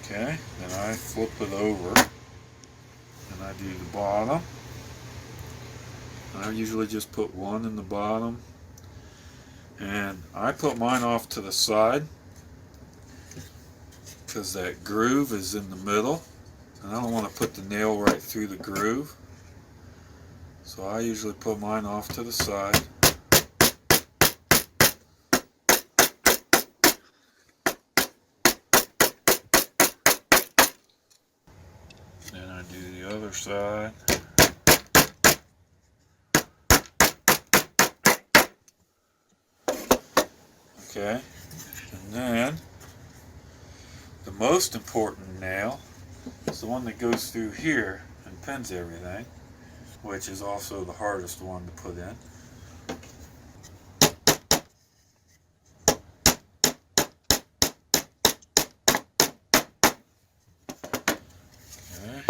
Okay, then I flip it over and I do the bottom. I usually just put 1 in the bottom, and I put mine off to the side because that groove is in the middle and I don't want to put the nail right through the groove, so I usually put mine off to the side. Then I do the other side. Okay, and then the most important nail is the one that goes through here and pins everything, which is also the hardest one to put in. Okay.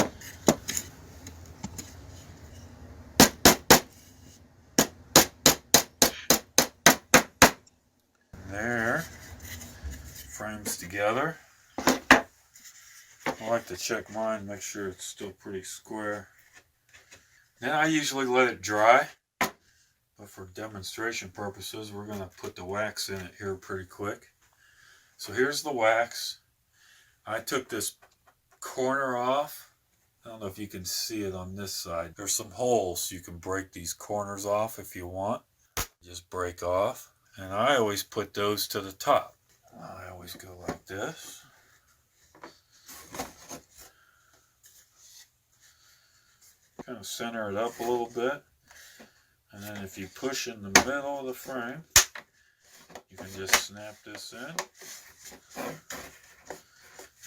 There, frames together. I like to check mine, make sure it's still pretty square. Then I usually let it dry, but for demonstration purposes, we're going to put the wax in it here pretty quick. So here's the wax. I took this corner off. I don't know if you can see it on this side. There's some holes, so you can break these corners off if you want. Just break off. And I always put those to the top. I always go like this. Kind of center it up a little bit. And then if you push in the middle of the frame, you can just snap this in.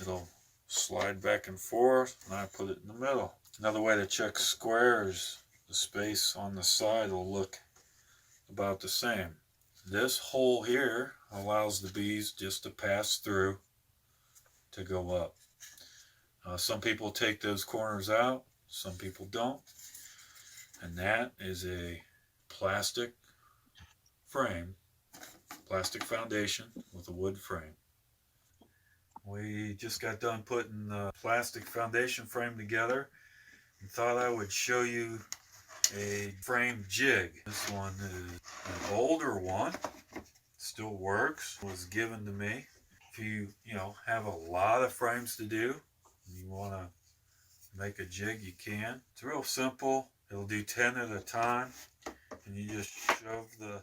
It'll slide back and forth, and I put it in the middle. Another way to check square is the space on the side will look about the same. This hole here allows the bees just to pass through to go up. Some people take those corners out, some people don't. And that is a plastic frame, plastic foundation with a wood frame. We just got done putting the plastic foundation frame together and thought I would show you a frame jig. This one is an older one, still works, was given to me. If you have a lot of frames to do, and you want to make a jig, you can. It's real simple. It'll do 10 at a time, and you just shove the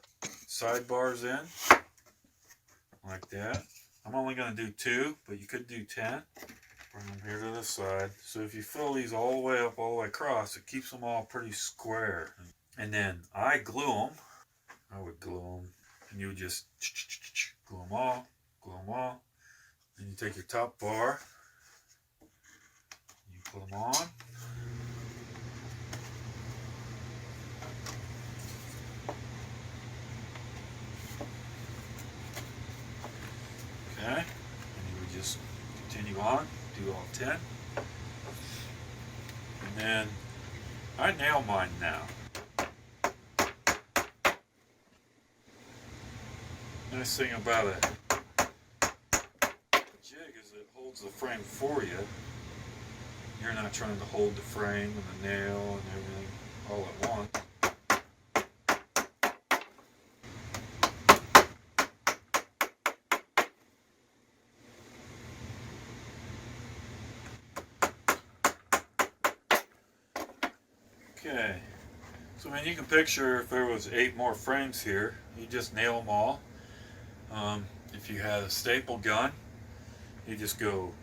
sidebars in like that. I'm only going to do 2, but you could do 10. Bring them here to the side. So if you fill these all the way up, all the way across, it keeps them all pretty square. And then I glue them. I would glue them, and you would just glue them all, glue them all. Then you take your top bar, you put them on. Okay, and you would just continue on, do all 10. And then I nail mine now. Nice thing about a jig is it holds the frame for you. You're not trying to hold the frame and the nail and everything all at once. Okay, so I mean, you can picture if there was 8 more frames here, you just nail them all. If you had a staple gun, you just go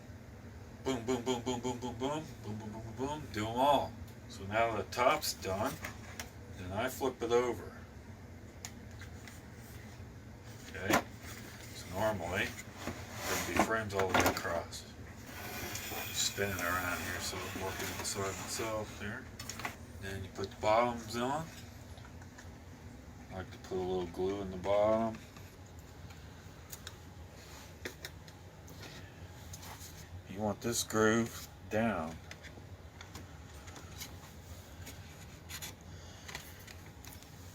boom, boom, boom, boom, boom, boom, boom, boom, boom, boom, boom, boom, do them all. So now the top's done, then I flip it over. Okay, so normally there'd be frames all the way across. Spinning around here, so I'm working inside myself there. Then you put the bottoms on. I like to put a little glue in the bottom. You want this groove down.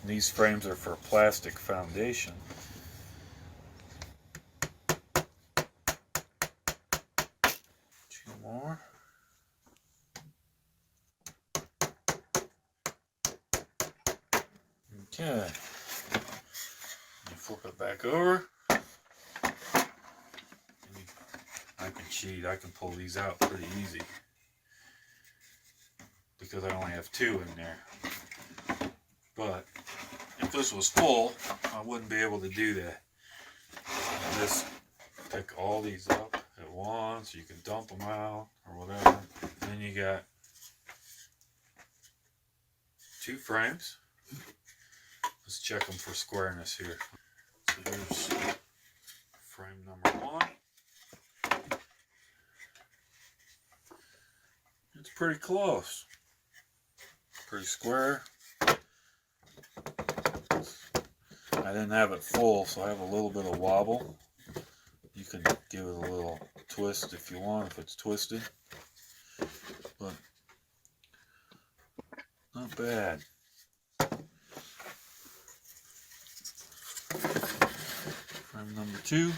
These frames are for plastic foundation. Two more. Okay. You flip it back over. I can cheat. I can pull these out pretty easy because I only have 2 in there. But if this was full, I wouldn't be able to do that. Just pick all these up at once. You can dump them out or whatever. And then you got 2 frames. Let's check them for squareness here. So here's frame number 1. It's pretty close. Pretty square. I didn't have it full, so I have a little bit of wobble. You can give it a little twist if you want, if it's twisted. But not bad. Frame number 2.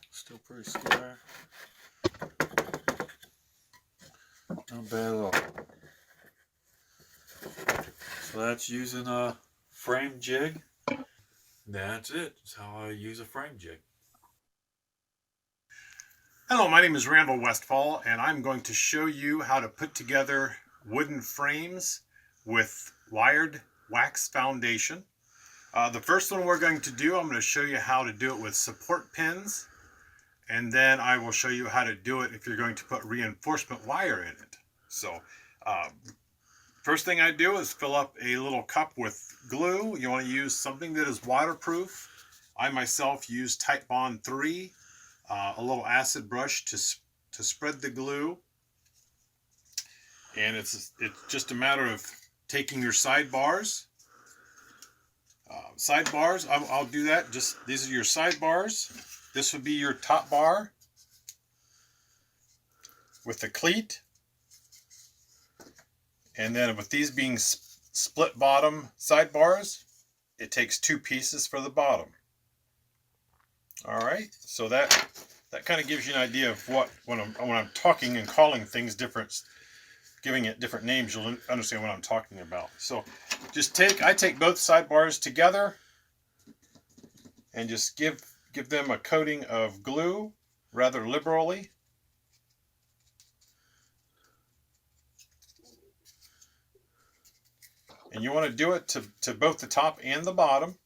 Still pretty square. Not bad at all. So that's using a frame jig. That's it. That's how I use a frame jig. Hello, my name is Randall Westfall, and I'm going to show you how to put together wooden frames with wired wax foundation. The first one we're going to do, I'm going to show you how to do it with support pins, and then I will show you how to do it if you're going to put reinforcement wire in it. So, first thing I do is fill up a little cup with glue. You want to use something that is waterproof. I myself use Type Bond 3, a little acid brush to spread the glue. And it's just a matter of taking your sidebars. I'll do that. Just these are your sidebars. This would be your top bar with the cleat. And then with these being split bottom sidebars, it takes 2 pieces for the bottom. All right, so that kind of gives you an idea of what when I'm talking and calling things different, giving it different names, you'll understand what I'm talking about. So just I take both sidebars together and just give them a coating of glue rather liberally. And you want to do it to both the top and the bottom.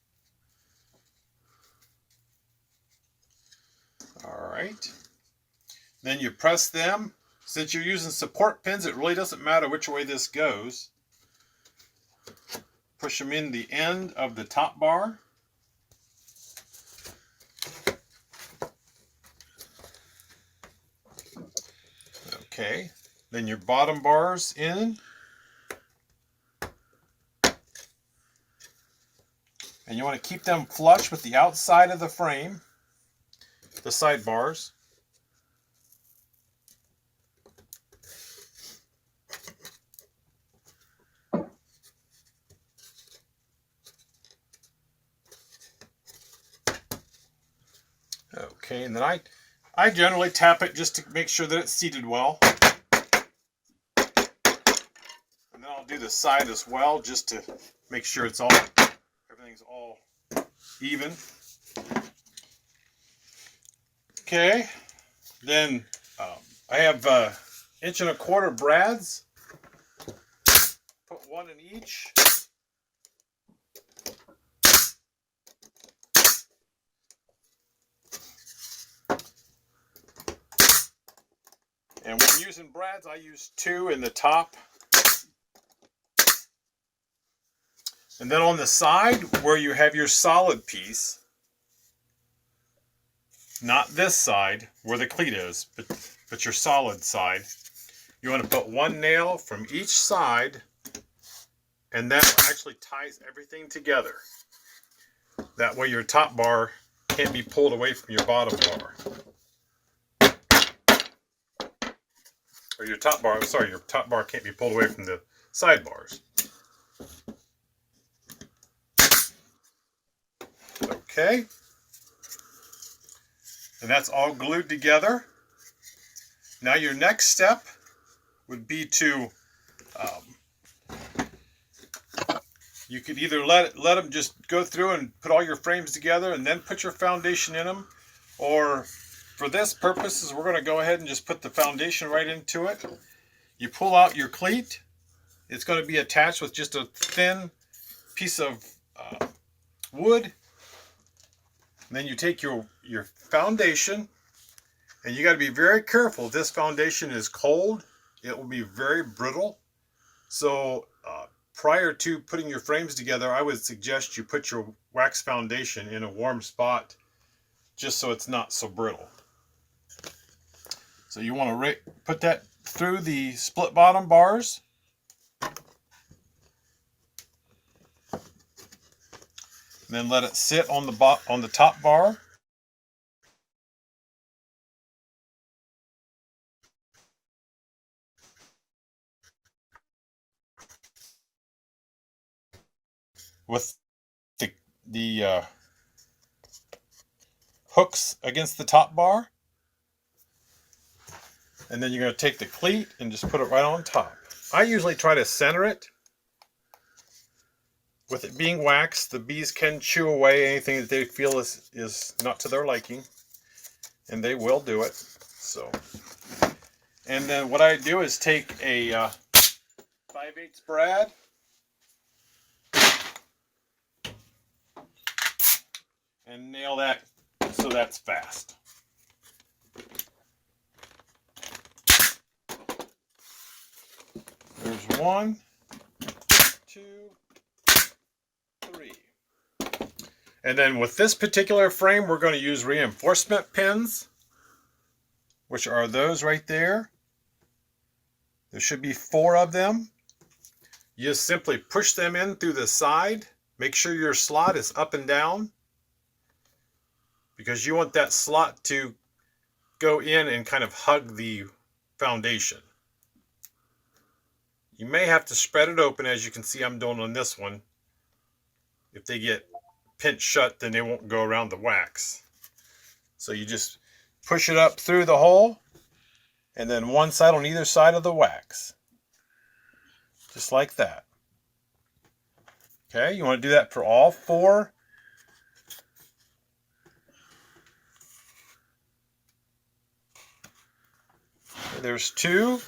All right. Then you press them. Since you're using support pins, it really doesn't matter which way this goes. Push them in the end of the top bar. Okay. Then your bottom bars in. And you want to keep them flush with the outside of the frame, the sidebars. Okay, and then I generally tap it just to make sure that it's seated well. And then I'll do the side as well just to make sure everything's all even. Okay, then I have 1.25 inch brads. Put one in each. And when using brads, I use 2 in the top. And then on the side where you have your solid piece, not this side where the cleat is, but your solid side, you want to put 1 nail from each side, and that actually ties everything together. That way your top bar can't be pulled away from your bottom bar. Or your top bar, sorry, your top bar can't be pulled away from the sidebars. Okay. And that's all glued together. Now your next step would be to, you could either let them just go through and put all your frames together and then put your foundation in them, or for this purposes, we're going to go ahead and just put the foundation right into it. You pull out your cleat. It's going to be attached with just a thin piece of wood. And then you take your foundation, and you got to be very careful. This foundation is cold. It will be very brittle. So prior to putting your frames together, I would suggest you put your wax foundation in a warm spot just so it's not so brittle. So you want to put that through the split bottom bars. Then let it sit on the top bar. With the hooks against the top bar. And then you're going to take the cleat and just put it right on top. I usually try to center it. With it being wax, the bees can chew away anything that they feel is not to their liking. And they will do it. So, and then what I do is take a 5/8 brad. And nail that so that's fast. There's 1, 2, 3. And then with this particular frame, we're going to use reinforcement pins, which are those right there. There should be 4 of them. You just simply push them in through the side. Make sure your slot is up and down, because you want that slot to go in and kind of hug the foundation. You may have to spread it open, as you can see I'm doing on this one. If they get pinched shut, then they won't go around the wax. So you just push it up through the hole, and then one side on either side of the wax. Just like that. Okay, you want to do that for all 4. There's 2.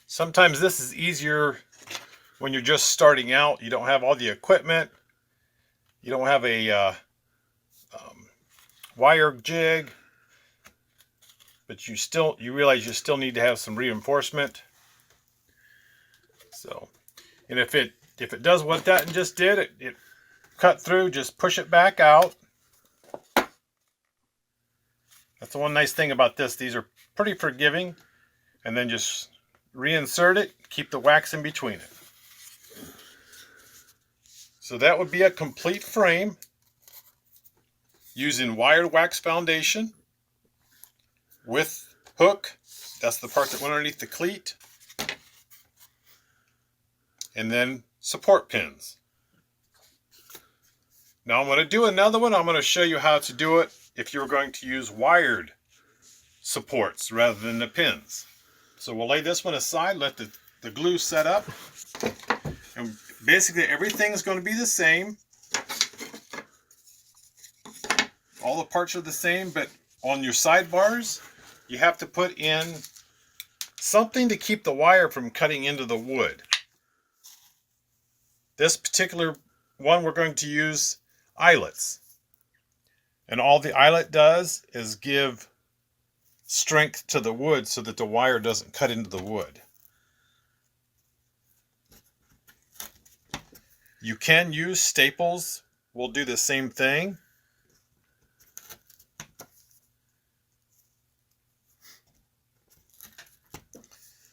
Sometimes this is easier when you're just starting out. You don't have all the equipment. You don't have a wire jig, but you realize you still need to have some reinforcement. So, and if it does what that just did, it cut through, just push it back out. That's the one nice thing about this. These are pretty forgiving, and then just reinsert it, keep the wax in between it. So that would be a complete frame using wired wax foundation with hook. That's the part that went underneath the cleat. And then support pins. Now I'm going to do another one. I'm going to show you how to do it if you're going to use wired supports rather than the pins. So we'll lay this one aside, let the glue set up. And basically everything is going to be the same. All the parts are the same, but on your sidebars, you have to put in something to keep the wire from cutting into the wood. This particular one, we're going to use eyelets. And all the eyelet does is give strength to the wood so that the wire doesn't cut into the wood. You can use staples. We'll do the same thing.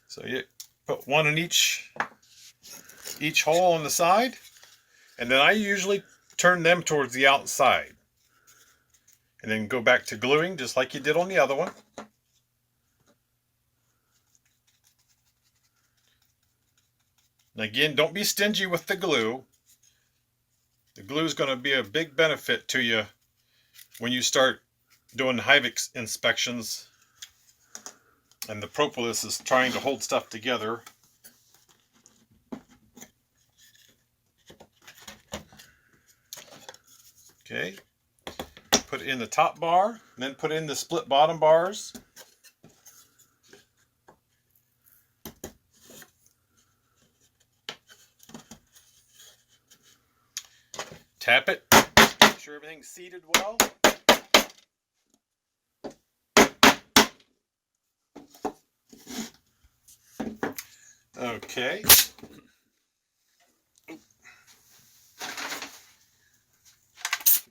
So you put one in each hole on the side, and then I usually turn them towards the outside. And then go back to gluing just like you did on the other one. And again, don't be stingy with the glue. The glue is going to be a big benefit to you when you start doing hive inspections and the propolis is trying to hold stuff together. Okay. Put it in the top bar, and then put in the split bottom bars. Tap it, make sure everything's seated well. Okay.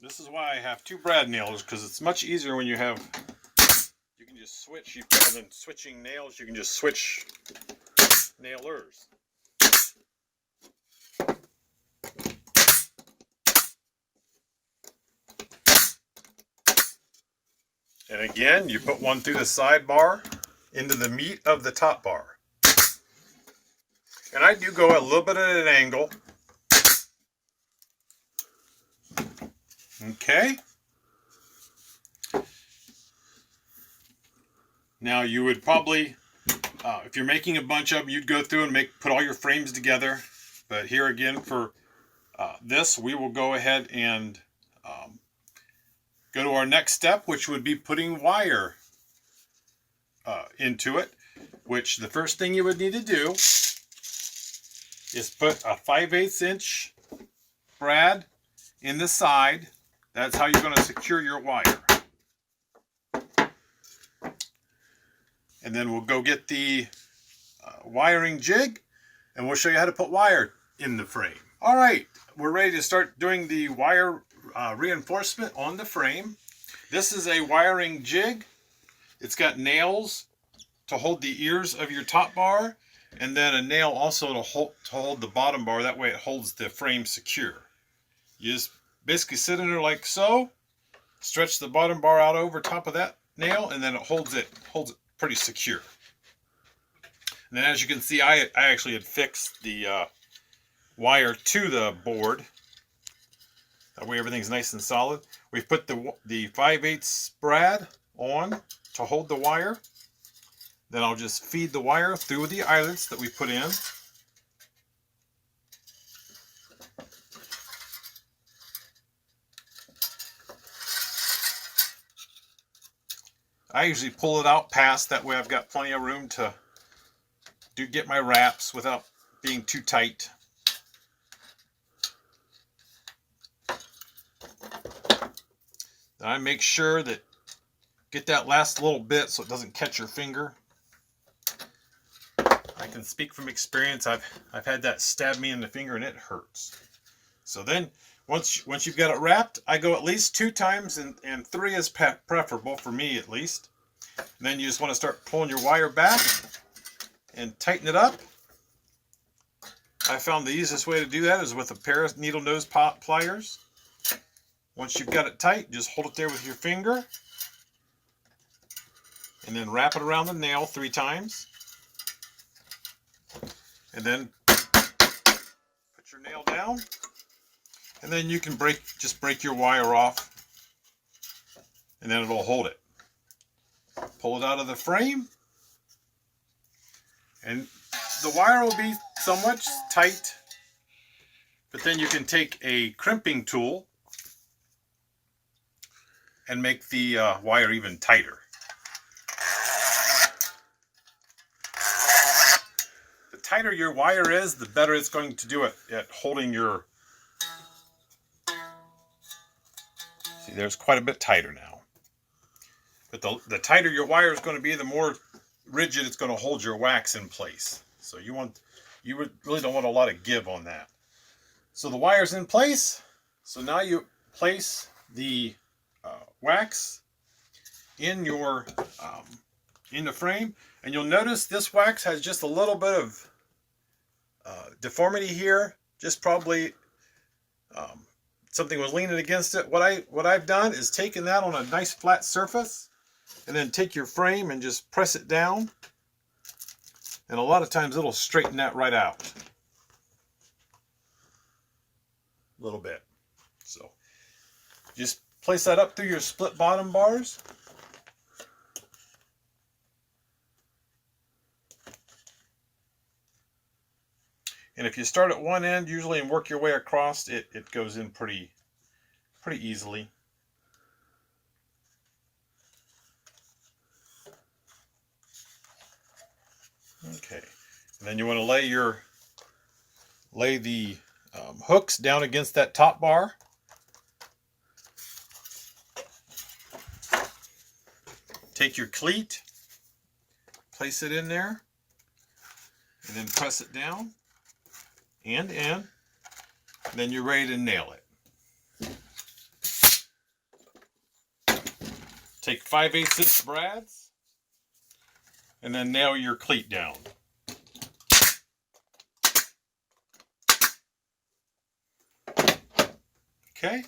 This is why I have 2 brad nails, because it's much easier when you can just switch, rather than switching nails, you can just switch nailers. And again, you put one through the side bar into the meat of the top bar. And I do go a little bit at an angle. Okay. Now you would probably, if you're making a bunch of them, you'd go through and put all your frames together. But here again for this, we will go ahead and go to our next step, which would be putting wire into it. Which the first thing you would need to do is put a 5/8 inch brad in the side. That's how you're going to secure your wire. And then we'll go get the wiring jig, and we'll show you how to put wire in the frame. All right, we're ready to start doing the wire reinforcement on the frame. This is a wiring jig. It's got nails to hold the ears of your top bar, and then a nail also to hold the bottom bar. That way it holds the frame secure. You just basically sit in there like so, stretch the bottom bar out over top of that nail, and then it holds it pretty secure. And then as you can see, I actually had fixed the wire to the board. That way everything's nice and solid. We've put the 5/8 brad on to hold the wire. Then I'll just feed the wire through the eyelets that we put in. I usually pull it out past, that way I've got plenty of room to get my wraps without being too tight. Then I make sure that get that last little bit so it doesn't catch your finger. I can speak from experience. I've had that stab me in the finger and it hurts. So then once you've got it wrapped, I go at least 2 times, and 3 is preferable for me at least. And then you just want to start pulling your wire back and tighten it up. I found the easiest way to do that is with a pair of needle nose pliers. Once you've got it tight, just hold it there with your finger and then wrap it around the nail 3 times. And then put your nail down, and then you can just break your wire off, and then it'll hold it. Pull it out of the frame, and the wire will be somewhat tight, but then you can take a crimping tool and make the wire even tighter. The tighter your wire is, the better it's going to do it at holding your... See, there's quite a bit tighter now. But the tighter your wire is going to be, the more rigid it's going to hold your wax in place. So you really don't want a lot of give on that. So the wire's in place. So now you place the wax in the frame, and you'll notice this wax has just a little bit of deformity here. Just probably something was leaning against it. What I've done is taken that on a nice flat surface, and then take your frame and just press it down, and a lot of times it'll straighten that right out a little bit. So just place that up through your split bottom bars. And if you start at one end usually and work your way across, it goes in pretty easily. Okay, and then you want to lay the hooks down against that top bar. Take your cleat, place it in there, and then press it down and in, and then you're ready to nail it. Take 5/8" brads, and then nail your cleat down. Okay.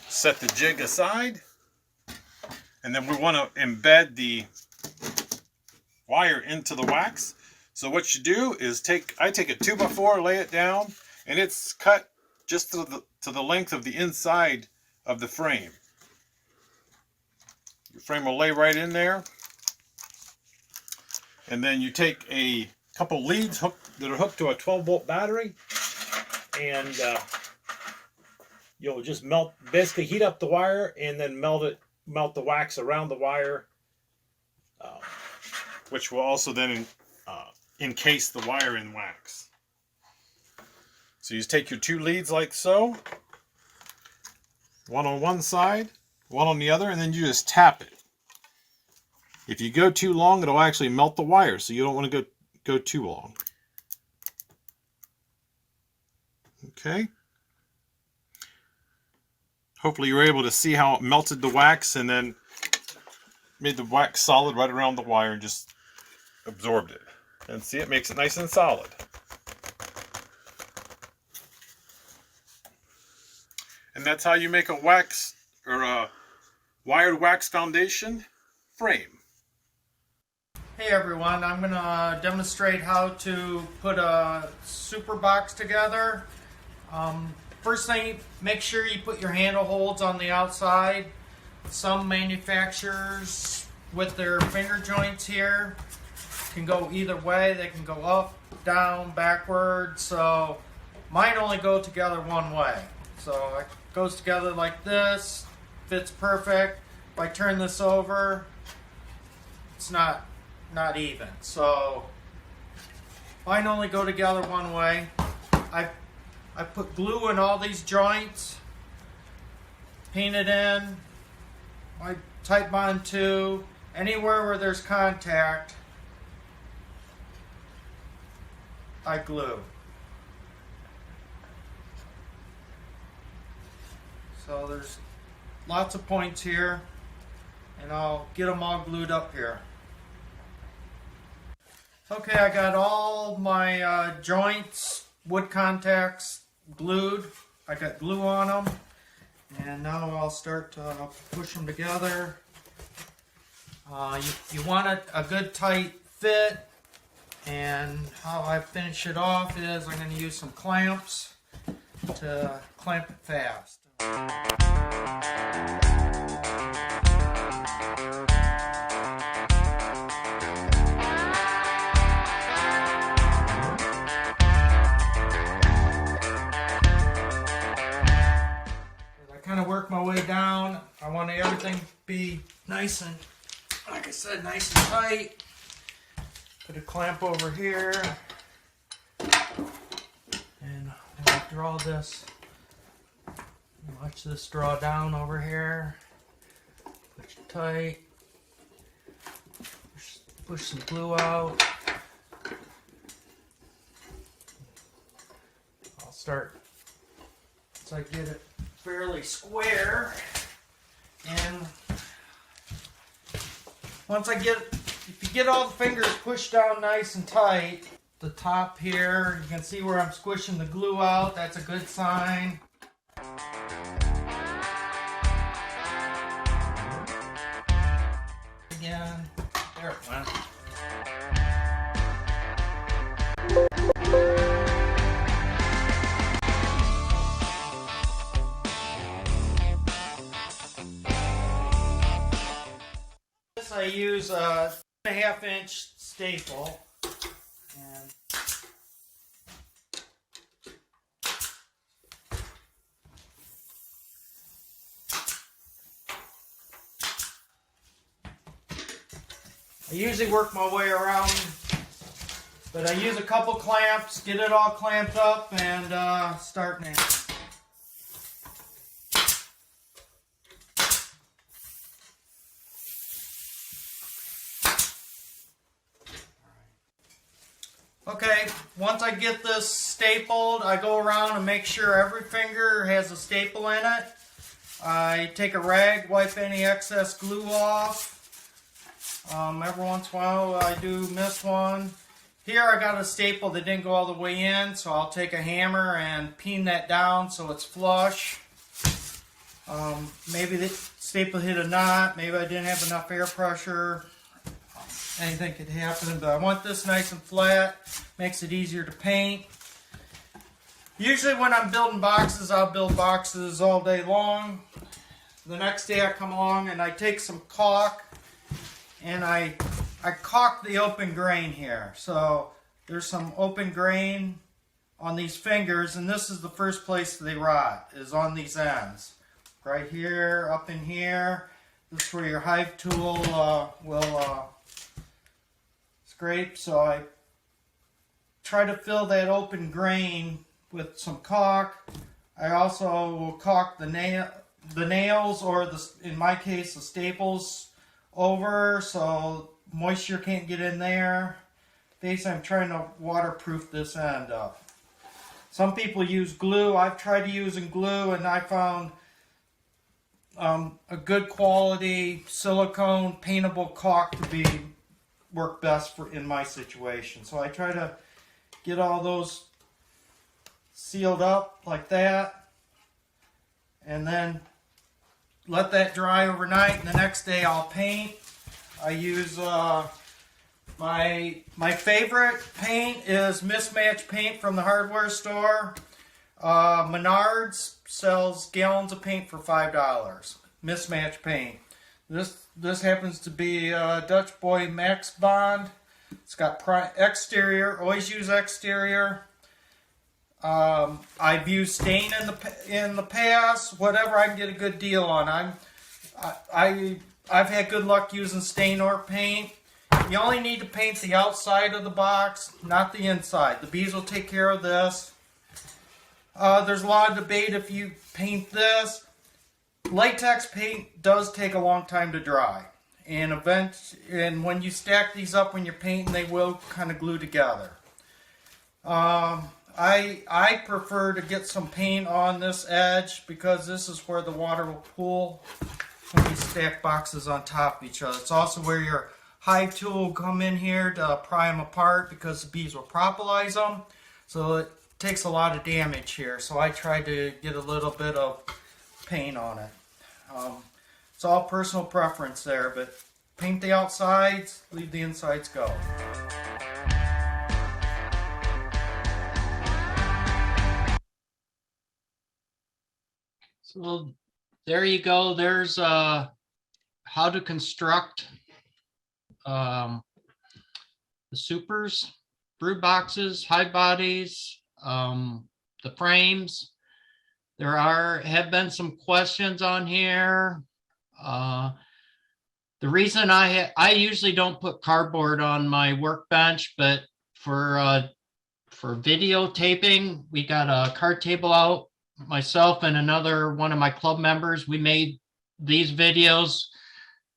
Set the jig aside, and then we want to embed the wire into the wax. So what you do is I take a 2x4, lay it down, and it's cut just to the length of the inside of the frame. Your frame will lay right in there. And then you take a couple leads that are hooked to a 12-volt battery, and you'll just basically heat up the wire and then melt the wax around the wire, which will also then encase the wire in wax. So you just take your 2 leads like so, one on one side, one on the other, and then you just tap it. If you go too long, it'll actually melt the wire, so you don't want to go too long. Okay. Hopefully you're able to see how it melted the wax and then made the wax solid right around the wire and just absorbed it. And see, it makes it nice and solid. And that's how you make a wax or a wired wax foundation frame. Hey everyone, I'm gonna demonstrate how to put a super box together. First thing, make sure you put your handle holds on the outside. Some manufacturers with their finger joints here can go either way. They can go up, down, backwards. So mine only go together one way. So it goes together like this, fits perfect. If I turn this over, it's not even. So mine only go together one way. I put glue in all these joints, paint it in. I type on to anywhere where there's contact, I glue. So there's lots of points here, and I'll get them all glued up here. Okay, I got all my joints, wood contacts glued. I got glue on them, and now I'll start to push them together. You want a good tight fit, and how I finish it off is I'm going to use some clamps to clamp it fast. Work my way down. I want everything to be nice and, like I said, nice and tight. Put a clamp over here, and I'll draw this. Watch this draw down over here. Push it tight. Push some glue out. I'll start once I get it fairly square, and once if you get all the fingers pushed down nice and tight, the top here, you can see where I'm squishing the glue out. That's a good sign. Again, there it went. I use a 1.5-inch staple, and I usually work my way around, but I use a couple clamps, get it all clamped up, and start now. Okay, once I get this stapled, I go around and make sure every finger has a staple in it. I take a rag, wipe any excess glue off. Every once in a while I do miss one. Here I got a staple that didn't go all the way in, so I'll take a hammer and peen that down so it's flush. Maybe the staple hit a knot, maybe I didn't have enough air pressure. Anything could happen, but I want this nice and flat. Makes it easier to paint. Usually when I'm building boxes, I'll build boxes all day long. The next day I come along and I take some caulk and I caulk the open grain here. So there's some open grain on these fingers, and this is the first place they rot, is on these ends. Right here, up in here. This is where your hive tool will scrape. So I try to fill that open grain with some caulk. I also will caulk the nails, or in my case the staples, over so moisture can't get in there. Basically I'm trying to waterproof this end up. Some people use glue. I've tried using glue, and I found a good quality silicone paintable caulk to work best in my situation. So I try to get all those sealed up like that, and then let that dry overnight, and the next day I'll paint. I use My favorite paint is mismatched paint from the hardware store. Menards sells gallons of paint for $5. Mismatched paint. This happens to be Dutch Boy Max Bond. It's got exterior. Always use exterior. I've used stain in the past. Whatever I can get a good deal on. I've had good luck using stain or paint. You only need to paint the outside of the box, not the inside. The bees will take care of this. There's a lot of debate if you paint this. Latex paint does take a long time to dry. And when you stack these up when you're painting, they will kind of glue together. I prefer to get some paint on this edge because this is where the water will pool when you stack boxes on top of each other. It's also where your hive tool will come in here to pry them apart because the bees will propolis them. So it takes a lot of damage here. So I try to get a little bit of paint on it. It's all personal preference there, but paint the outsides, leave the insides go. So there you go. There's how to construct the supers, brood boxes, hive bodies, the frames. There have been some questions on here. The reason I usually don't put cardboard on my workbench, but for videotaping, we got a card table out. Myself and another one of my club members, we made these videos,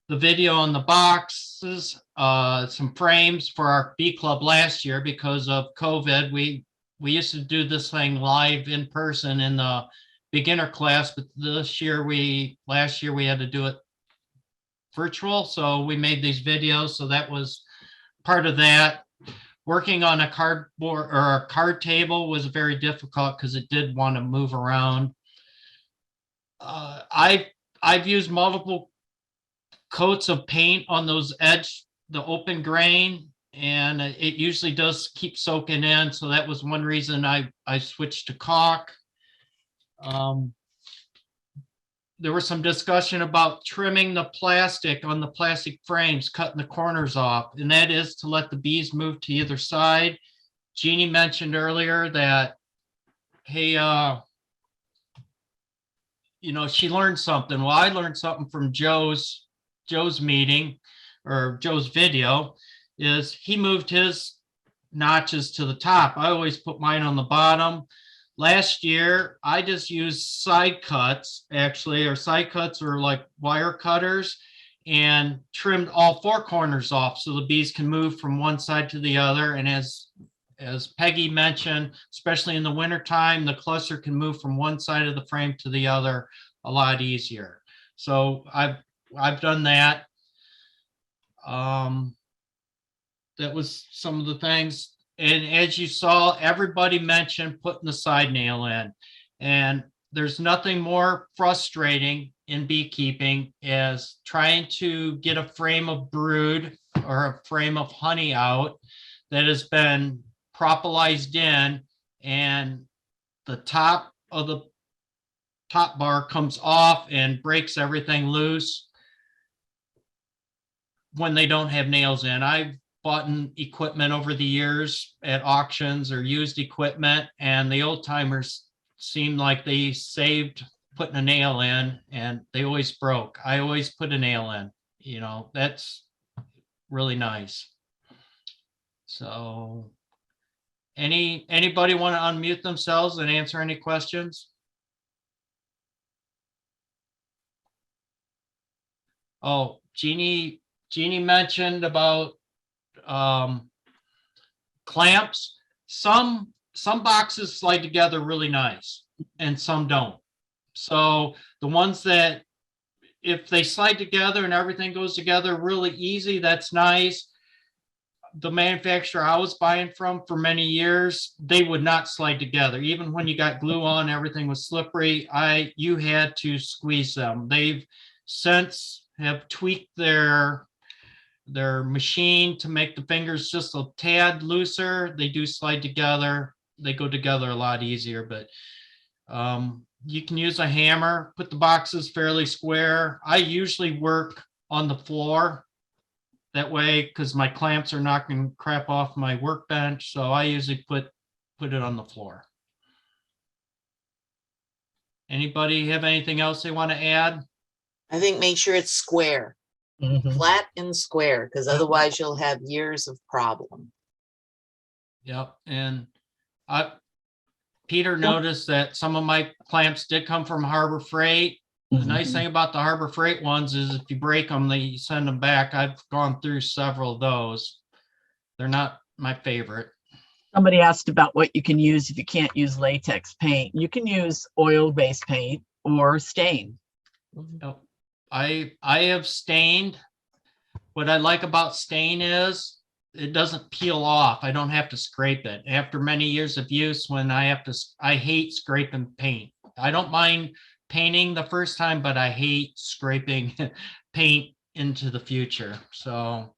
the video on the boxes, some frames for our bee club last year because of COVID. We used to do this thing live in person in the beginner class, but last year we had to do it virtual. So we made these videos. So that was part of that. Working on a cardboard or a card table was very difficult because it did want to move around. I've used multiple coats of paint on those the open grain, and it usually does keep soaking in. So that was one reason I switched to caulk. There was some discussion about trimming the plastic on the plastic frames, cutting the corners off, and that is to let the bees move to either side. Jeannie mentioned earlier that, hey, she learned something. Well, I learned something from Joe's meeting or Joe's video, is he moved his notches to the top. I always put mine on the bottom. Last year, I just used side cuts, actually, or side cuts or like wire cutters, and trimmed all four corners off so the bees can move from one side to the other. And as Peggy mentioned, especially in the wintertime, the cluster can move from one side of the frame to the other a lot easier. So I've done that. That was some of the things. And as you saw, everybody mentioned putting the side nail in. And there's nothing more frustrating in beekeeping as trying to get a frame of brood or a frame of honey out that has been propolised in, and the top of the top bar comes off and breaks everything loose when they don't have nails in. I've bought equipment over the years at auctions or used equipment, and the old timers seemed like they saved putting a nail in, and they always broke. I always put a nail in, that's really nice. So anybody want to unmute themselves and answer any questions? Oh, Jeannie mentioned about clamps. Some boxes slide together really nice and some don't. So the ones that, if they slide together and everything goes together really easy, that's nice. The manufacturer I was buying from for many years, they would not slide together. Even when you got glue on, everything was slippery. You had to squeeze them. They've since have tweaked their They're machined to make the fingers just a tad looser. They do slide together. They go together a lot easier, but you can use a hammer, put the boxes fairly square. I usually work on the floor that way because my clamps are knocking crap off my workbench. So I usually put it on the floor. Anybody have anything else they want to add? I think make sure it's square, Mhm. flat and square, because otherwise you'll have years of problem. Yep. And Peter noticed that some of my clamps did come from Harbor Freight. The nice thing about the Harbor Freight ones is if you break them, they send them back. I've gone through several of those. They're not my favorite. Somebody asked about what you can use if you can't use latex paint. You can use oil-based paint or stain. Yep. I have stained. What I like about stain is it doesn't peel off. I don't have to scrape it. After many years of use, when I hate scraping paint. I don't mind painting the first time, but I hate scraping paint into the future. So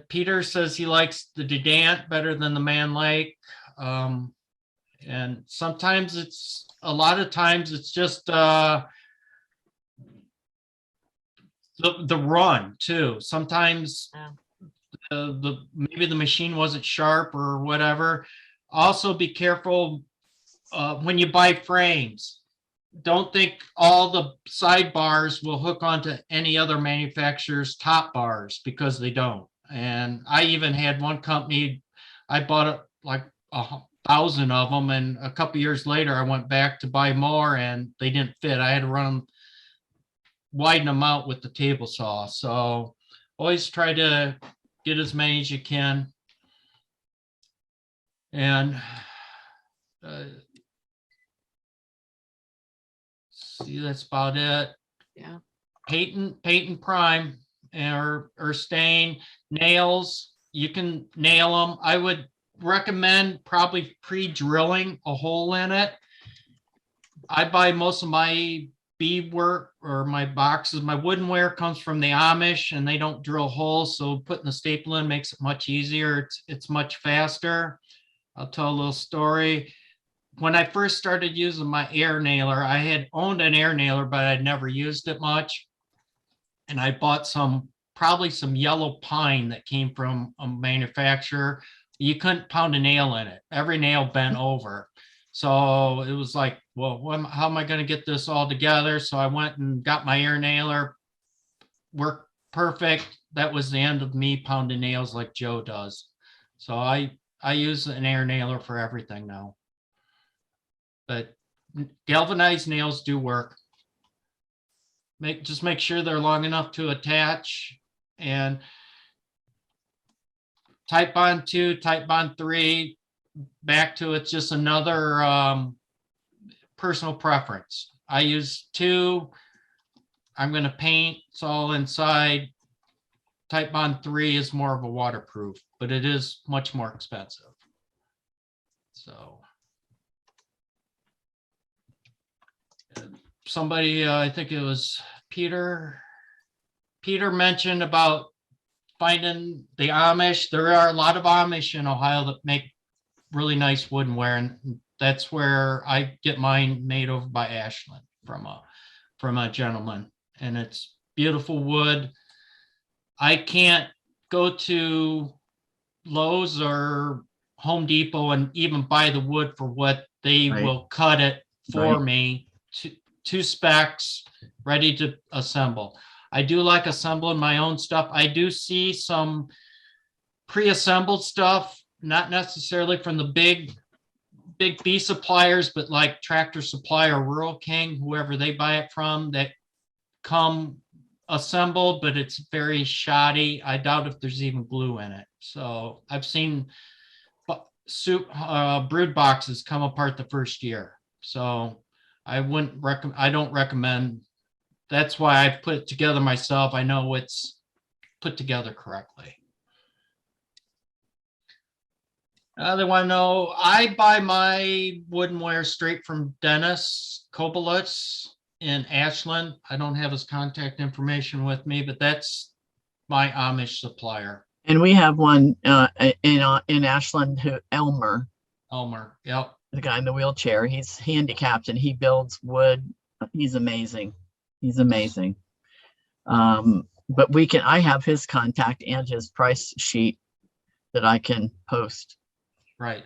Peter says he likes the Dedant better than the Man Lake. And sometimes a lot of times it's just the run too. Sometimes maybe the machine wasn't sharp or whatever. Also be careful when you buy frames. Don't think all the sidebars will hook onto any other manufacturer's top bars, because they don't. And I even had one company, I bought like 1,000 of them, and a couple years later I went back to buy more and they didn't fit. I had to widen them out with the table saw. So always try to get as many as you can. And see, that's about it. Yeah. Paint and prime or stain. Nails, you can nail them. I would recommend probably pre-drilling a hole in it. I buy most of my beadwork or my boxes. My woodenware comes from the Amish and they don't drill holes. So putting the staple in makes it much easier. It's much faster. I'll tell a little story. When I first started using my air nailer, I had owned an air nailer, but I'd never used it much. And I bought probably some yellow pine that came from a manufacturer. You couldn't pound a nail in it. Every nail bent over. So it was like, well, how am I going to get this all together? So I went and got my air nailer, worked perfect. That was the end of me pounding nails like Joe does. So I use an air nailer for everything now. But galvanized nails do work. Just make sure they're long enough to attach, and type bond 2, type bond 3, back to it's just another personal preference. I use 2. I'm going to paint. It's all inside. Type bond 3 is more of a waterproof, but it is much more expensive. So somebody, I think it was Peter mentioned about finding the Amish. There are a lot of Amish in Ohio that make really nice woodenware, and that's where I get mine made over by Ashland from a gentleman, and it's beautiful wood. I can't go to Lowe's or Home Depot and even buy the wood for what they will cut it for me to specs, ready to assemble. I do like assembling my own stuff. I do see some pre-assembled stuff, not necessarily from the big B suppliers, but like Tractor Supply or Rural King, whoever they buy it from, that come assembled, but it's very shoddy. I doubt if there's even glue in it. So I've seen brood boxes come apart the first year. So I don't recommend. That's why I put it together myself. I know it's put together correctly. They want to know, I buy my woodenware straight from Dennis Kobolitz in Ashland. I don't have his contact information with me, but that's my Amish supplier, And we have one in Ashland, Elmer, Elmer. Yep. the guy in the wheelchair. He's handicapped and he builds wood. He's amazing. He's amazing. But I have his contact and his price sheet that I can post. Right.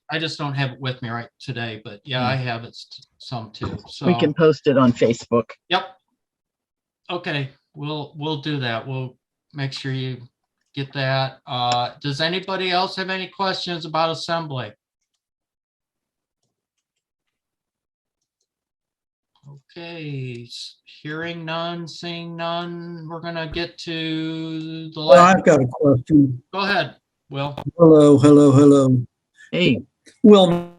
I just don't have it with me right today, but yeah, I have it some too. So We can post it on Facebook. Yep. Okay, we'll do that. We'll make sure you get that. Does anybody else have any questions about assembly? Okay, hearing none, seeing none, we're gonna get to the Well, last. I've got a question. Go ahead, Will. Hello. Hey, Will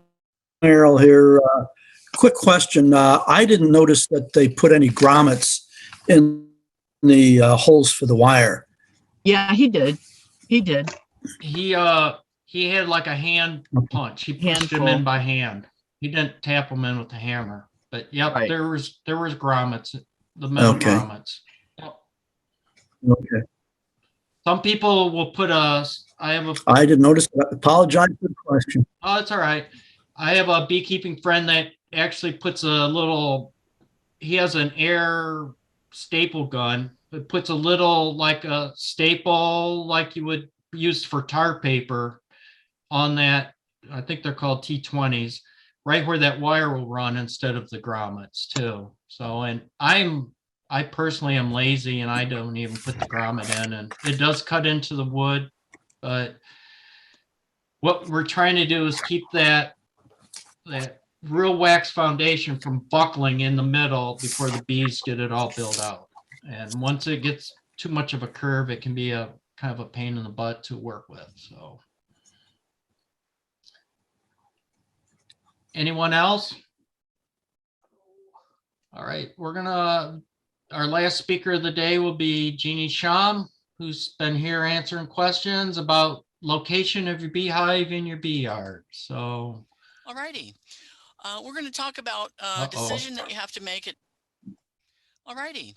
Merrill here. Quick question. I didn't notice that they put any grommets in the holes for the wire. yeah, he did. He did. He had like a hand punch. He pushed them in Handful. by hand. He didn't tap them in with the hammer. But yep, Right. there was grommets, the metal Okay. grommets. Yep. Okay. Some people will put I didn't notice. I apologize for the question. Oh, it's all right. I have a beekeeping friend that actually puts he has an air staple gun. It puts a little, like a staple, like you would use for tar paper on that. I think they're called T20s, right where that wire will run instead of the grommets too. So, and I personally am lazy and I don't even put the grommet in, and it does cut into the wood, but what we're trying to do is keep that real wax foundation from buckling in the middle before the bees get it all built out. And once it gets too much of a curve, it can be a kind of a pain in the butt to work with. So anyone else? All right, our last speaker of the day will be Jeannie Sham, who's been here answering questions about location of your beehive in your bee yard. So. All righty. We're going to talk about a decision that you have to make. All righty.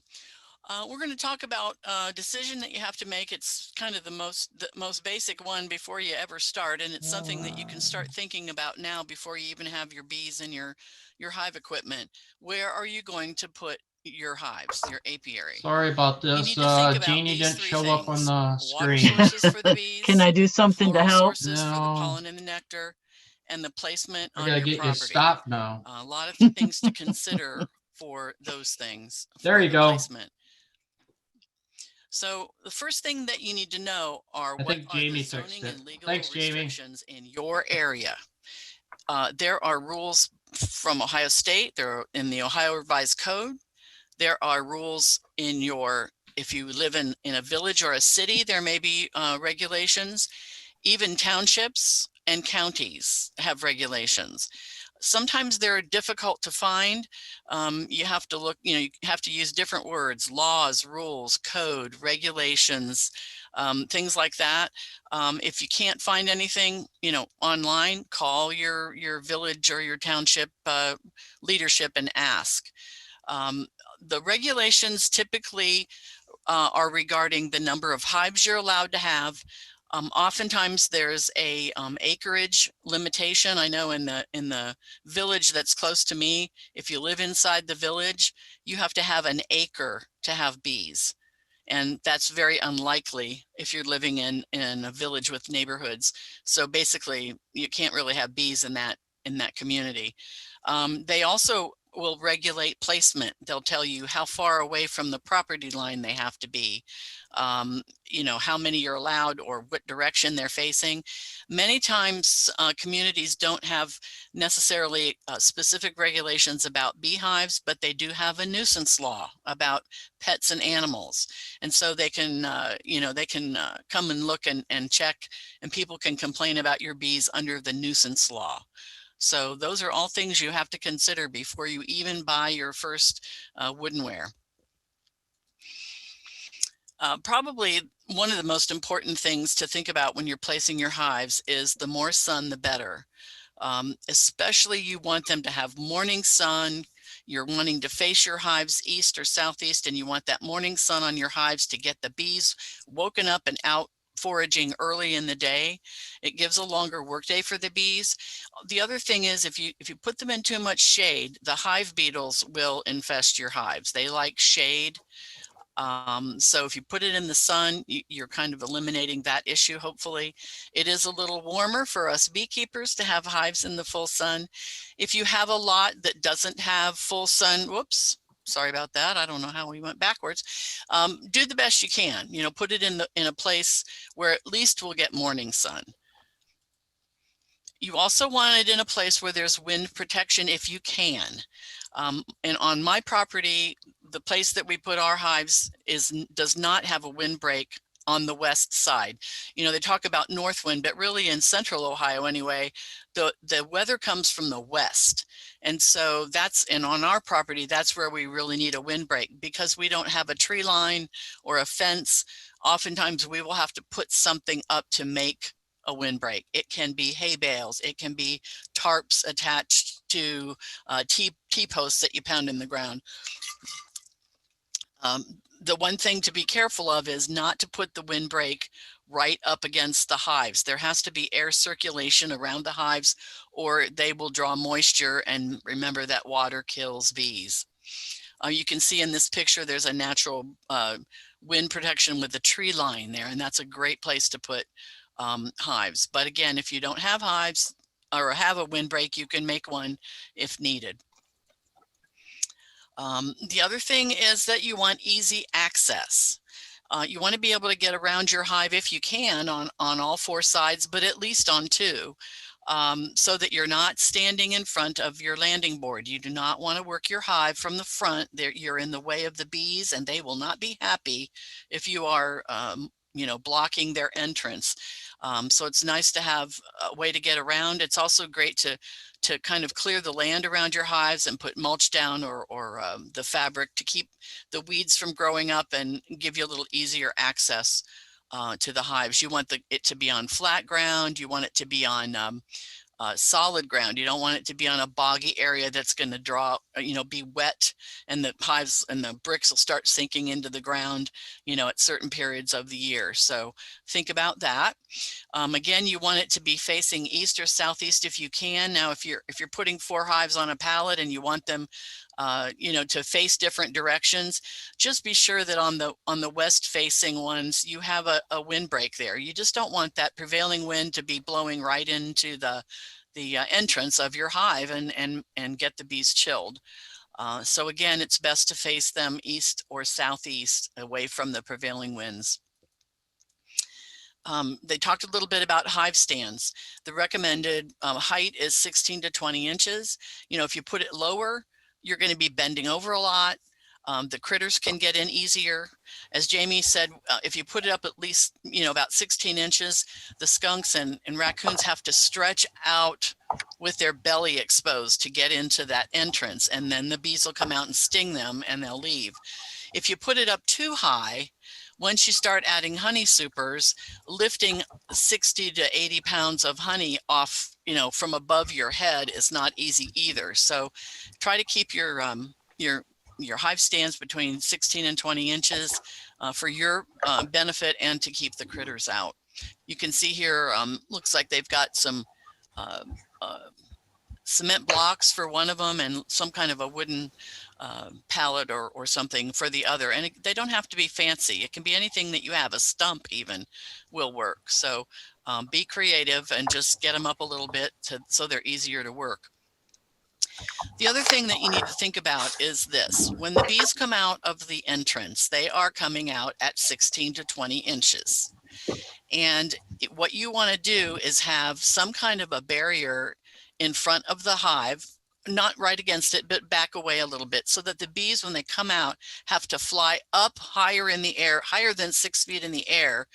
We're going to talk about a decision that you have to make. It's kind of the most basic one before you ever start, and it's something that you can start thinking about now before you even have your bees and your hive equipment. Where are you going to put your hives, your apiary? Sorry about this. Jeannie didn't show up on the screen. Water sources for the bees. Can I do something to floral help? sources for the No. pollen and the nectar, and the placement I on gotta your get you property. stopped now. A lot of things to consider for those things. There for you the go. Placement. So the first thing that you need to know are I what think are Jamie the fixed zoning it. and legal Thanks, Jamie. restrictions in your area. There are rules from Ohio State. They're in the Ohio Revised Code. There are rules in if you live in a village or a city, there may be regulations. Even townships and counties have regulations. Sometimes they're difficult to find. You have to look, you have to use different words: laws, rules, code, regulations, things like that. If you can't find anything, online, call your village or your township leadership and ask. The regulations typically are regarding the number of hives you're allowed to have. Oftentimes there's a acreage limitation. I know in the village that's close to me, if you live inside the village, you have to have an acre to have bees. And that's very unlikely if you're living in a village with neighborhoods. So basically you can't really have bees in that community. They also will regulate placement. They'll tell you how far away from the property line they have to be, how many you're allowed or what direction they're facing. Many times communities don't have necessarily specific regulations about beehives, but they do have a nuisance law about pets and animals. And so they can, come and look and check, and people can complain about your bees under the nuisance law. So those are all things you have to consider before you even buy your first woodenware. Probably one of the most important things to think about when you're placing your hives is the more sun, the better. Especially you want them to have morning sun, You're wanting to face your hives east or southeast, and you want that morning sun on your hives to get the bees woken up and out foraging early in the day. It gives a longer workday for the bees. The other thing is if you put them in too much shade, the hive beetles will infest your hives. They like shade. So if you put it in the sun, you're kind of eliminating that issue, hopefully. It is a little warmer for us beekeepers to have hives in the full sun. If you have a lot that doesn't have full sun, whoops, sorry about that. I don't know how we went backwards. Do the best you can, put it in a place where at least we'll get morning sun. You also want it in a place where there's wind protection if you can. And on my property, the place that we put our hives does not have a windbreak on the west side. They talk about north wind, but really in central Ohio anyway, the weather comes from the west. And so and on our property, that's where we really need a windbreak, because we don't have a tree line or a fence. Oftentimes we will have to put something up to make a windbreak. It can be hay bales, it can be tarps attached to T-posts that you pound in the ground. The one thing to be careful of is not to put the windbreak right up against the hives. There has to be air circulation around the hives, or they will draw moisture, and remember that water kills bees. You can see in this picture there's a natural wind protection with a tree line there, and that's a great place to put hives. But again, if you don't have hives or have a windbreak, you can make one if needed. The other thing is that you want easy access. You want to be able to get around your hive if you can on all four sides, but at least on two, so that you're not standing in front of your landing board. You do not want to work your hive from the front. You're in the way of the bees, and they will not be happy if you are blocking their entrance. So it's nice to have a way to get around. It's also great to kind of clear the land around your hives and put mulch down or the fabric to keep the weeds from growing up and give you a little easier access to the hives. You want it to be on flat ground. You want it to be on solid ground. You don't want it to be on a boggy area that's going to draw, be wet, and the hives and the bricks will start sinking into the ground, at certain periods of the year. So think about that. Again, you want it to be facing east or southeast if you can. Now, if you're putting 4 hives on a pallet and you want them, to face different directions, just be sure that on the west facing ones, you have a windbreak there. You just don't want that prevailing wind to be blowing right into the entrance of your hive and get the bees chilled. So again, it's best to face them east or southeast away from the prevailing winds. They talked a little bit about hive stands. The recommended height is 16 to 20 inches. If you put it lower, you're going to be bending over a lot. The critters can get in easier. As Jamie said, if you put it up at least, about 16 inches, the skunks and raccoons have to stretch out with their belly exposed to get into that entrance. And then the bees will come out and sting them and they'll leave. If you put it up too high, once you start adding honey supers, lifting 60 to 80 pounds of honey off, from above your head is not easy either. So try to keep your hive stands between 16 and 20 inches for your benefit and to keep the critters out. You can see here, looks like they've got some cement blocks for one of them and some kind of a wooden pallet or something for the other. And they don't have to be fancy. It can be anything that you have. A stump even will work. So be creative and just get them up a little bit so they're easier to work. The other thing that you need to think about is this. When the bees come out of the entrance, they are coming out at 16 to 20 inches. And what you want to do is have some kind of a barrier in front of the hive, not right against it, but back away a little bit, so that the bees, when they come out, have to fly up higher in the air, higher than 6 feet in the air,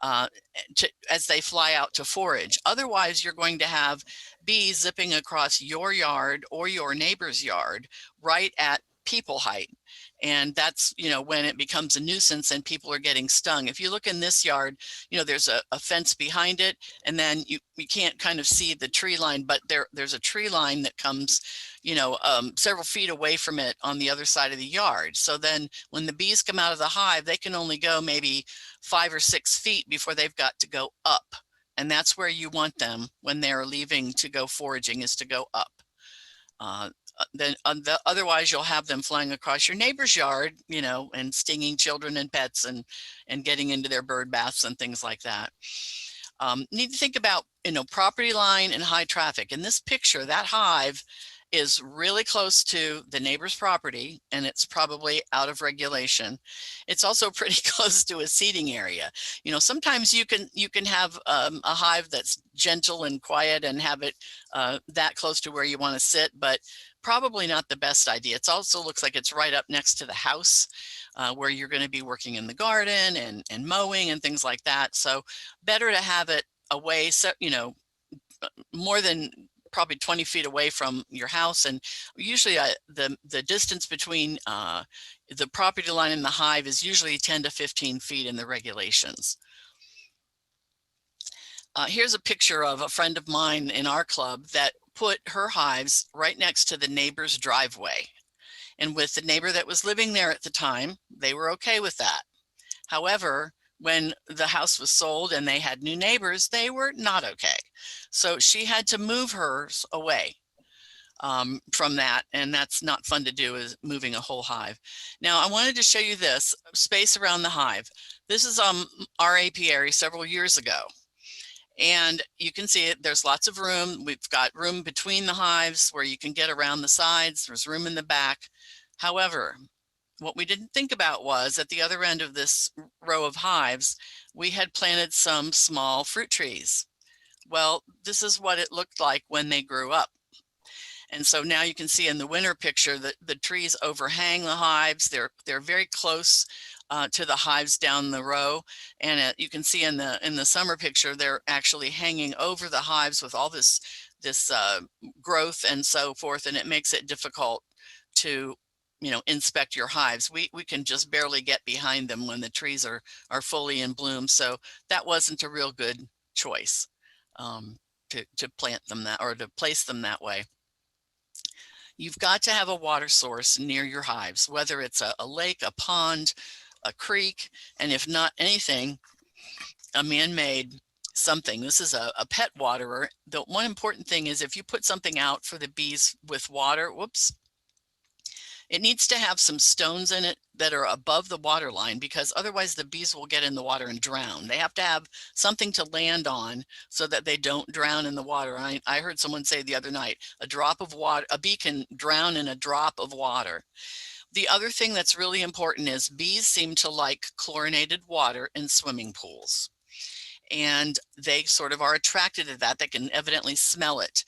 as they fly out to forage. Otherwise, you're going to have bees zipping across your yard or your neighbor's yard right at people height. And that's, when it becomes a nuisance and people are getting stung. If you look in this yard, there's a fence behind it, and then you can't kind of see the tree line, but there's a tree line that comes, several feet away from it on the other side of the yard. So then when the bees come out of the hive, they can only go maybe 5 or 6 feet before they've got to go up. And that's where you want them when they're leaving to go foraging, is to go up. Otherwise you'll have them flying across your neighbor's yard, and stinging children and pets and getting into their bird baths and things like that. Need to think about, property line and high traffic. In this picture, that hive is really close to the neighbor's property, and it's probably out of regulation. It's also pretty close to a seating area. Sometimes you can have a hive that's gentle and quiet and have it that close to where you want to sit, but probably not the best idea. It also looks like it's right up next to the house where you're going to be working in the garden and mowing and things like that. So better to have it away, so more than probably 20 feet away from your house. And usually the distance between the property line and the hive is usually 10 to 15 feet in the regulations. Here's a picture of a friend of mine in our club that put her hives right next to the neighbor's driveway. And with the neighbor that was living there at the time, they were okay with that. However, when the house was sold and they had new neighbors, they were not okay. So she had to move hers away from that. And that's not fun to do, is moving a whole hive. Now I wanted to show you this space around the hive. This is our apiary several years ago. And you can see it, there's lots of room. We've got room between the hives where you can get around the sides. There's room in the back. However, what we didn't think about was at the other end of this row of hives, we had planted some small fruit trees. Well, this is what it looked like when they grew up. And so now you can see in the winter picture that the trees overhang the hives. They're very close to the hives down the row. And you can see in the summer picture, they're actually hanging over the hives with all this growth and so forth. And it makes it difficult to inspect your hives. We can just barely get behind them when the trees are fully in bloom. So that wasn't a real good choice to plant them or to place them that way. You've got to have a water source near your hives, whether it's a lake, a pond, a creek, and if not anything, a man-made something. This is a pet waterer. The one important thing is if you put something out for the bees with water, it needs to have some stones in it that are above the water line, because otherwise the bees will get in the water and drown. They have to have something to land on so that they don't drown in the water. I heard someone say the other night, a drop of water, a bee can drown in a drop of water. The other thing that's really important is bees seem to like chlorinated water in swimming pools. And they sort of are attracted to that. They can evidently smell it.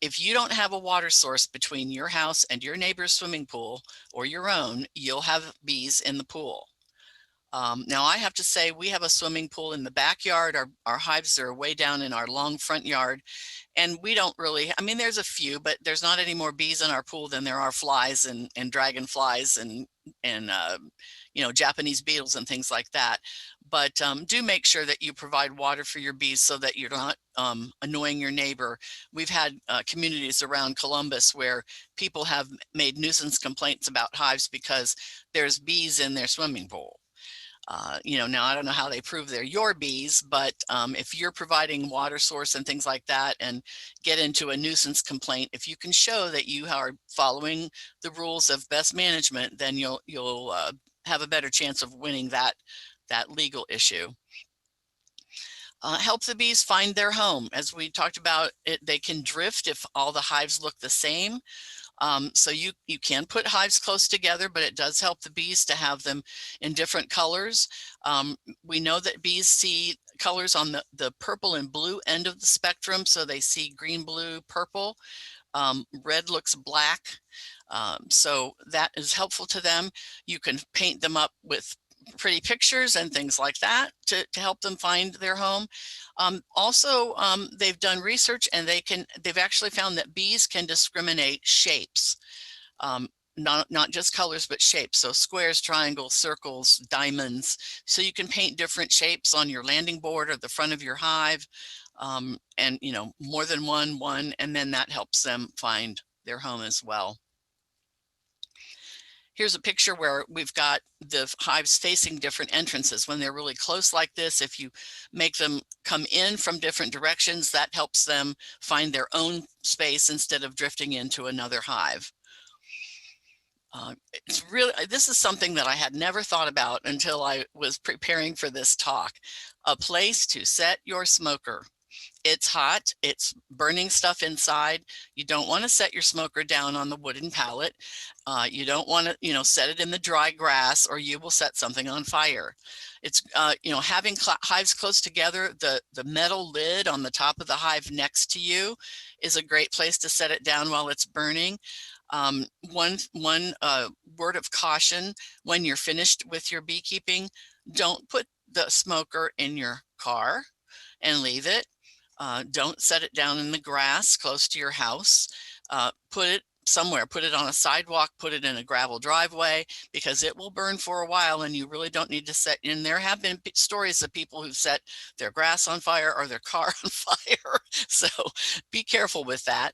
If you don't have a water source between your house and your neighbor's swimming pool or your own, you'll have bees in the pool. Now I have to say we have a swimming pool in the backyard. Our hives are way down in our long front yard. And we don't really, there's a few, but there's not any more bees in our pool than there are flies and dragonflies and Japanese beetles and things like that. But do make sure that you provide water for your bees so that you're not annoying your neighbor. We've had communities around Columbus where people have made nuisance complaints about hives because there's bees in their swimming pool. Now I don't know how they prove they're your bees, but if you're providing water source and things like that and get into a nuisance complaint, if you can show that you are following the rules of best management, then you'll have a better chance of winning that legal issue. Help the bees find their home. As we talked about, they can drift if all the hives look the same. So you can put hives close together, but it does help the bees to have them in different colors. We know that bees see colors on the purple and blue end of the spectrum. So they see green, blue, purple. Red looks black. So that is helpful to them. You can paint them up with pretty pictures and things like that to help them find their home. Also, they've done research and they've actually found that bees can discriminate shapes. not just colors, but shapes. So squares, triangles, circles, diamonds. So you can paint different shapes on your landing board or the front of your hive. And, you know, more than one, and then that helps them find their home as well. Here's a picture where we've got the hives facing different entrances. When they're really close like this, if you make them come in from different directions, that helps them find their own space instead of drifting into another hive. It's really, this is something that I had never thought about until I was preparing for this talk. A place to set your smoker. It's hot, it's burning stuff inside. You don't want to set your smoker down on the wooden pallet. You don't want to, you know, set it in the dry grass, or you will set something on fire. It's, you know, having hives close together, the metal lid on the top of the hive next to you is a great place to set it down while it's burning. One word of caution: when you're finished with your beekeeping, don't put the smoker in your car and leave it. Don't set it down in the grass close to your house. Put it somewhere, put it on a sidewalk, put it in a gravel driveway, because it will burn for a while and you really don't need to set in. There have been stories of people who've set their grass on fire or their car on fire. So be careful with that.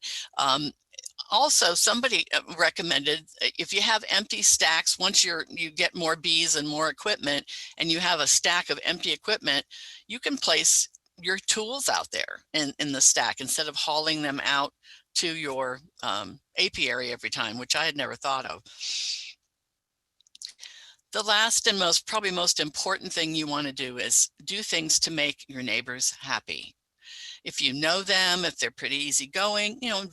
Also, somebody recommended, if you have empty stacks, once you get more bees and more equipment and you have a stack of empty equipment, you can place your tools out there in the stack instead of hauling them out to your apiary every time, which I had never thought of. The last and probably most important thing you want to do is do things to make your neighbors happy. If you know them, if they're pretty easygoing, you know,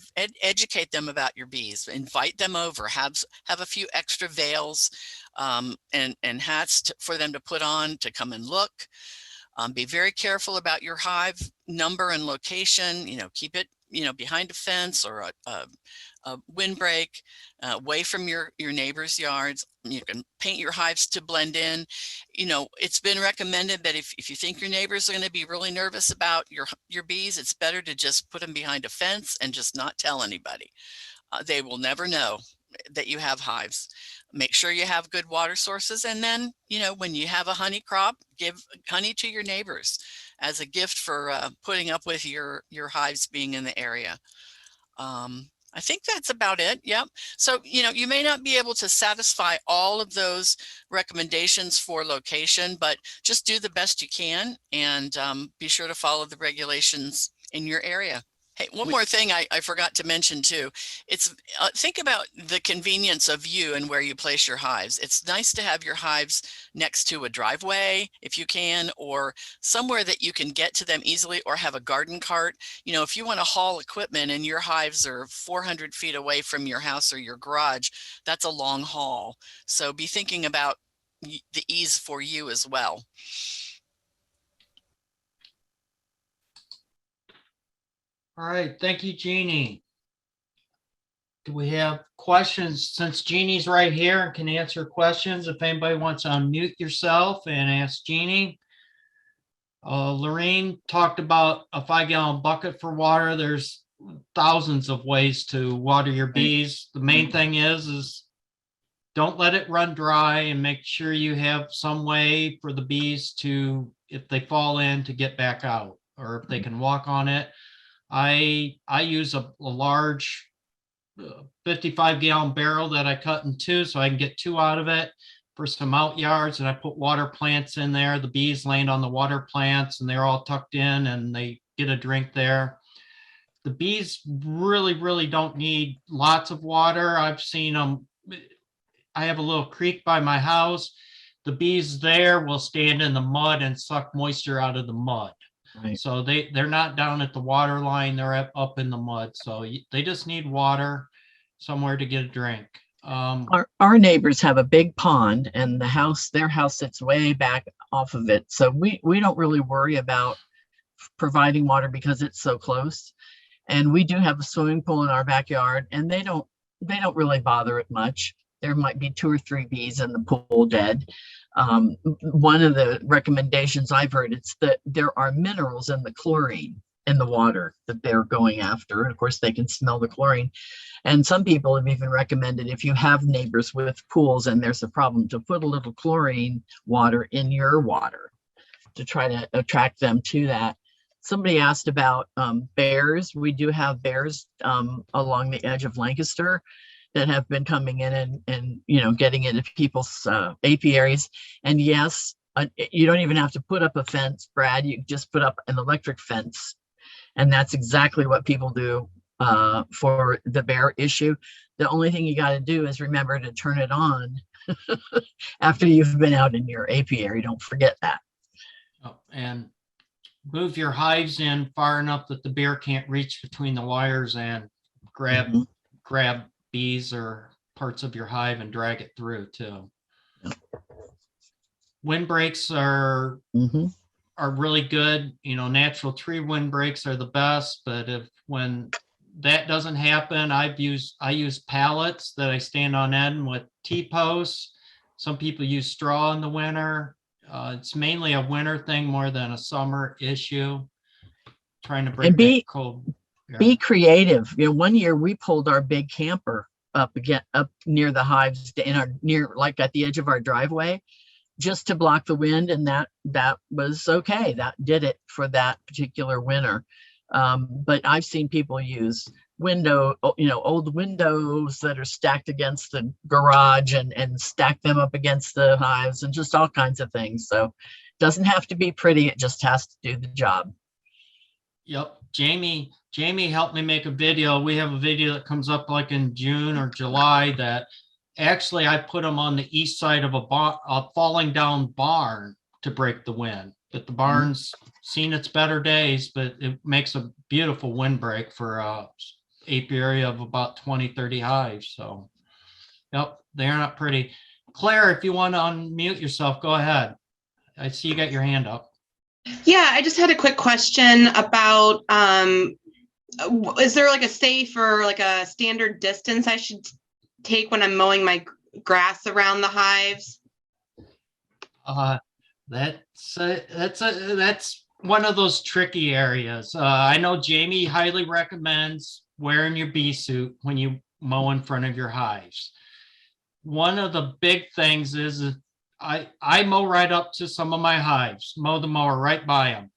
educate them about your bees, invite them over, have a few extra veils and hats for them to put on to come and look. Be very careful about your hive number and location. You know, keep it, you know, behind a fence or a windbreak, away from your neighbors' yards. You can paint your hives to blend in. You know, it's been recommended that if you think your neighbors are going to be really nervous about your bees, it's better to just put them behind a fence and just not tell anybody. They will never know that you have hives. Make sure you have good water sources. And then, you know, when you have a honey crop, give honey to your neighbors as a gift for putting up with your hives being in the area. I think that's about it. Yep. So, you know, you may not be able to satisfy all of those recommendations for location, but just do the best you can and be sure to follow the regulations in your area. Hey, one more thing I forgot to mention too. It's think about the convenience of you and where you place your hives. It's nice to have your hives next to a driveway if you can, or somewhere that you can get to them easily, or have a garden cart. You know, if you want to haul equipment and your hives are 400 feet away from your house or your garage, that's a long haul. So be thinking about the ease for you as well. All right, thank you, Jeannie. Do we have questions? Since Jeannie's right here and can answer questions, if anybody wants to unmute yourself and ask Jeannie. Lorraine talked about a 5-gallon bucket for water. There's thousands of ways to water your bees. The main thing is don't let it run dry, and make sure you have some way for the bees to, if they fall in, to get back out, or if they can walk on it. I use a large 55-gallon barrel that I cut in two so I can get 2 out of it for some out yards, and I put water plants in there. The bees land on the water plants and they're all tucked in and they get a drink there. The bees really don't need lots of water. I've seen them. I have a little creek by my house. The bees there will stand in the mud and suck moisture out of the mud. Right. So they're not down at the water line, they're up in the mud. So they just need water, somewhere to get a drink. Our neighbors have a big pond, and their house sits way back off of it. So we don't really worry about providing water because it's so close. And we do have a swimming pool in our backyard, and they don't really bother it much. There might be 2 or 3 bees in the pool dead. One of the recommendations I've heard, it's that there are minerals in the chlorine in the water that they're going after. And of course, they can smell the chlorine. And some people have even recommended if you have neighbors with pools and there's a problem, to put a little chlorine water in your water to try to attract them to that. Somebody asked about bears. We do have bears along the edge of Lancaster that have been coming in and getting into people's apiaries. And yes, you don't even have to put up a fence, Brad. You just put up an electric fence. And that's exactly what people do for the bear issue. The only thing you got to do is remember to turn it on after you've been out in your apiary. Don't forget that. Oh, and move your hives in far enough that the bear can't reach between the wires and grab bees or parts of your hive and drag it through too. Windbreaks are really good. Natural tree windbreaks are the best, but when that doesn't happen, I use pallets that I stand on end with T-posts. Some people use straw in the winter. It's mainly a winter thing more than a summer issue. Trying to break that cold. Yeah. Be creative. One year we pulled our big camper up near the hives like at the edge of our driveway, just to block the wind, and that was okay. That did it for that particular winter. But I've seen people use old windows that are stacked against the garage and stack them up against the hives and just all kinds of things. So it doesn't have to be pretty. It just has to do the job. Yep. Jamie helped me make a video. We have a video that comes up like in June or July that actually I put them on the east side of a falling down barn to break the wind. But the barn's seen its better days, but it makes a beautiful windbreak for a apiary of about 20-30 hives. So, yep, they're not pretty. Claire, if you want to unmute yourself, go ahead. I see you got your hand up. Yeah, I just had a quick question about, is there like a safe or like a standard distance I should take when I'm mowing my grass around the hives? That's one of those tricky areas. I know Jamie highly recommends wearing your bee suit when you mow in front of your hives. One of the big things is I mow right up to some of my hives, mow the mower right by them.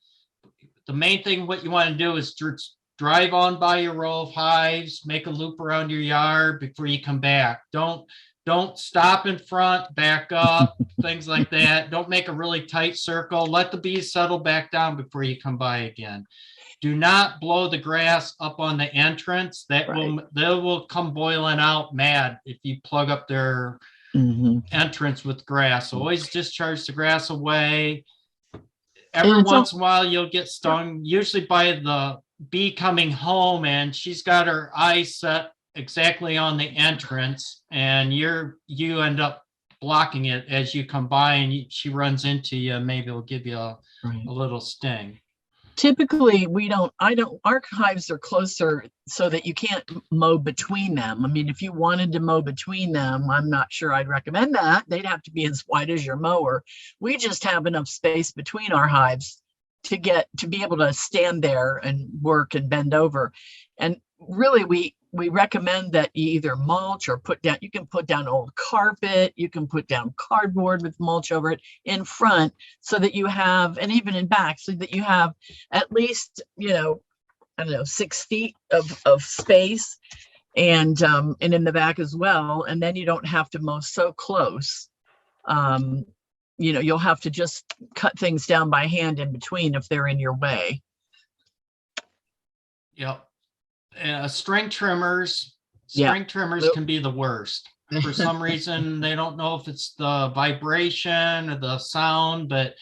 The main thing what you want to do is drive on by your row of hives, make a loop around your yard before you come back. Don't stop in front, back up, things like that. Don't make a really tight circle. Let the bees settle back down before you come by again. Do not blow the grass up on the entrance. They will come boiling out mad if you plug up their entrance with grass. So always discharge the grass away. Every once in a while you'll get stung, usually by the bee coming home, and she's got her eyes set exactly on the entrance, and you end up blocking it as you come by, and she runs into you. Maybe it'll give you a little sting. Typically, our hives are closer so that you can't mow between them. I mean, if you wanted to mow between them, I'm not sure I'd recommend that. They'd have to be as wide as your mower. We just have enough space between our hives to be able to stand there and work and bend over. And really, we recommend that you either mulch or you can put down old carpet, you can put down cardboard with mulch over it in front, so that you have, and even in back, so that you have at least, 6 feet of space, and in the back as well. And then you don't have to mow so close. You'll have to just cut things down by hand in between if they're in your way. Yep. String trimmers can be the worst. For some reason, they don't know if it's the vibration or the sound, but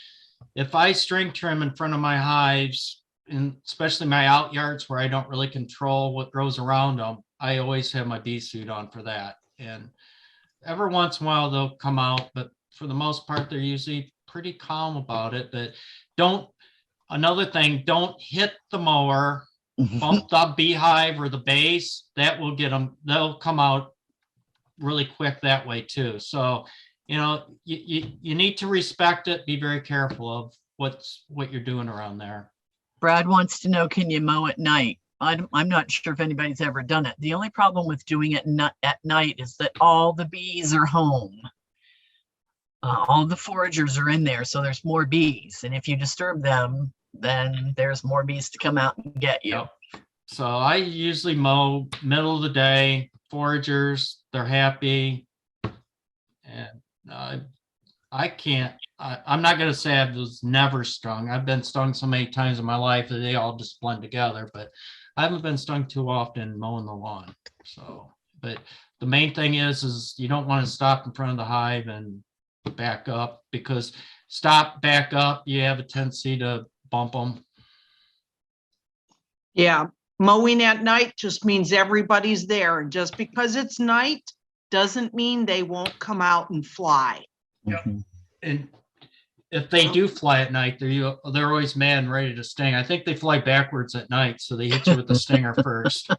if I string trim in front of my hives, and especially my out yards where I don't really control what grows around them, I always have my bee suit on for that. And every once in a while they'll come out, but for the most part, they're usually pretty calm about it. But another thing, don't hit the mower, bump the beehive or the base. That will get them, they'll come out really quick that way too. So, you need to respect it, be very careful of what you're doing around there. Brad wants to know, can you mow at night? I'm not sure if anybody's ever done it. The only problem with doing it at night is that all the bees are home. All the foragers are in there, so there's more bees. And if you disturb them, then there's more bees to come out and get you. Yep. So I usually mow middle of the day, foragers, they're happy. And I'm not gonna say I was never stung. I've been stung so many times in my life that they all just blend together, but I haven't been stung too often mowing the lawn. So, but the main thing is you don't want to stop in front of the hive and back up, because back up, you have a tendency to bump them. Yeah, mowing at night just means everybody's there. And just because it's night doesn't mean they won't come out and fly. And if they do fly at night, they're always mad and ready to sting. I think they fly backwards at night, so they hit you with the stinger first.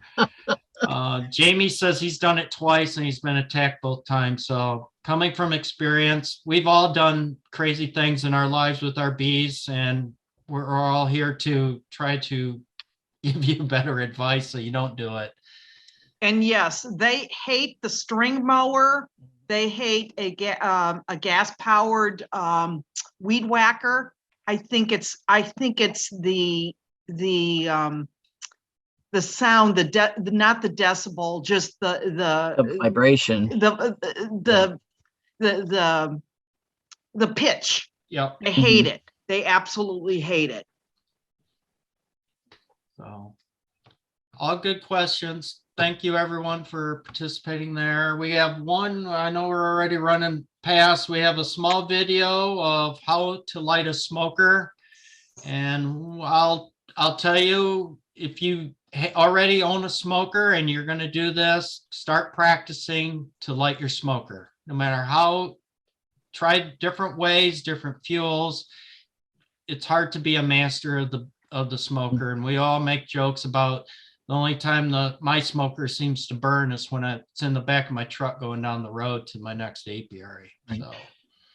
Jamie says he's done it twice and he's been attacked both times. So coming from experience, we've all done crazy things in our lives with our bees, and we're all here to try to give you better advice so you don't do it. And yes, they hate the string mower. They hate a gas-powered weed whacker. I think it's the sound, not the decibel, just the vibration, the pitch. Yep. They hate it. They absolutely hate it. So, all good questions. Thank you, everyone, for participating there. We have one, I know we're already running past. We have a small video of how to light a smoker. And I'll tell you, if you already own a smoker and you're going to do this, start practicing to light your smoker. No matter how, try different ways, different fuels. It's hard to be a master of the smoker. And we all make jokes about the only time my smoker seems to burn is when it's in the back of my truck going down the road to my next apiary. So.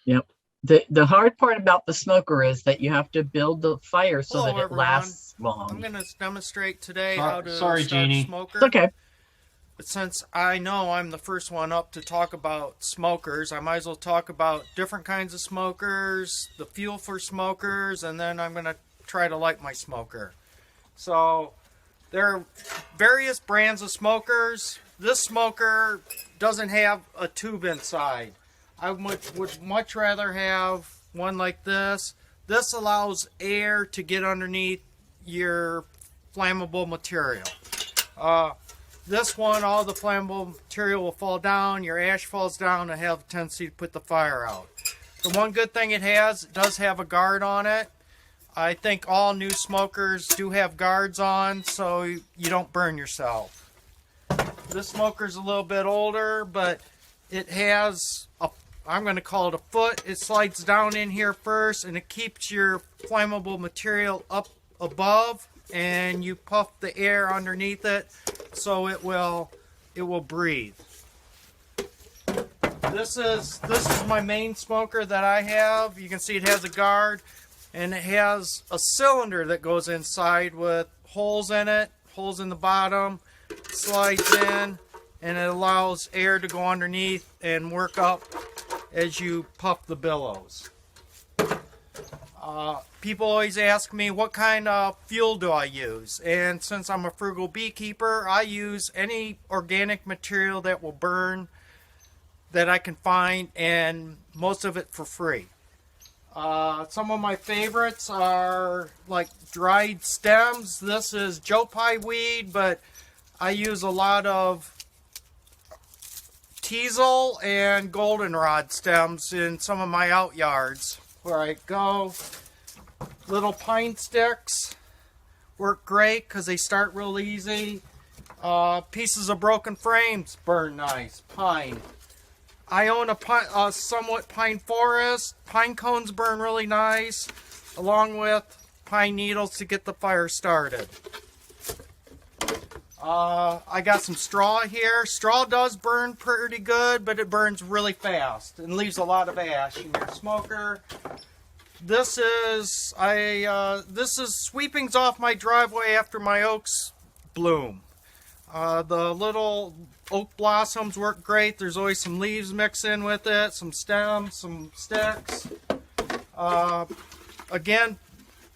Yep. The hard part about the smoker is that you have to build the fire so that it lasts long. I'm going to demonstrate today how to start a smoker. It's okay. But since I know I'm the first one up to talk about smokers, I might as well talk about different kinds of smokers, the fuel for smokers, and then I'm going to try to light my smoker. So there are various brands of smokers. This smoker doesn't have a tube inside. I would much rather have one like this. This allows air to get underneath your flammable material. This one, all the flammable material will fall down, your ash falls down and have a tendency to put the fire out. The one good thing it does have a guard on it. I think all new smokers do have guards on so you don't burn yourself. This smoker's a little bit older, but it has I'm going to call it a foot. It slides down in here first and it keeps your flammable material up above, and you puff the air underneath it so it will breathe. This is my main smoker that I have. You can see it has a guard, and it has a cylinder that goes inside with holes in it, holes in the bottom, slides in, and it allows air to go underneath and work up as you puff the billows. People always ask me, what kind of fuel do I use? And since I'm a frugal beekeeper, I use any organic material that will burn that I can find, and most of it for free. Some of my favorites are like dried stems. This is Joe Pye weed, but I use a lot of teasel and goldenrod stems in some of my out yards where I go. Little pine sticks work great because they start real easy. Pieces of broken frames burn nice. Pine. I own a somewhat pine forest. Pine cones burn really nice, along with pine needles to get the fire started. I got some straw here. Straw does burn pretty good, but it burns really fast and leaves a lot of ash in your smoker. this is sweepings off my driveway after my oaks bloom. The little oak blossoms work great. There's always some leaves mixed in with it, some stems, some sticks. Again,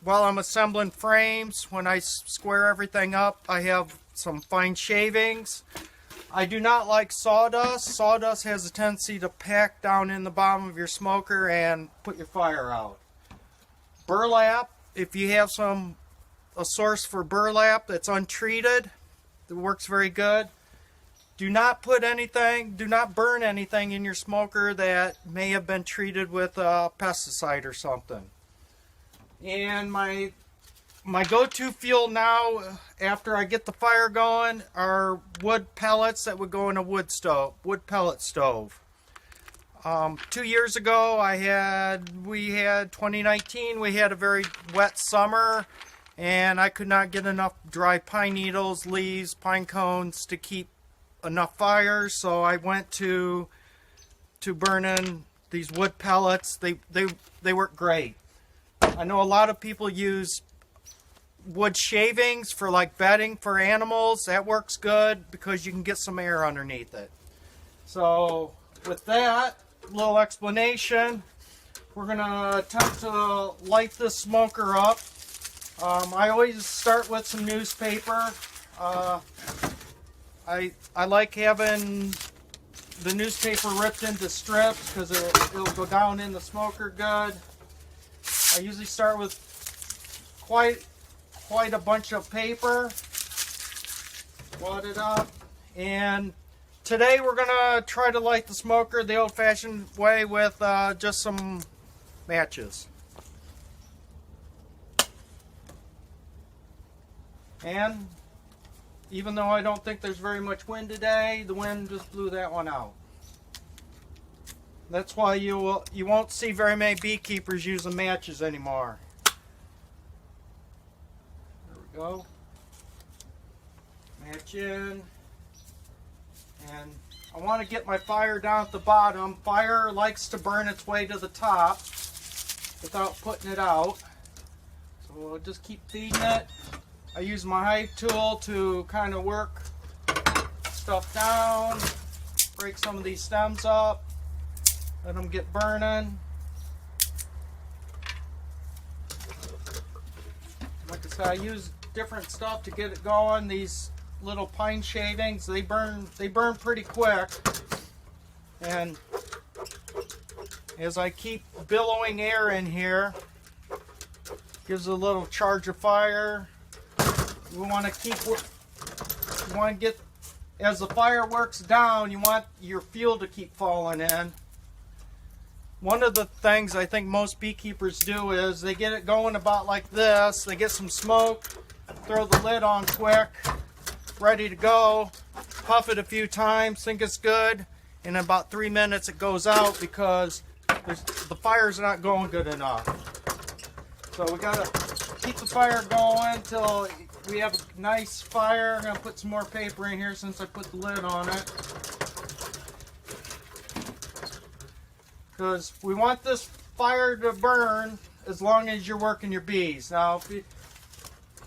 while I'm assembling frames, when I square everything up, I have some fine shavings. I do not like sawdust. Sawdust has a tendency to pack down in the bottom of your smoker and put your fire out. Burlap, if you have a source for burlap that's untreated, it works very good. Do not burn anything in your smoker that may have been treated with a pesticide or something. And my go-to fuel now, after I get the fire going, are wood pellets that would go in a wood pellet stove. 2 years ago, 2019, we had a very wet summer, and I could not get enough dry pine needles, leaves, pine cones to keep enough fires, so I went to burning these wood pellets. They work great. I know a lot of people use wood shavings for like bedding for animals. That works good because you can get some air underneath it. So with that little explanation, we're gonna attempt to light this smoker up. I always start with some newspaper. I like having the newspaper ripped into strips because it'll go down in the smoker good. I usually start with quite a bunch of paper, wad it up, and today we're gonna try to light the smoker the old-fashioned way with just some matches. And even though I don't think there's very much wind today, the wind just blew that one out. That's why you won't see very many beekeepers using matches anymore. There we go. Match in. And I want to get my fire down at the bottom. Fire likes to burn its way to the top without putting it out. So we'll just keep feeding it. I use my hive tool to kind of work stuff down, break some of these stems up, let them get burning. Like I said, I use different stuff to get it going. These little pine shavings, they burn pretty quick. And as I keep billowing air in here, gives a little charge of fire. We want to get, as the fire works down, you want your fuel to keep falling in. One of the things I think most beekeepers do is they get it going about like this. They get some smoke, throw the lid on quick, ready to go, puff it a few times, think it's good, and in about 3 minutes it goes out because the fire's not going good enough. So we gotta keep the fire going until we have a nice fire. I'm gonna put some more paper in here since I put the lid on it. Because we want this fire to burn as long as you're working your bees. Now,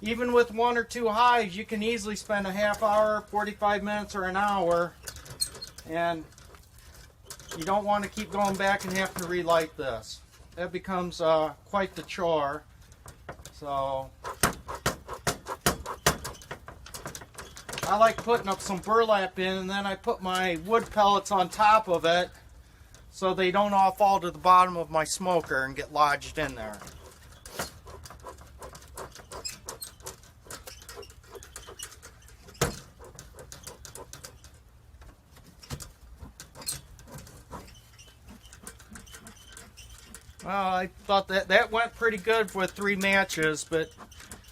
even with 1 or 2 hives, you can easily spend a half hour, 45 minutes, or an hour. And you don't want to keep going back and having to relight this. That becomes quite the chore. So I like putting up some burlap in, and then I put my wood pellets on top of it so they don't all fall to the bottom of my smoker and get lodged in there. Well, I thought that went pretty good with 3 matches, but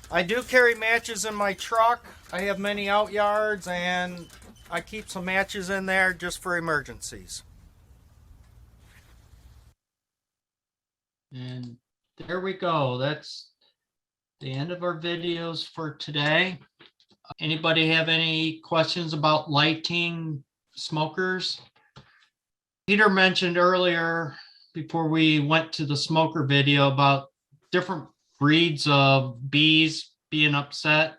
I do carry matches in my truck. I have many out yards, and I keep some matches in there just for emergencies. And there we go. That's the end of our videos for today. Anybody have any questions about lighting smokers? Peter mentioned earlier before we went to the smoker video about different breeds of bees being upset.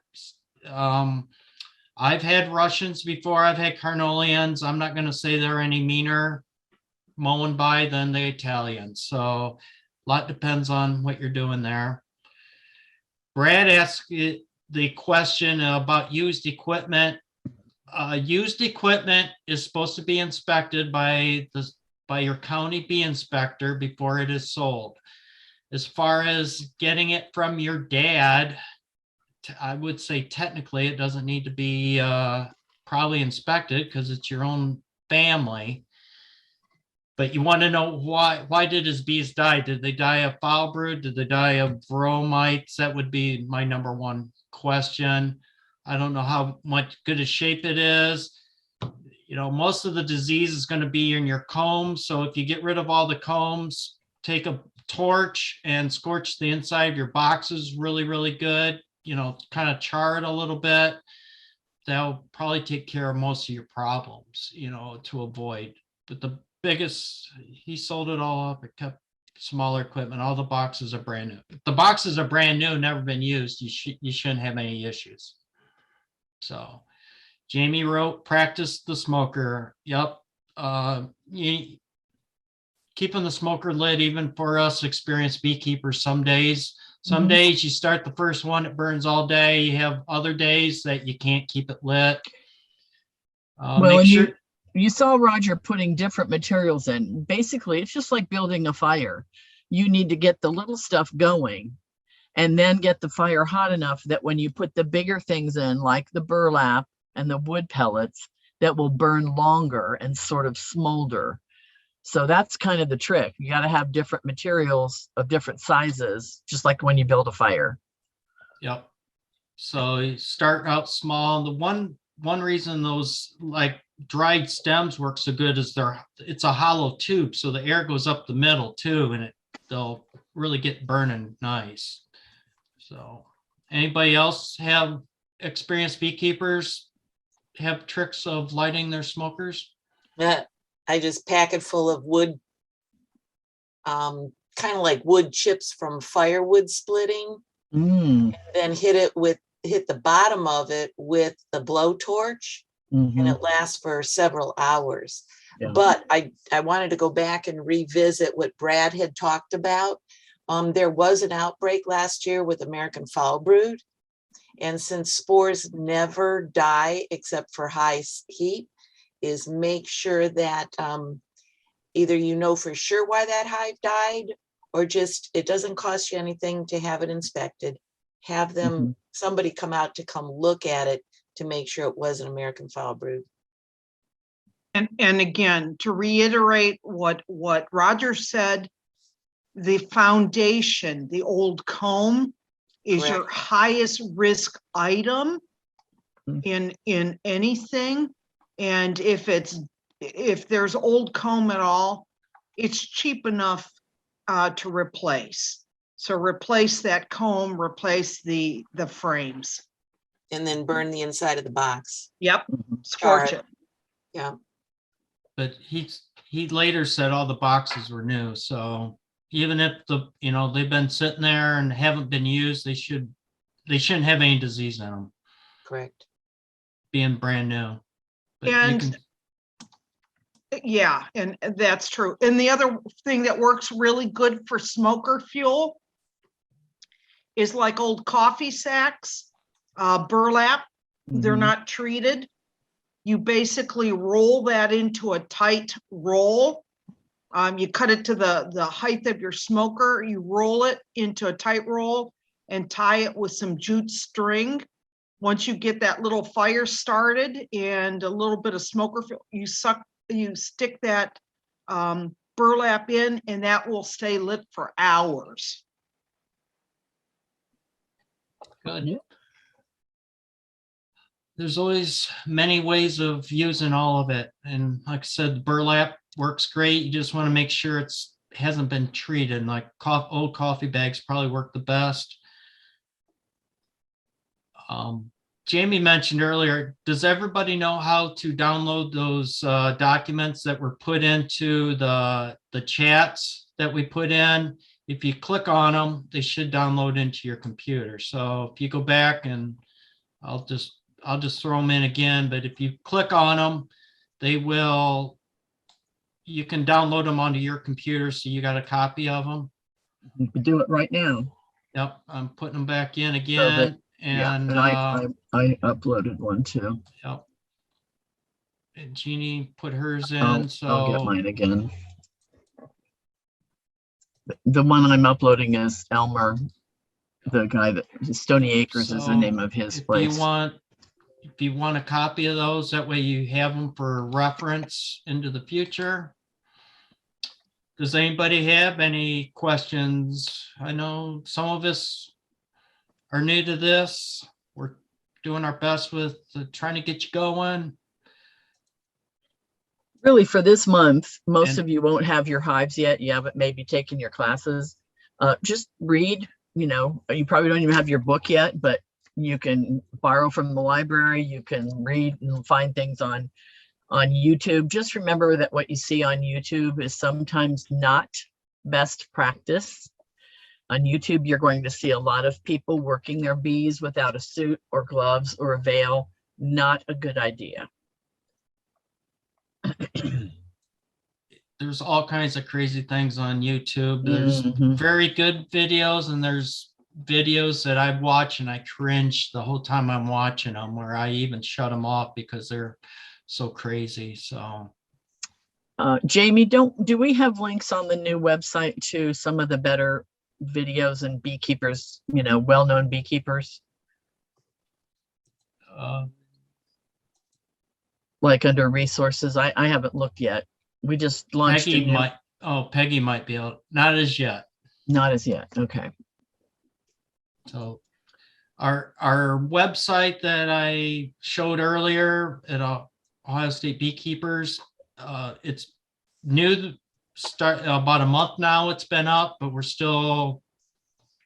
I've had Russians before. I've had Carnolians. I'm not going to say they're any meaner mowing by than the Italians. So a lot depends on what you're doing there. Brad asked the question about used equipment. Used equipment is supposed to be inspected by your county bee inspector before it is sold. As far as getting it from your dad, I would say technically it doesn't need to be probably inspected because it's your own family. But you want to know why did his bees die? Did they die of foul brood? Did they die of bromites? That would be my number one question. I don't know how much good a shape it is. You know, most of the disease is going to be in your combs. So if you get rid of all the combs, take a torch and scorch the inside of your boxes really, really good. You know, kind of char it a little bit. That'll probably take care of most of your problems, you know, to avoid. But the biggest, he sold it all up. It kept smaller equipment. All the boxes are brand new. If the boxes are brand new, never been used, you shouldn't have any issues. So Jamie wrote, practice the smoker. Yep. Keeping the smoker lit, even for us experienced beekeepers, some days you start the first one, it burns all day. You have other days that you can't keep it lit. Well, and you saw Roger putting different materials in. Basically, it's just like building a fire. You need to get the little stuff going and then get the fire hot enough that when you put the bigger things in, like the burlap and the wood pellets, that will burn longer and sort of smolder. So that's kind of the trick. You got to have different materials of different sizes, just like when you build a fire. Yep. So you start out small. The one reason those like dried stems work so good is it's a hollow tube, so the air goes up the middle too, and they'll really get burning nice. So anybody else have experienced beekeepers have tricks of lighting their smokers? I just pack it full of wood, kind of like wood chips from firewood splitting, and then hit the bottom of it with the blowtorch, and it lasts for several hours. Yeah. But I wanted to go back and revisit what Brad had talked about. There was an outbreak last year with American foul brood, and since spores never die except for high heat, is make sure that either you know for sure why that hive died, or just it doesn't cost you anything to have it inspected. Have them somebody come out to come look at it to make sure it was an American foul brood. And again, to reiterate what Roger said, the foundation, the old comb, is correct, your highest risk item in anything. And if there's old comb at all, it's cheap enough to replace. So replace that comb, replace the frames. And then burn the inside of the box. Yep, scorch it. Yeah. But he later said all the boxes were new. So even if they've been sitting there and haven't been used, they shouldn't have any disease in them. Correct. Being brand new. And yeah, and that's true. And the other thing that works really good for smoker fuel is like old coffee sacks, burlap. They're not treated. You basically roll that into a tight roll. You cut it to the height of your smoker. You roll it into a tight roll and tie it with some jute string. Once you get that little fire started and a little bit of smoker fuel, you stick that burlap in, and that will stay lit for hours. Good. There's always many ways of using all of it. And like I said, the burlap works great. You just want to make sure it hasn't been treated. Like old coffee bags probably work the best. Jamie mentioned earlier, does everybody know how to download those documents that were put into the chats that we put in? If you click on them, they should download into your computer. So if you go back and I'll just throw them in again, but if you click on them, they will, you can download them onto your computer. So you got a copy of them. You can do it right now. Yep, I'm putting them back in So again. that, yeah, And and I uploaded one too. yep. And Jeannie put hers in, I'll get so mine again. The one I'm uploading is Elmer, the guy that Stony Acres is the So name of his place. if you want a copy of those, that way you have them for reference into the future. Does anybody have any questions? I know some of us are new to this. We're doing our best with trying to get you going. Really, for this month, most And- of you won't have your hives yet. You haven't maybe taken your classes. Just read, you know, you probably don't even have your book yet, but you can borrow from the library. You can read and find things on YouTube. Just remember that what you see on YouTube is sometimes not best practice. On YouTube, you're going to see a lot of people working their bees without a suit or gloves or a veil. Not a good idea. There's all kinds of crazy things on YouTube. There's Mhm. very good videos, and there's videos that I've watched and I cringe the whole time I'm watching them, where I even shut them off because they're so crazy. So Jamie, do we have links on the new website to some of the better videos and beekeepers, you know, well-known beekeepers? Like under resources? I haven't looked yet. We just launched Peggy might be able, not as yet. Not as yet. Okay. So our website that I showed earlier at Ohio State Beekeepers, it's new, start about a month now it's been up, but we're still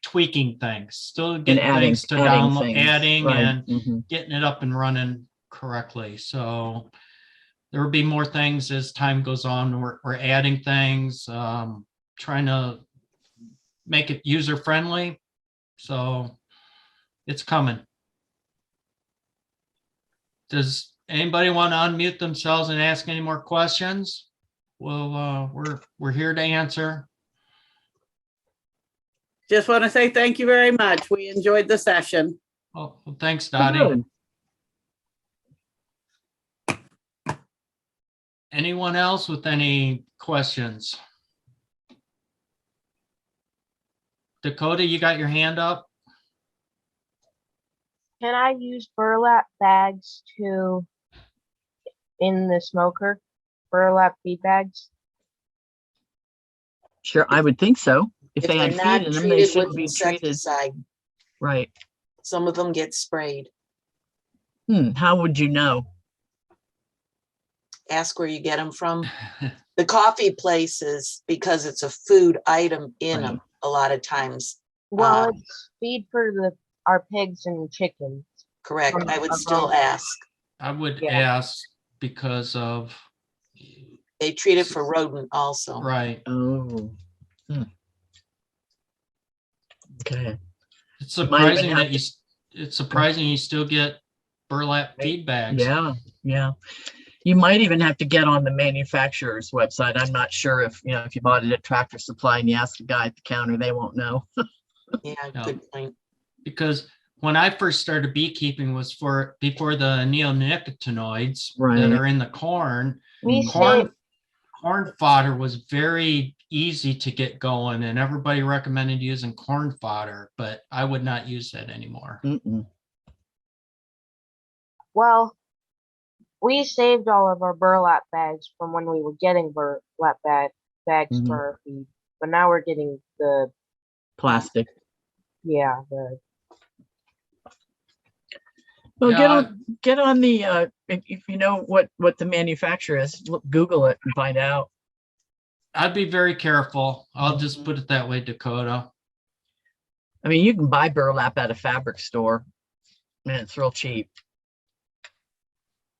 tweaking things, still getting things to download, adding right. and getting it up and running correctly. So there will be more things as time goes on. We're adding things, trying to make it user friendly. So it's coming. Does anybody want to unmute themselves and ask any more questions? Well, we're here to answer. Just want to say thank you very much. We enjoyed the session. Oh, well, thanks, Dottie. Anyone else with any questions? Dakota, you got your hand up? Can I use burlap bags in the smoker? Burlap feed bags? Sure, I would think so. If they they're had not feed in them, they treated shouldn't with be treated. insecticide, Right. some of them get sprayed. How would you know? Ask where you get them from. The coffee places, because it's a food item in them a lot of times. Well, it's feed for our pigs and chickens. Correct. I would still ask. I would ask because of. They treat it for rodent also. Right. Oh. Okay. It's surprising that it's surprising you still get burlap feed bags. Yeah, yeah. You might even have to get on the manufacturer's website. I'm not sure if you bought it at Tractor Supply and you ask the guy at the counter, they won't know. Yeah, good point. Because when I first started beekeeping was before the neonicotinoids that Right. are in the corn. Corn fodder was very easy to get going, and everybody recommended using corn fodder, but I would not use that anymore. Well, we saved all of our burlap bags from when we were getting burlap bags for our feed, but now we're getting the Plastic. yeah, Well, Yeah, get on the if you know what the manufacturer is, Google it and find out. I'd be very careful. I'll just put it that way, Dakota. I mean, you can buy burlap at a fabric store. and it's real cheap.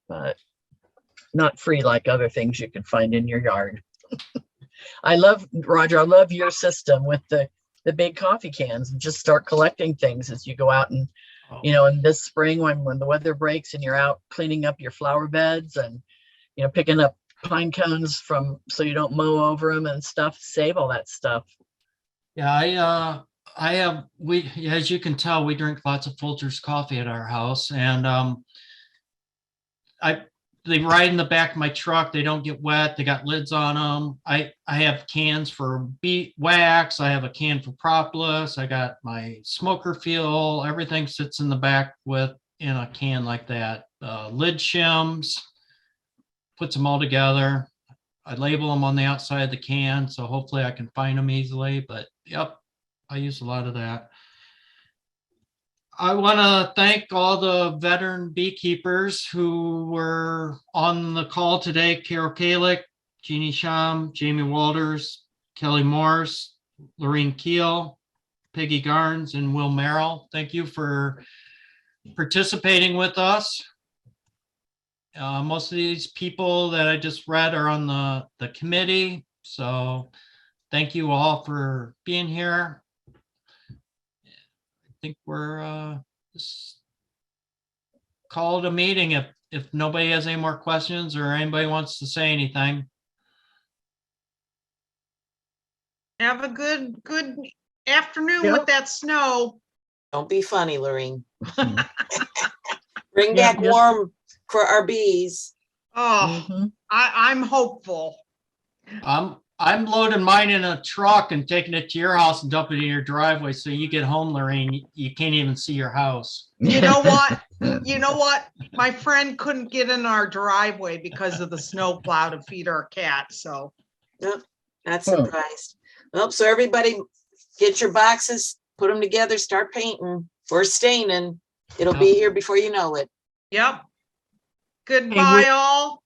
But not free like other things you can find in your yard. Roger, I love your system with the big coffee cans, and just start collecting things as you go out. And in this spring when the weather breaks and you're out cleaning up your flower beds and picking up pine cones so you don't mow over them and stuff, save all that stuff. Yeah, as you can tell, we drink lots of Folgers coffee at our house, and they ride in the back of my truck. They don't get wet. They got lids on them. I have cans for beet wax. I have a can for propolis. I got my smoker fuel. Everything sits in the back in a can like that. Lid shims, puts them all together. I label them on the outside of the can, so hopefully I can find them easily. But yep, I use a lot of that. I want to thank all the veteran beekeepers who were on the call today. Carol Kalick, Jeannie Sham, Jamie Walters, Kelly Morse, Lorene Keel, Peggy Garnes, and Will Merrill. Thank you for participating with us. Most of these people that I just read are on the committee. So thank you all for being here. I think we're just called a meeting if nobody has any more questions or anybody wants to say anything. Have a good afternoon with that snow. Don't be funny, Lorene. Bring back warm for our bees. Oh, I'm hopeful. I'm loading mine in a truck and taking it to your house and dumping it in your driveway. So you get home, Lorene, you can't even see your house. You know what? My friend couldn't get in our driveway because of the snow plow to feed our cat. So Yep, not surprised. Well, so everybody get your boxes, put them together, start painting or staining. It'll be here before you know it. Yep. Goodbye, all.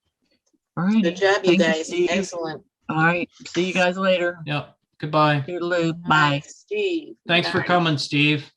All right. Good job, you guys. Excellent. All right. See you guys later. Yep. Goodbye. Toodaloo. Bye. Steve. Thanks for coming, Steve.